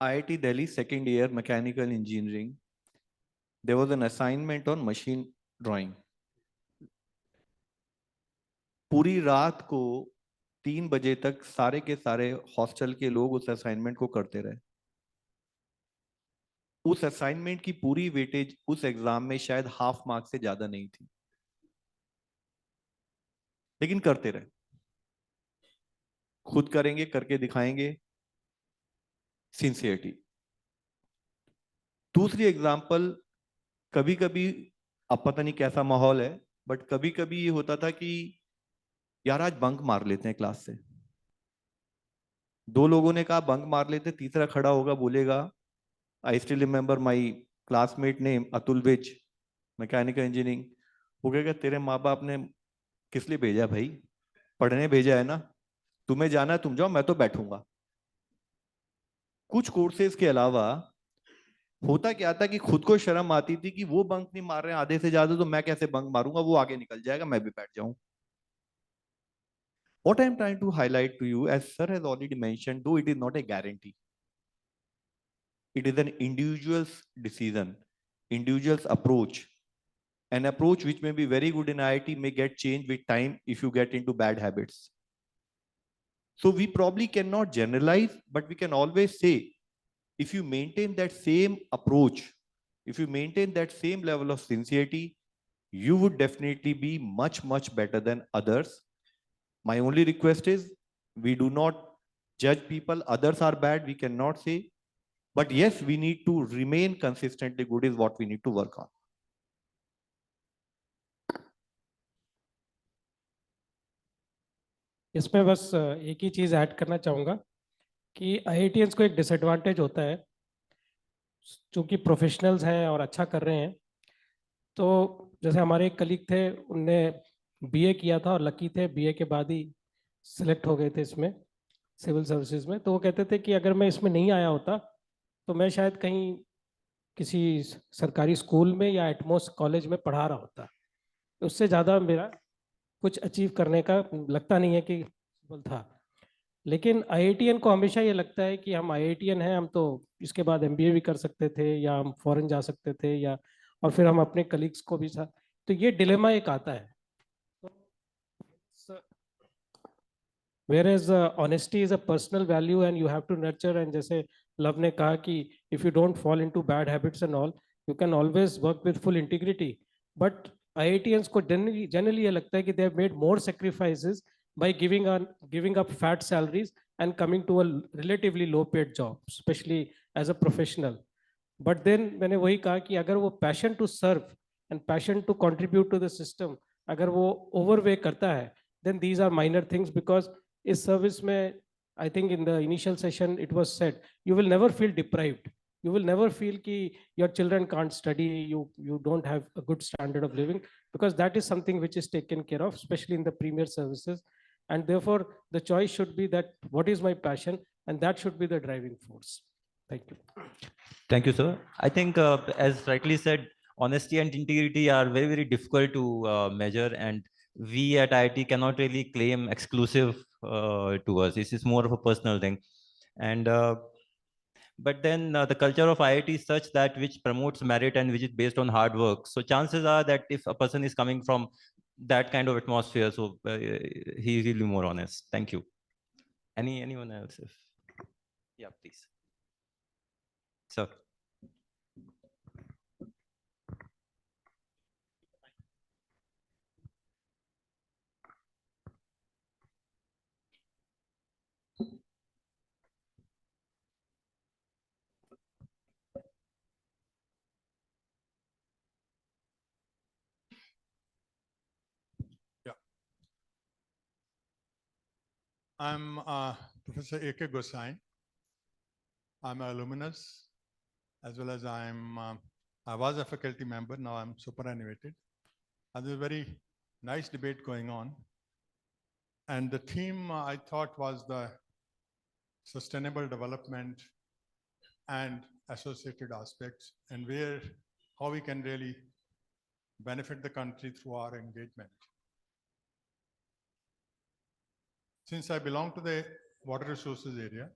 IIT Delhi second year mechanical engineering. There was an assignment on machine drawing. पूरी रात को 3 बजे तक सारे के सारे hostel के लोग उस असाइनमेंट को करते रहे. उस असाइनमेंट की पूरी वेटेज उस एग्जाम में शायद हाफ मार्क से ज्यादा नहीं थी, लेकिन करते रहे. खुद करेंगे, करके दिखाएंगे, सिंसियरिटी. दूसरी एग्जाम्पल, कभी कभी अब पता नहीं कैसा माहौल है, बट कभी कभी ये होता था कि यार आज बंक मार लेते हैं क्लास से. 2 लोगों ने कहा बंक मार लेते, तीसरा खड़ा होगा बोलेगा, I still remember my classmate name Atul Vij, mechanical engineering. वो कहेगा तेरे माँ बाप ने किस लिए भेजा भाई, पढ़ने भेजा है ना, तुम्हें जाना है तुम जाओ, मैं तो बैठूंगा. कुछ कोर्सेज के अलावा होता क्या था कि खुद को शर्म आती थी कि वो बंक नहीं मार रहे हैं आधे से ज्यादा, तो मैं कैसे बंक मारूंगा, वो आगे निकल जाएगा, मैं भी बैठ जाऊं. What I'm trying to highlight to you, as sir has already mentioned, though it is not a guarantee, it is an individual's decision, individual's approach. An approach which may be very good in IIT may get changed with time if you get into bad habits. So we probably cannot generalize, but we can always say, if you maintain that same approach, if you maintain that same level of sincerity, you would definitely be much, much better than others. My only request is, we do not judge people. Others are bad, we cannot say. But yes, we need to remain consistently good is what we need to work on. इसमें बस एक ही चीज़ add करना चाहूँगा कि IITians को एक disadvantage होता है, चूँकि प्रोफेशनल्स हैं और अच्छा कर रहे हैं. तो जैसे हमारे एक कलीग थे, उनने BA किया था और लकी थे, BA के बाद ही सिलेक्ट हो गए थे इसमें सिविल सर्विसेज में. तो वो कहते थे कि अगर मैं इसमें नहीं आया होता तो मैं शायद कहीं किसी सरकारी स्कूल में या एटमोस्ट कॉलेज में पढ़ा रहा होता. उससे ज़्यादा मेरा कुछ अचीव करने का लगता नहीं है कि पॉसिबल था. लेकिन IITian को हमेशा ये लगता है कि हम IITian हैं, हम तो इसके बाद MBA भी कर सकते थे, या हम फॉरेन जा सकते थे, या और फिर हम अपने कलीग्स को भी साथ. तो ये डिलेमा एक आता है. Whereas honesty is a personal value and you have to nurture. And जैसे लव ने कहा कि if you don't fall into bad habits and all, you can always work with full integrity. But IITians को generally ये लगता है कि they have made more sacrifices by giving up fat salaries and coming to a relatively low paid job, especially as a professional. But then मैंने वही कहा कि अगर वो passion to serve and passion to contribute to the system अगर वो overweigh करता है, then these are minor things. Because इस service में, I think in the initial session it was said, you will never feel deprived. You will never feel कि your children can't study, you don't have a good standard of living, because that is something which is taken care of, especially in the premier services. And therefore, the choice should be that what is my passion, and that should be the driving force. Thank you. Thank you, sir. I think, as rightly said, honesty and integrity are very, very difficult to measure, and we at IIT cannot really claim exclusive to us. This is more of a personal thing. And but then the culture of IIT is such that which promotes merit and which is based on hard work. So chances are that if a person is coming from that kind of atmosphere, so he will be more honest. Thank you. Anyone else? Yeah, please. Sir. I'm Professor A.K. Gosai. I'm an alumnus, as well as I was a faculty member, now I'm superannuated. And there's a very nice debate going on. And the theme I thought was the sustainable development and associated aspects and how we can really benefit the country through our engagement. Since I belong to the water resources area,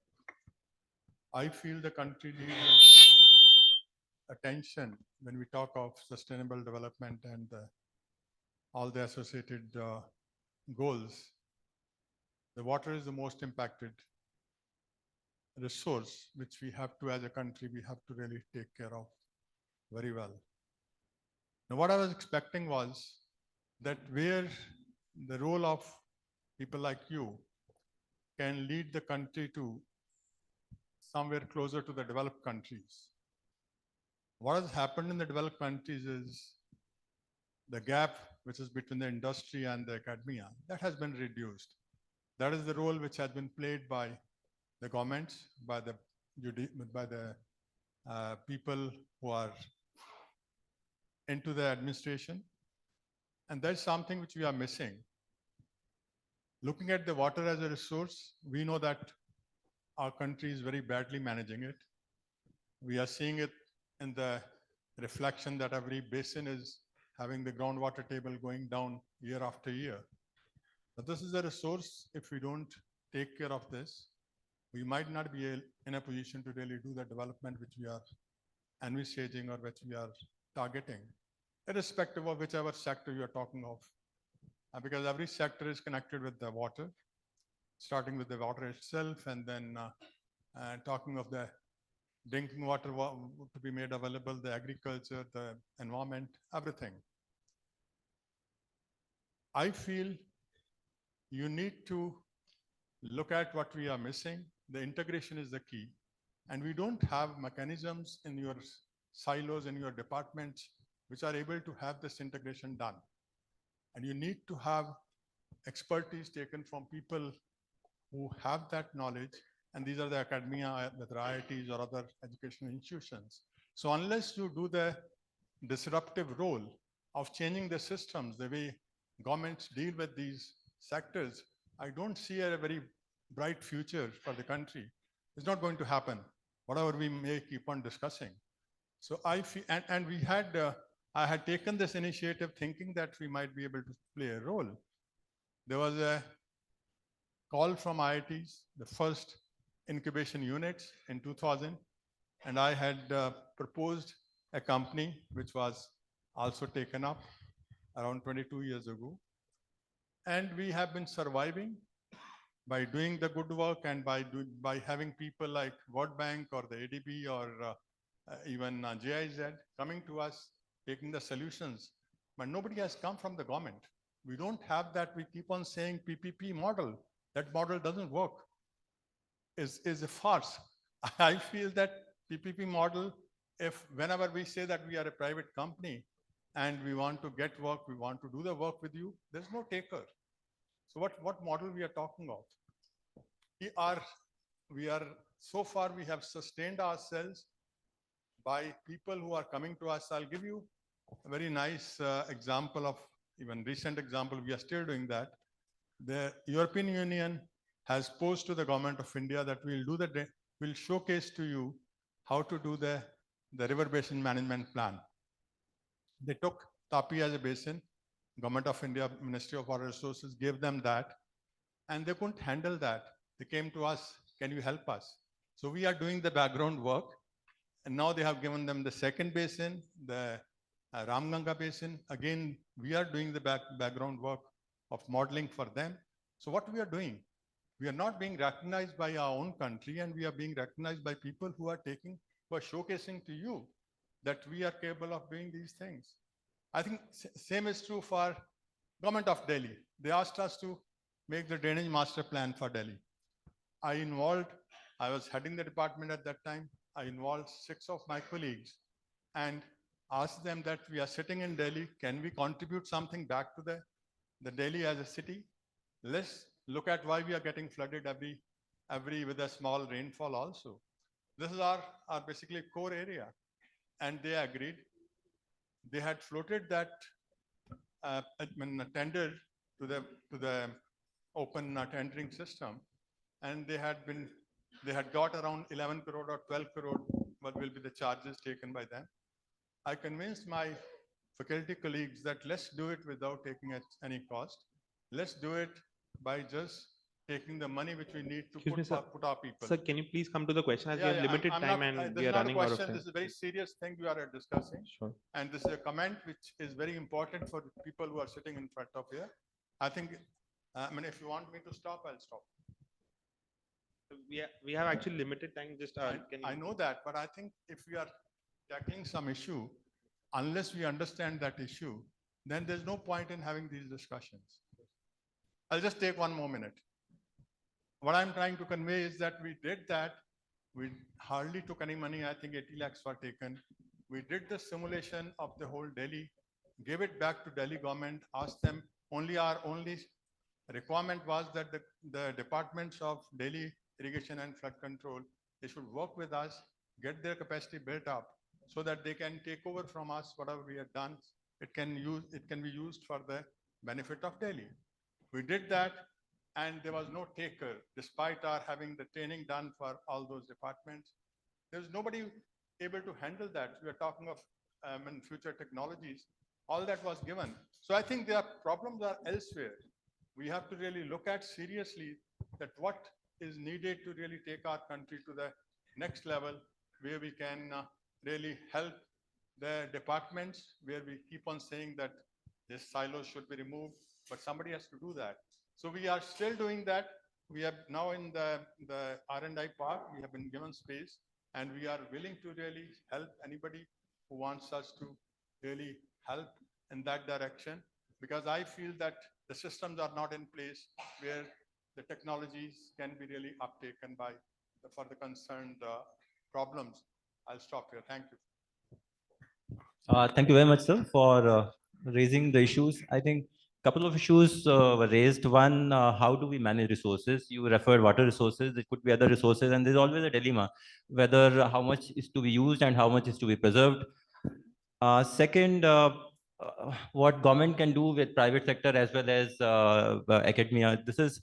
I feel the country needs attention when we talk of sustainable development and all the associated goals. The water is the most impacted resource, which we have to, as a country, we have to really take care of very well. Now, what I was expecting was that where the role of people like you can lead the country to somewhere closer to the developed countries. What has happened in the developed countries is the gap which is between the industry and the academia, that has been reduced. That is the role which has been played by the governments, by the people who are into the administration. And that's something which we are missing. Looking at the water as a resource, we know that our country is very badly managing it. We are seeing it in the reflection that every basin is having the groundwater table going down year after year. But this is a resource. If we don't take care of this, we might not be in a position to really do the development which we are envisaging or which we are targeting, irrespective of whichever sector you are talking of. Because every sector is connected with the water, starting with the water itself, and then talking of the drinking water to be made available, the agriculture, the environment, everything. I feel you need to look at what we are missing. The integration is the key. And we don't have mechanisms in your silos, in your departments, which are able to have this integration done. And you need to have expertise taken from people who have that knowledge. And these are the academia, the IITs or other educational institutions. So unless you do the disruptive role of changing the systems, the way governments deal with these sectors, I don't see a very bright future for the country. It's not going to happen, whatever we may keep on discussing. So I feel, and we had, I had taken this initiative thinking that we might be able to play a role. There was a call from IITs, the first incubation units in 2000, and I had proposed a company which was also taken up around 22 years ago. And we have been surviving by doing the good work and by having people like World Bank or the ADB or even GIZ coming to us, taking the solutions. But nobody has come from the government. We don't have that. We keep on saying PPP model. That model doesn't work. Is a farce. I feel that PPP model, if whenever we say that we are a private company and we want to get work, we want to do the work with you, there's no taker. So what model we are talking of? We are so far we have sustained ourselves by people who are coming to us. I'll give you a very nice example of even recent example. We are still doing that. The European Union has posed to the government of India that we'll showcase to you how to do the river basin management plan. They took Tapi as a basin. Government of India, Ministry of Water Resources gave them that, and they couldn't handle that. They came to us, can you help us? So we are doing the background work, and now they have given them the second basin, the Ramganga basin. Again, we are doing the background work of modeling for them. So what we are doing, we are not being recognized by our own country, and we are being recognized by people who are showcasing to you that we are capable of doing these things. I think same is true for government of Delhi. They asked us to make the drainage master plan for Delhi. I was heading the department at that time. I involved 6 of my colleagues and asked them that we are sitting in Delhi. Can we contribute something back to the Delhi as a city? Let's look at why we are getting flooded every with a small rainfall also. This is our basically core area. And they agreed. They had floated that tender to the open tendering system, and they had got around 11 crore or 12 crore what will be the charges taken by them. I convinced my faculty colleagues that let's do it without taking any cost. Let's do it by just taking the money which we need to Excuse me, sir. put our people. Sir, can you please come to the question as we have limited I'm time not, and this we is are not a running out of question. time? This is a very serious thing we are discussing. Sure. And this is a comment which is very important for the people who are sitting in front of here. I think, I mean, if you want me to stop, I'll stop. We have actually limited time. Just I know that, but I think if we are tackling some issue, unless we understand that issue, then there's no point in having these discussions. I'll just take one more minute. What I'm trying to convey is that we did that. We hardly took any money. I think 80 lakhs were taken. We did the simulation of the whole Delhi, gave it back to Delhi government, asked them, our only requirement was that the departments of Delhi irrigation and flood control, they should work with us, get their capacity built up so that they can take over from us whatever we have done. It can be used for the benefit of Delhi. We did that, and there was no taker, despite our having the training done for all those departments. There's nobody able to handle that. We are talking of future technologies. All that was given. So I think their problems are elsewhere. We have to really look at seriously that what is needed to really take our country to the next level, where we can really help the departments, where we keep on saying that this silo should be removed, but somebody has to do that. So we are still doing that. We have now in the R&I park, we have been given space, and we are willing to really help anybody who wants us to really help in that direction, because I feel that the systems are not in place where the technologies can be really uptaken by for the concerned problems. I'll stop here. Thank you. Thank you very much, sir, for raising the issues. I think a couple of issues were raised. One, how do we manage resources? You referred water resources. There could be other resources, and there's always a dilemma whether how much is to be used and how much is to be preserved. Second, what government can do with private sector as well as academia. This is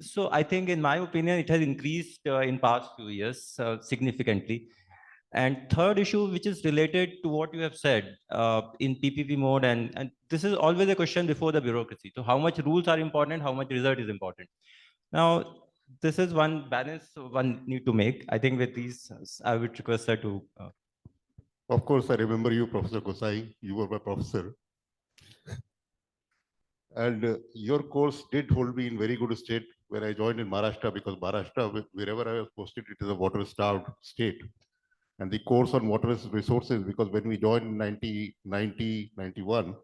so I think, in my opinion, it has increased in past few years significantly. And third issue, which is related to what you have said in PPP mode, and this is always a question before the bureaucracy. So how much rules are important, how much result is important? Now, this is one balance one need to make. I think with these, I would request her to. Of course, I remember you, Professor Gosai. You were my professor. And your course did hold me in very good state when I joined in Maharashtra, because Maharashtra, wherever I was posted, it is a water-starved state. And the course on water resources, because when we joined in 1991,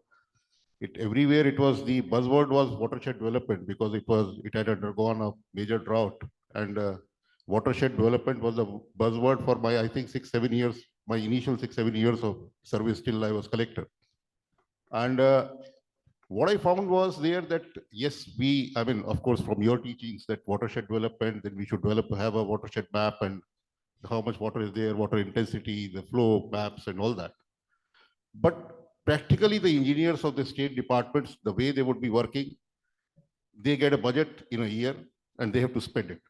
everywhere it was, the buzzword was watershed development, because it had undergone a major drought. And watershed development was the buzzword for my, I think, 6-7 years, my initial 6-7 years of service till I was collector. And what I found was there that, yes, I mean, of course, from your teachings that watershed development, then we should have a watershed map and how much water is there, water intensity, the flow maps and all that. But practically the engineers of the state departments, the way they would be working, they get a budget in a year and they have to spend it.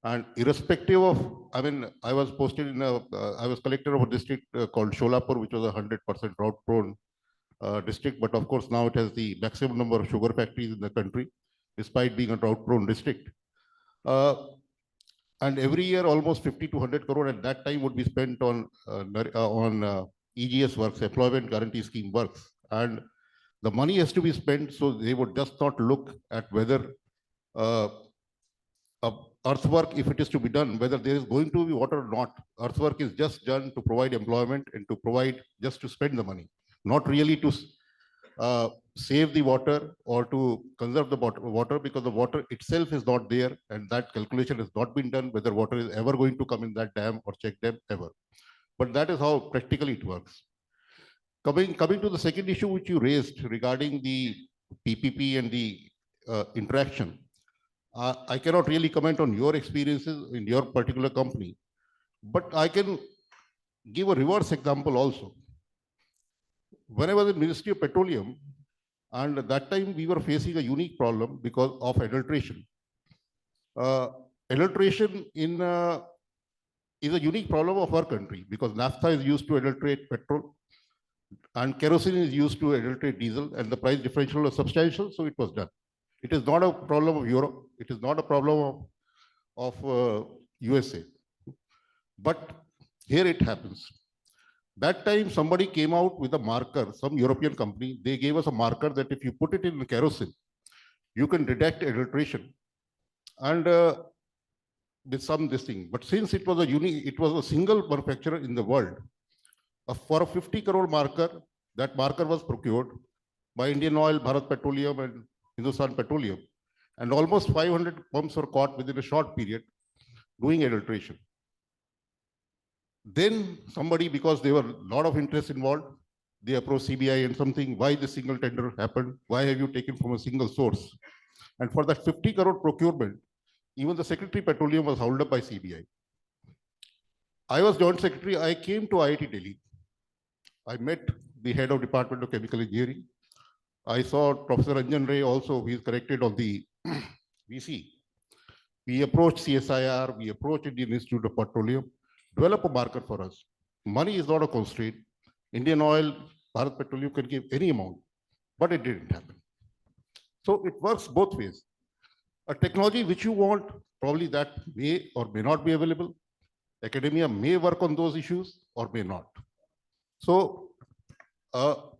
And irrespective of, I mean, I was posted in I was collector of a district called Sholapur, which was 100% drought prone district, but of course now it has the maximum number of sugar factories in the country, despite being a drought-prone district. And every year, almost 50 to 100 crore at that time would be spent on EGS works, Employment Guarantee Scheme works, and the money has to be spent. So they would just not look at whether earthwork, if it is to be done, whether there is going to be water or not. Earthwork is just done to provide employment and to provide just to spend the money, not really to save the water or to conserve the water, because the water itself is not there, and that calculation has not been done whether water is ever going to come in that dam or check dam ever. But that is how practically it works. Coming to the second issue which you raised regarding the PPP and the interaction, I cannot really comment on your experiences in your particular company, but I can give a reverse example also. When I was in Ministry of Petroleum, and at that time we were facing a unique problem because of adulteration. Adulteration in is a unique problem of our country because naphtha is used to adulterate petrol and kerosene is used to adulterate diesel, and the price differential was substantial, so it was done. It is not a problem of Europe. It is not a problem of USA. But here it happens. That time somebody came out with a marker, some European company, they gave us a marker that if you put it in kerosene, you can detect adulteration. And with some this thing. But since it was a single manufacturer in the world, for a 50 crore marker, that marker was procured by Indian Oil, Bharat Petroleum, and Hindustan Petroleum. And almost 500 pumps were caught within a short period doing adulteration. Then somebody, because there were a lot of interest involved, they approached CBI and something, why the single tender happened? Why have you taken from a single source? And for that 50 crore procurement, even the Secretary Petroleum was held up by CBI. I was Joint Secretary. I came to IIT Delhi. I met the head of Department of Chemical Engineering. I saw Professor Ranjan Ray also. He is corrected on the VC. We approached CSIR. We approached Indian Institute of Petroleum. Develop a marker for us. Money is not a constraint. Indian Oil, Bharat Petroleum can give any amount, but it didn't happen. So it works both ways. A technology which you want, probably that may or may not be available. Academia may work on those issues or may not. So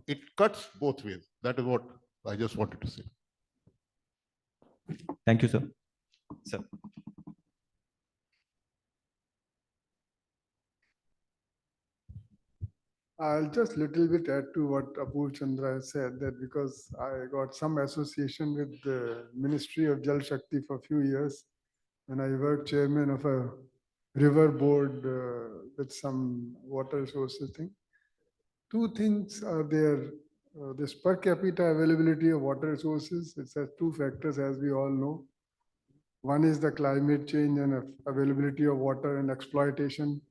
it cuts both ways. That is what I just wanted to say. Thank you, sir. Sir. I'll just little bit add to what Apur Chandra has said, that because I got some association with the Ministry of Jal Shakti for a few years, and I worked chairman of a river board with some water resources thing. Two things are there. This per capita availability of water resources, it has two factors, as we all know. One is the climate change and availability of water and exploitation.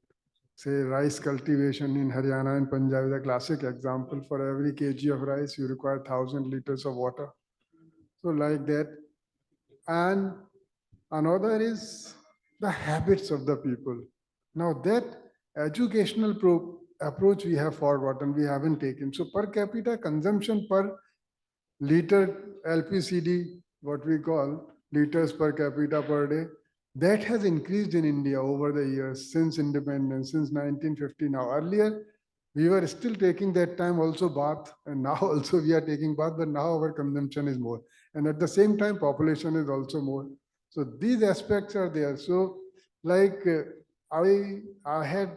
Say rice cultivation in Haryana and Punjab is a classic example. For every kg of rice, you require 1,000 liters of water. So like that. And another is the habits of the people. Now that educational approach we have forgotten, we haven't taken. So per capita consumption per liter LPCD, what we call liters per capita per day, that has increased in India over the years since independence, since 1950 now. Earlier, we were still taking that time also bath, and now also we are taking bath, but now our consumption is more. And at the same time, population is also more. So these aspects are there. So like I had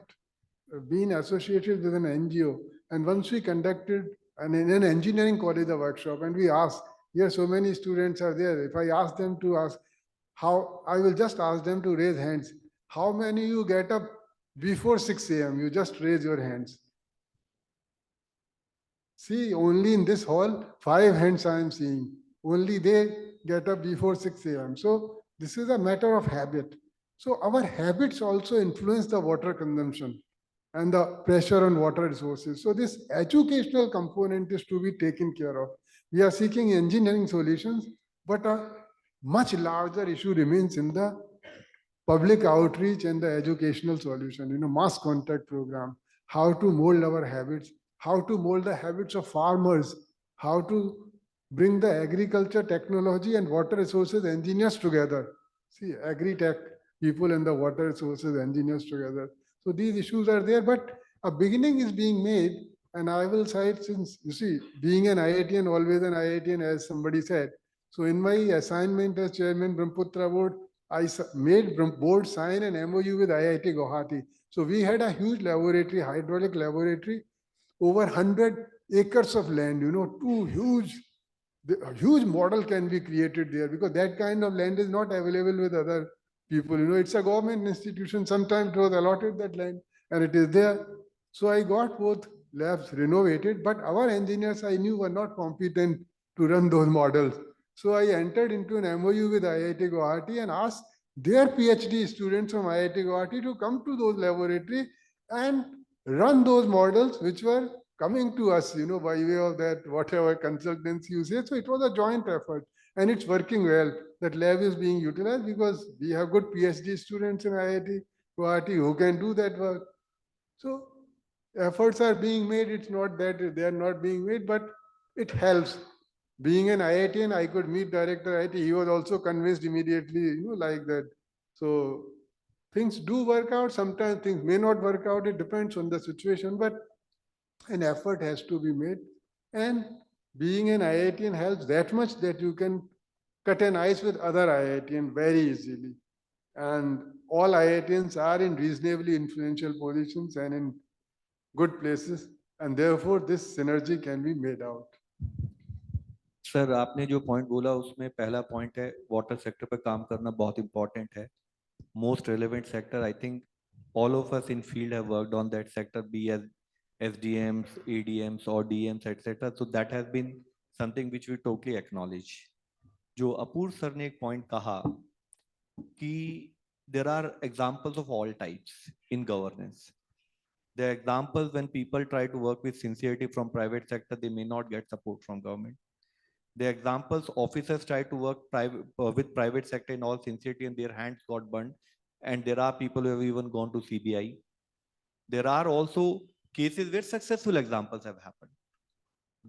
been associated with an NGO, and once we conducted in an engineering college a workshop, and we asked, here so many students are there. If I ask them to ask, how I will just ask them to raise hands. How many you get up before 6 a.m.? You just raise your hands. See, only in this hall, 5 hands I am seeing. Only they get up before 6 a.m. So this is a matter of habit. So our habits also influence the water consumption and the pressure on water resources. So this educational component is to be taken care of. We are seeking engineering solutions, but much larger issue remains in the public outreach and the educational solution, mass contact program, how to mold our habits, how to mold the habits of farmers, how to bring the agriculture technology and water resources engineers together. See, agri-tech people and the water resources engineers together. So these issues are there, but a beginning is being made. And I will cite, since you see, being an IITian, always an IITian, as somebody said. So in my assignment as chairman Brahmaputra board, I made board sign an MOU with IIT Guwahati. So we had a huge laboratory, hydraulic laboratory, over 100 acres of land, two huge model can be created there, because that kind of land is not available with other people. It's a government institution. Sometimes it was allotted that land and it is there. So I got both labs renovated, but our engineers I knew were not competent to run those models. So I entered into an MOU with IIT Guwahati and asked their PhD students from IIT Guwahati to come to those laboratories and run those models which were coming to us, by way of that whatever consultants you say. So it was a joint effort and it's working well. That lab is being utilized because we have good PhD students in IIT. party who can do that work. So efforts are being made. It's not that they are not being made, but it helps. Being an IITian, I could meet Director IIT. He was also convinced immediately, like that. So things do work out. Sometimes things may not work out. It depends on the situation, but an effort has to be made. And being an IITian helps that much that you can cut an ice with other IITian very easily. And all IITians are in reasonably influential positions and in good places. And therefore, this synergy can be made out. Sir आपने जो point बोला उसमें पहला point है water sector पर काम करना बहुत इंपॉर्टेंट है most relevant sector I think all of us in field have worked on that sector be as SDMs, ADMs or DMs etc. So that has been something which we totally acknowledge. जो अपूर्व sir ने एक point कहा कि there are examples of all types in governance. There are examples when people try to work with sincerity from private sector, they may not get support from government. There are examples officers try to work with private sector in all sincerity and their hands got burned. And there are people who have even gone to CBI. There are also cases where successful examples have happened.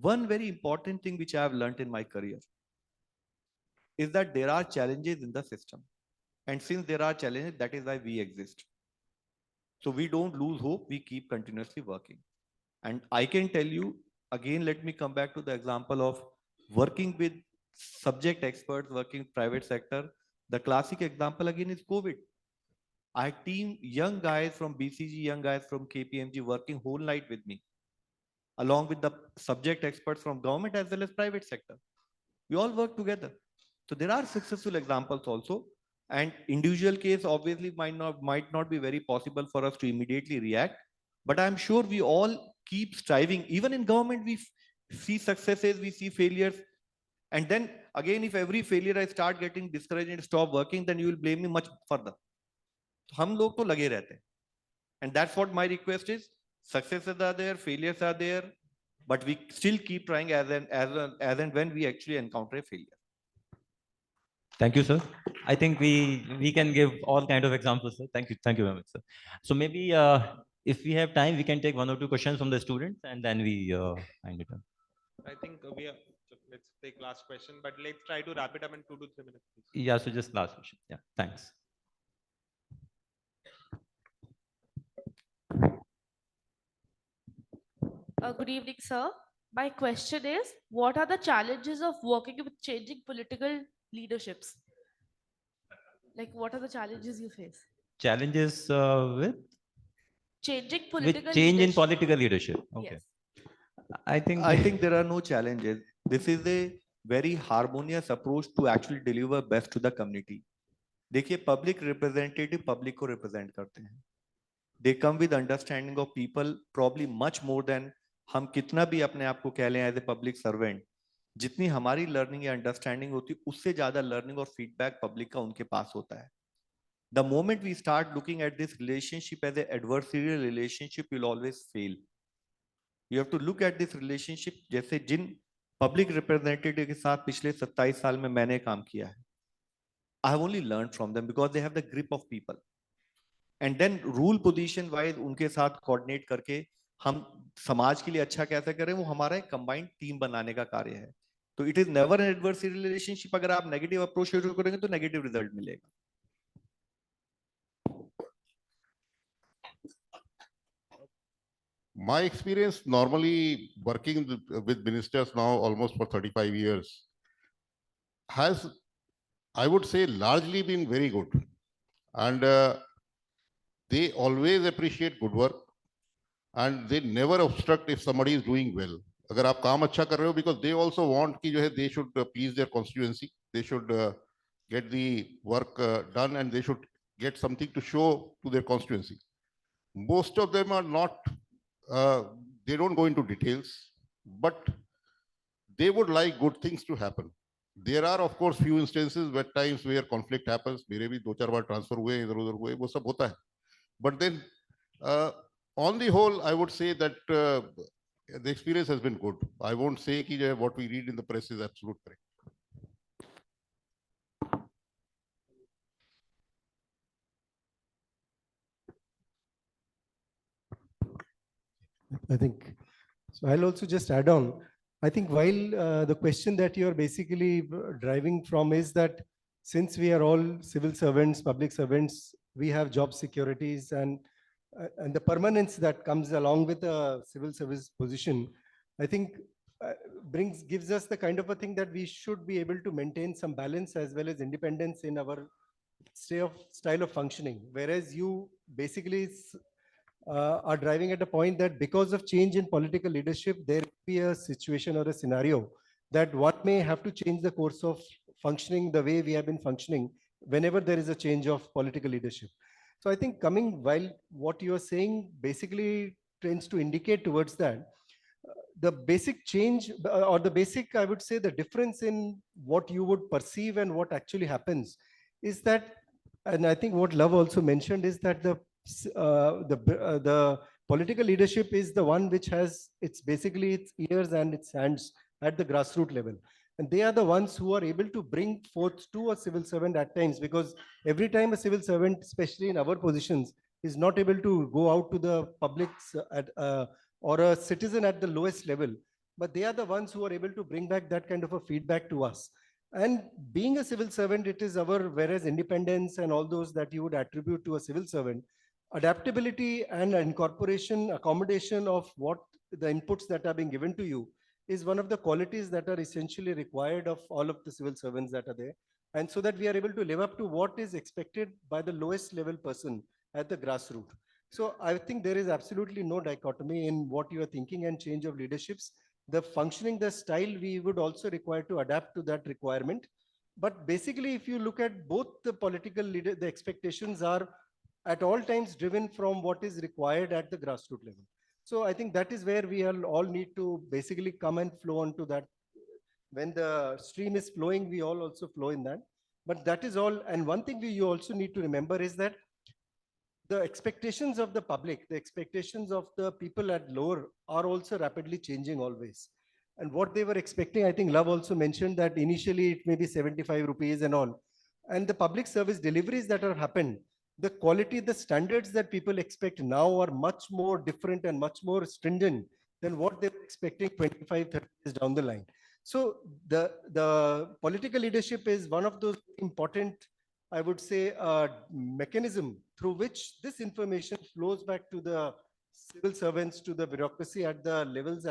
One very important thing which I have learned in my career is that there are challenges in the system. And since there are challenges, that is why we exist. So we don't lose hope, we keep continuously working. And I can tell you, again, let me come back to the example of working with subject experts, working private sector. The classic example again is COVID. I team young guys from BCG, young guys from KPMG working whole night with me, along with the subject experts from government as well as private sector. We all work together. So there are successful examples also. And individual case obviously might not be very possible for us to immediately react. But I'm sure we all keep striving. Even in government, we see successes, we see failures. And then again, if every failure I start getting discouraged and stop working, then you will blame me much further. हम लोग तो लगे रहते हैं. And that's what my request is. Successes are there, failures are there, but we still keep trying as and when we actually encounter a failure. Thank you, sir. I think we can give all kind of examples, sir. Thank you very much, sir. So maybe if we have time, we can take 1 or 2 questions from the students, and then we end it. I think let's take last question, but let's try to wrap it up in 2 to 3 minutes, please. Yeah, so just last question. Yeah, thanks. Good evening, sir. My question is, what are the challenges of working with changing political leaderships? Like, what are the challenges you face? Challenges with Changing political change in leadership. political leadership. Okay. Yes. I think there are no challenges. This is a very harmonious approach to actually deliver best to the community. देखिए public representative public को represent करते हैं. They come with understanding of people probably much more than हम कितना भी अपने आप को कह लें एज ए पब्लिक सर्वेंट. जितनी हमारी लर्निंग या अंडरस्टैंडिंग होती है उससे ज्यादा लर्निंग और फीडबैक पब्लिक का उनके पास होता है. The moment we start looking at this relationship as an adversarial relationship, you'll always fail. You have to look at this relationship जैसे जिन पब्लिक रिप्रेजेंटेटिव के साथ पिछले 27 साल में मैंने काम किया है. I have only learned from them because they have the grip of people. And then rule position wise उनके साथ coordinate करके हम समाज के लिए अच्छा कैसे करें वो हमारा एक combined team बनाने का कार्य है. तो it is never an adversarial relationship. अगर आप negative approach शुरू करेंगे तो negative result मिलेगा. My experience normally working with ministers now almost for 35 years has, I would say, largely been very good. And they always appreciate good work and they never obstruct if somebody is doing well. अगर आप काम अच्छा कर रहे हो, because they also want कि जो है they should please their constituency, they should get the work done and they should get something to show to their constituency. Most of them are not, they don't go into details, but they would like good things to happen. There are of course few instances where times where conflict happens. मेरे भी 2-4 बार transfer हुए, इधर उधर हुए, वो सब होता है. But then on the whole, I would say that the experience has been good. I won't say कि what we read in the press is absolute correct. I think, so I'll also just add on. I think while the question that you're basically driving from is that since we are all civil servants, public servants, we have job securities and the permanence that comes along with a civil service position, I think gives us the kind of a thing that we should be able to maintain some balance as well as independence in our style of functioning. Whereas you basically are driving at a point that because of change in political leadership, there will be a situation or a scenario that one may have to change the course of functioning the way we have been functioning whenever there is a change of political leadership. So I think while what you are saying basically tends to indicate towards that, the basic change or the basic, I would say, the difference in what you would perceive and what actually happens is that, and I think what Love also mentioned is that the political leadership is the one which has its ears and its hands at the grassroots level. And they are the ones who are able to bring forth to a civil servant at times, because every time a civil servant, especially in our positions, is not able to go out to the public or a citizen at the lowest level, but they are the ones who are able to bring back that kind of a feedback to us. And being a civil servant, it is whereas independence and all those that you would attribute to a civil servant, adaptability and incorporation, accommodation of what the inputs that are being given to you is one of the qualities that are essentially required of all of the civil servants that are there. And so that we are able to live up to what is expected by the lowest level person at the grassroots. So I think there is absolutely no dichotomy in what you are thinking and change of leaderships. The functioning, the style, we would also require to adapt to that requirement. But basically, if you look at both the political leader, the expectations are at all times driven from what is required at the grassroots level. So I think that is where we all need to basically come and flow onto that. When the stream is flowing, we all also flow in that. But that is all. And one thing you also need to remember is that the expectations of the public, the expectations of the people at lower are also rapidly changing always. And what they were expecting, I think Love also mentioned that initially it may be 75 rupees and all. And the public service deliveries that have happened, the quality, the standards that people expect now are much more different and much more stringent than what they were expecting 25, 30 years down the line. So the political leadership is one of those important, I would say, mechanism through which this information flows back to the civil servants, to the bureaucracy at the levels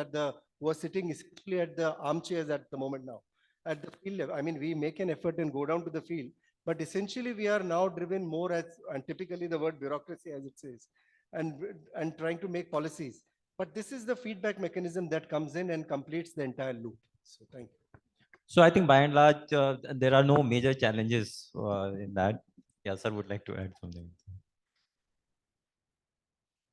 who are sitting essentially at the armchairs at the moment now. At the field level, I mean, we make an effort and go down to the field, but essentially we are now driven more and typically the word bureaucracy as it says, and trying to make policies. But this is the feedback mechanism that comes in and completes the entire loop. So thank you. So I think by and large, there are no major challenges in that. Yeah, sir would like to add something.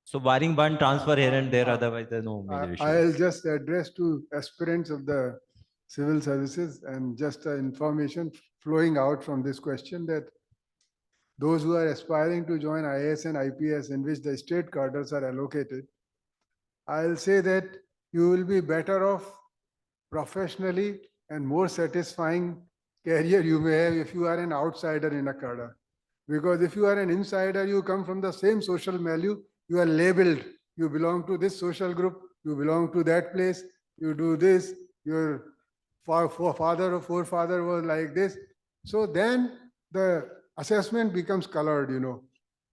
So barring one transfer here and there, otherwise there's no major issue. I'll just address to aspirants of the civil services and just information flowing out from this question that those who are aspiring to join IAS and IPS in which the state cadres are allocated, I'll say that you will be better off professionally and more satisfying career you may have if you are an outsider in a cadre. Because if you are an insider, you come from the same social milieu, you are labeled, you belong to this social group, you belong to that place, you do this, your father or forefather was like this. So then the assessment becomes colored,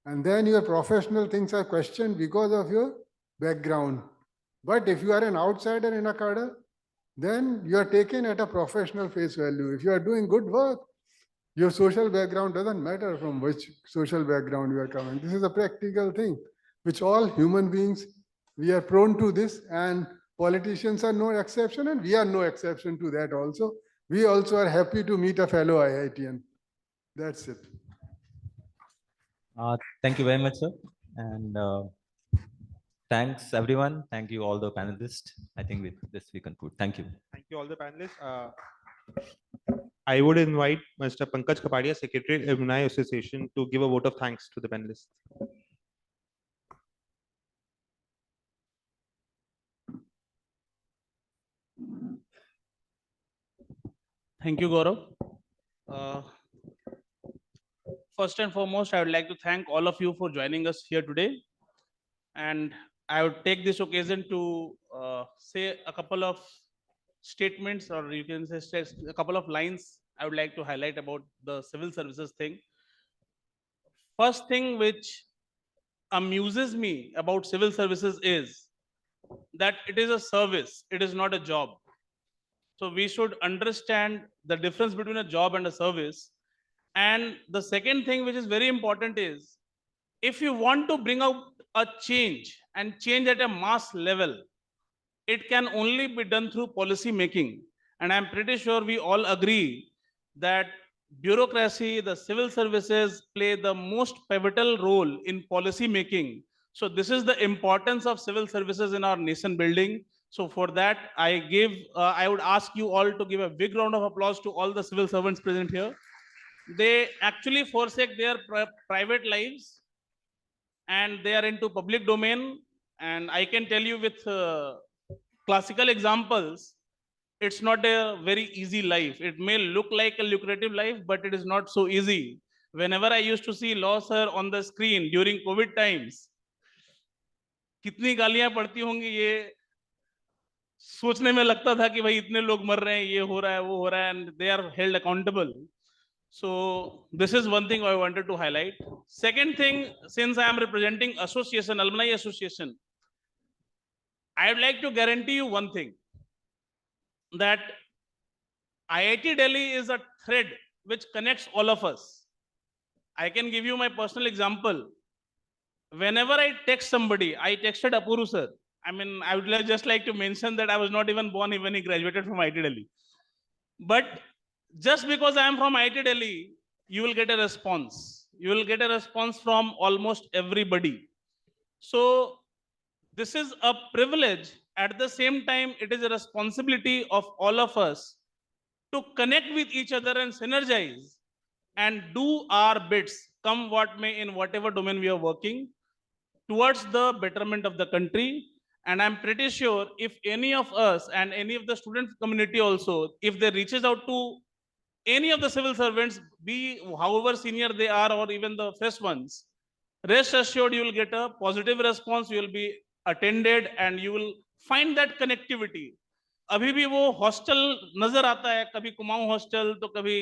and then your professional things are questioned because of your background. But if you are an outsider in a cadre, then you are taken at a professional face value. If you are doing good work, your social background doesn't matter from which social background you are coming. This is a practical thing, which all human beings, we are prone to this, and politicians are no exception, and we are no exception to that also. We also are happy to meet a fellow IITian. That's it. Thank you very much, sir. And thanks, everyone. Thank you, all the panelists. I think with this we conclude. Thank you. Thank you, all the panelists. I would invite Mr. Pankaj Kapadia, Secretary, Alumni Association, to give a vote of thanks to the panelists. Thank you, Gaurav. First and foremost, I would like to thank all of you for joining us here today. And I would take this occasion to say a couple of statements, or you can say a couple of lines I would like to highlight about the civil services thing. First thing which amuses me about civil services is that it is a service, it is not a job. So we should understand the difference between a job and a service. And the second thing which is very important is, if you want to bring out a change and change at a mass level, it can only be done through policy making. And I'm pretty sure we all agree that bureaucracy, the civil services play the most pivotal role in policy making. So this is the importance of civil services in our nation building. So for that, I would ask you all to give a big round of applause to all the civil servants present here. They actually forsake their private lives and they are into public domain. And I can tell you with classical examples, it's not a very easy life. It may look like a lucrative life, but it is not so easy. Whenever I used to see law sir on the screen during COVID times, कितनी गालियां पड़ती होंगी ये सोचने में लगता था कि भाई इतने लोग मर रहे हैं, ये हो रहा है, वो हो रहा है, and they are held accountable. So this is one thing I wanted to highlight. Second thing, since I am representing association, alumni association, I would like to guarantee you one thing, that IIT Delhi is a thread which connects all of us. I can give you my personal example. Whenever I text somebody, I texted Apuru sir. I mean, I would just like to mention that I was not even born when he graduated from IIT Delhi. But just because I am from IIT Delhi, you will get a response. You will get a response from almost everybody. So this is a privilege. At the same time, it is a responsibility of all of us to connect with each other and synergize and do our bits, come what may, in whatever domain we are working, towards the betterment of the country. And I'm pretty sure if any of us and any of the student community also, if they reaches out to any of the civil servants, be however senior they are or even the fresh ones, rest assured you will get a positive response, you will be attended and you will find that connectivity. अभी भी वो hostel नजर आता है, कभी Kumaon hostel तो कभी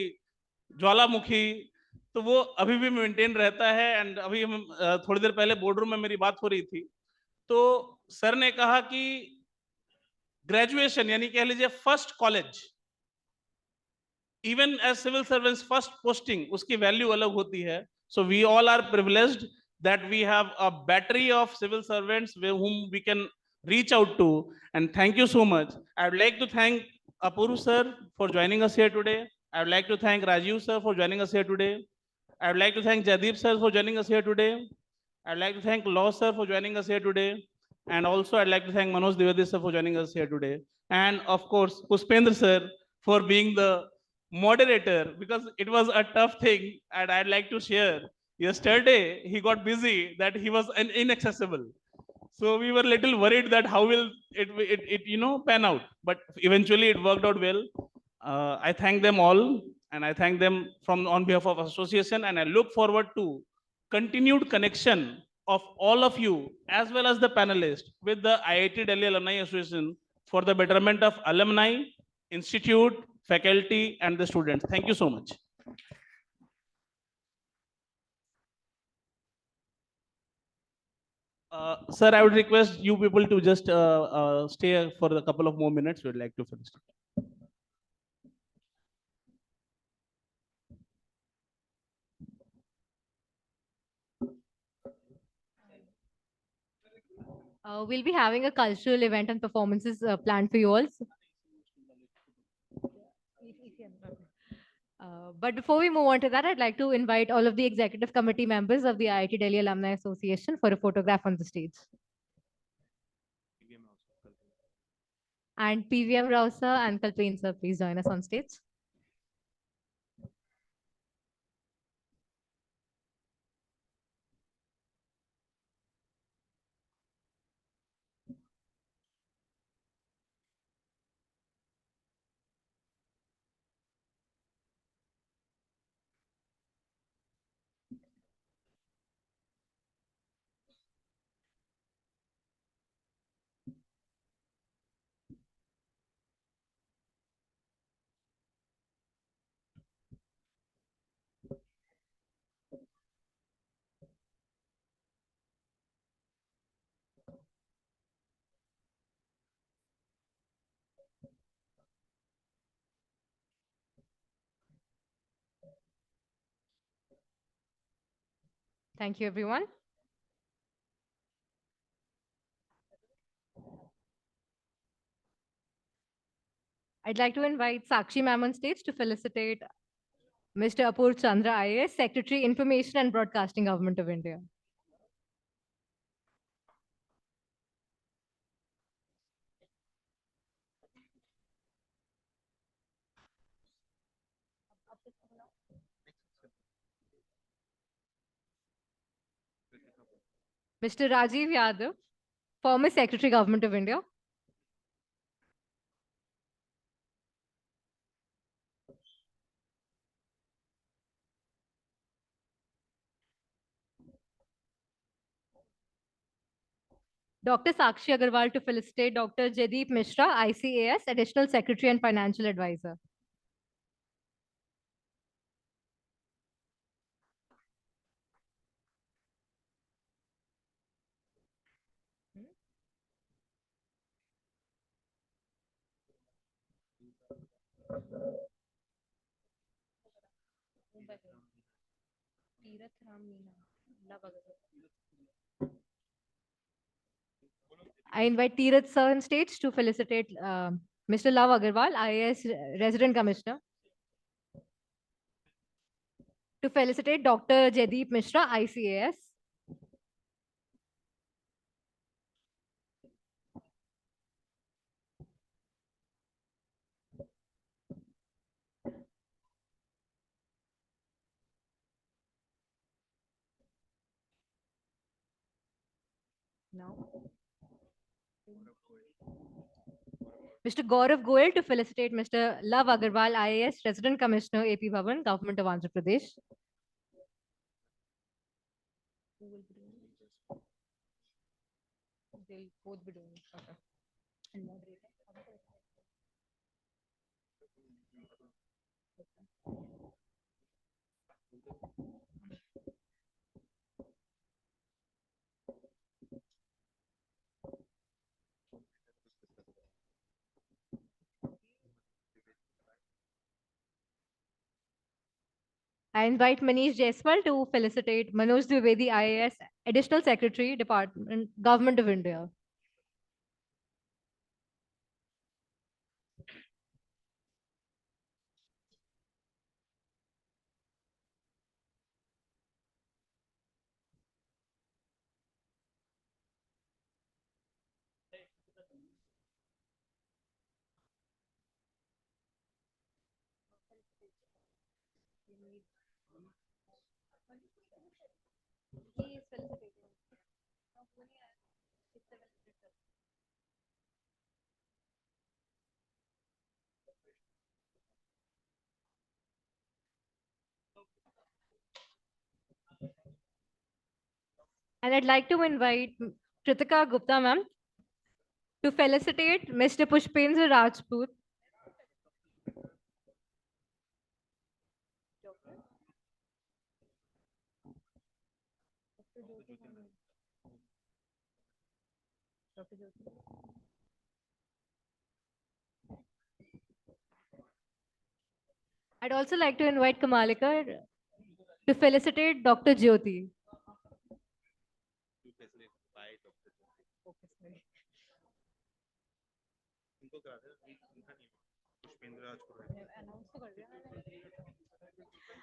ज्वालामुखी, तो वो अभी भी मेंटेन रहता है. एंड अभी हम थोड़ी देर पहले बोर्ड रूम में मेरी बात हो रही थी, तो सर ने कहा कि ग्रेजुएशन यानी कह लीजिए first college, even as civil servants first posting, उसकी वैल्यू अलग होती है. So we all are privileged that we have a battery of civil servants whom we can reach out to. And thank you so much. I would like to thank Apuru sir for joining us here today. I would like to thank Rajiv sir for joining us here today. I would like to thank Jadeep sir for joining us here today. I would like to thank Law sir for joining us here today. And also I'd like to thank Manoj Dwivedi sir for joining us here today. And of course, Puspendra sir for being the moderator, because it was a tough thing. And I'd like to share, yesterday he got busy that he was inaccessible, so we were little worried that how will it pan out, but eventually it worked out well. I thank them all, and I thank them from on behalf of association, and I look forward to continued connection of all of you as well as the panelists with the IIT Delhi Alumni Association for the betterment of alumni, institute, faculty and the students. Thank you so much. Sir, I would request you people to just stay for a couple of more minutes. We'd like to finish. We'll be having a cultural event and performances planned for you all. But before we move on to that, I'd like to invite all of the executive committee members of the IIT Delhi Alumni Association for a photograph on the stage. And PVM Rao sir and Kalpeen sir, please join us on stage. Thank you, everyone. I'd like to invite Sakshi ma'am on stage to felicitate Mr. Apur Chandra IAS, Secretary, Information and Broadcasting, Government of India. Mr. Rajiv Yadav, former Secretary, Government of India. Dr. Sakshi Agarwal to felicitate Dr. Jaideep Mishra, ICAS, Additional Secretary and Financial Advisor. I invite Tirath sir on stage to felicitate Mr. Love Agarwal, IAS Resident Commissioner. To felicitate Dr. Jaideep Mishra, ICAS. Now. Mr. Gaurav Goel to felicitate Mr. Love Agarwal, IAS Resident Commissioner, AP Bhavan, Government of Andhra Pradesh. They'll both be doing it. Okay. And moderator. I invite Manish Jaiswal to felicitate Manoj Dwivedi, IAS Additional Secretary, Department, Government of India. And I'd like to invite Kritika Gupta ma'am to felicitate Mr. Pushpendra Rajput. I'd also like to invite Kamalika to felicitate Dr. Jyoti.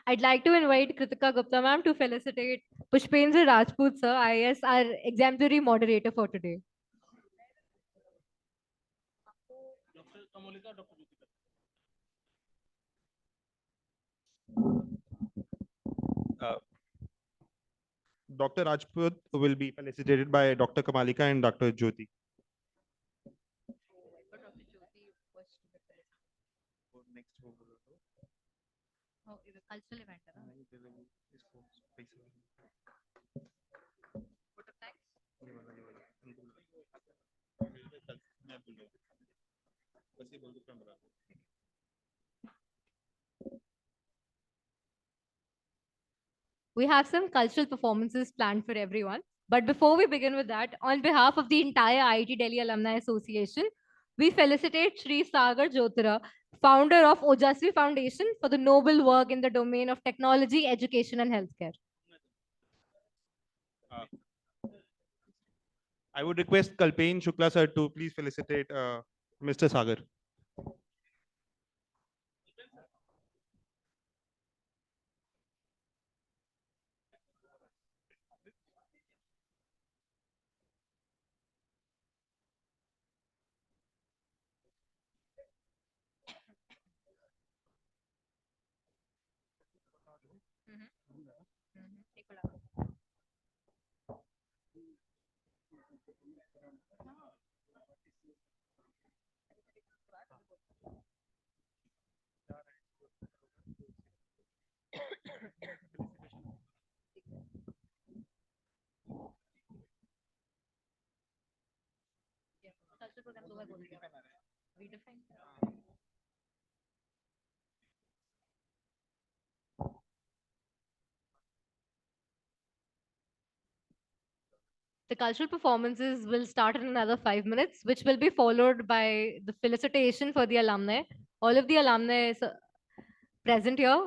I'd like to invite Kritika Gupta ma'am to felicitate Pushpendra Rajput sir, IAS, our exemplary moderator for today. Dr. Rajput will be felicitated by Dr. Kamalika and Dr. Jyoti. Cultural event. We have some cultural performances planned for everyone. But before we begin with that, on behalf of the entire IIT Delhi Alumni Association, we felicitate Sri Sagar Jyotira, founder of Ojasvi Foundation, for the noble work in the domain of technology, education, and healthcare. I would request Kalpen Shukla sir to please felicitate Mr. Sagar. The cultural performances will start in another 5 minutes, which will be followed by the felicitation for the alumni. All of the alumni present here.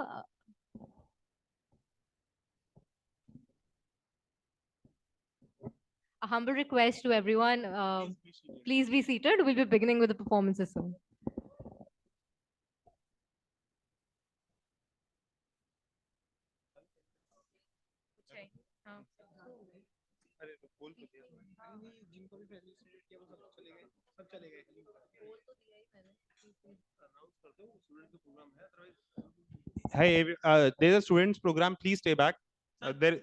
A humble request to everyone, please be seated. We'll be beginning with the performances soon. Hey, there's a students program. Please stay back. There's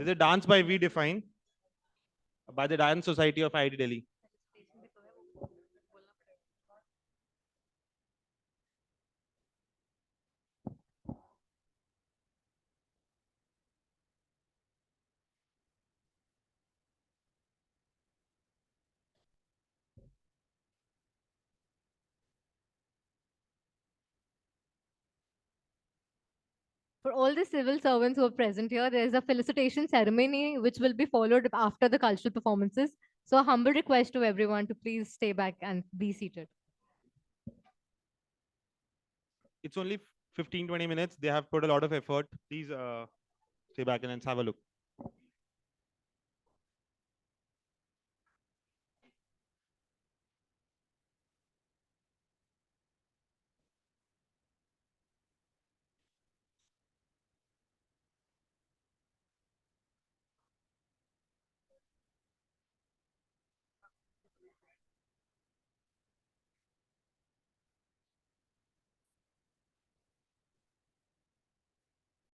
a dance by We Define by the Dance Society of IIT Delhi. For all the civil servants who are present here, there is a felicitation ceremony which will be followed after the cultural performances. So a humble request to everyone to please stay back and be seated. It's only 15-20 minutes. They have put a lot of effort. Please stay back and let's have a look.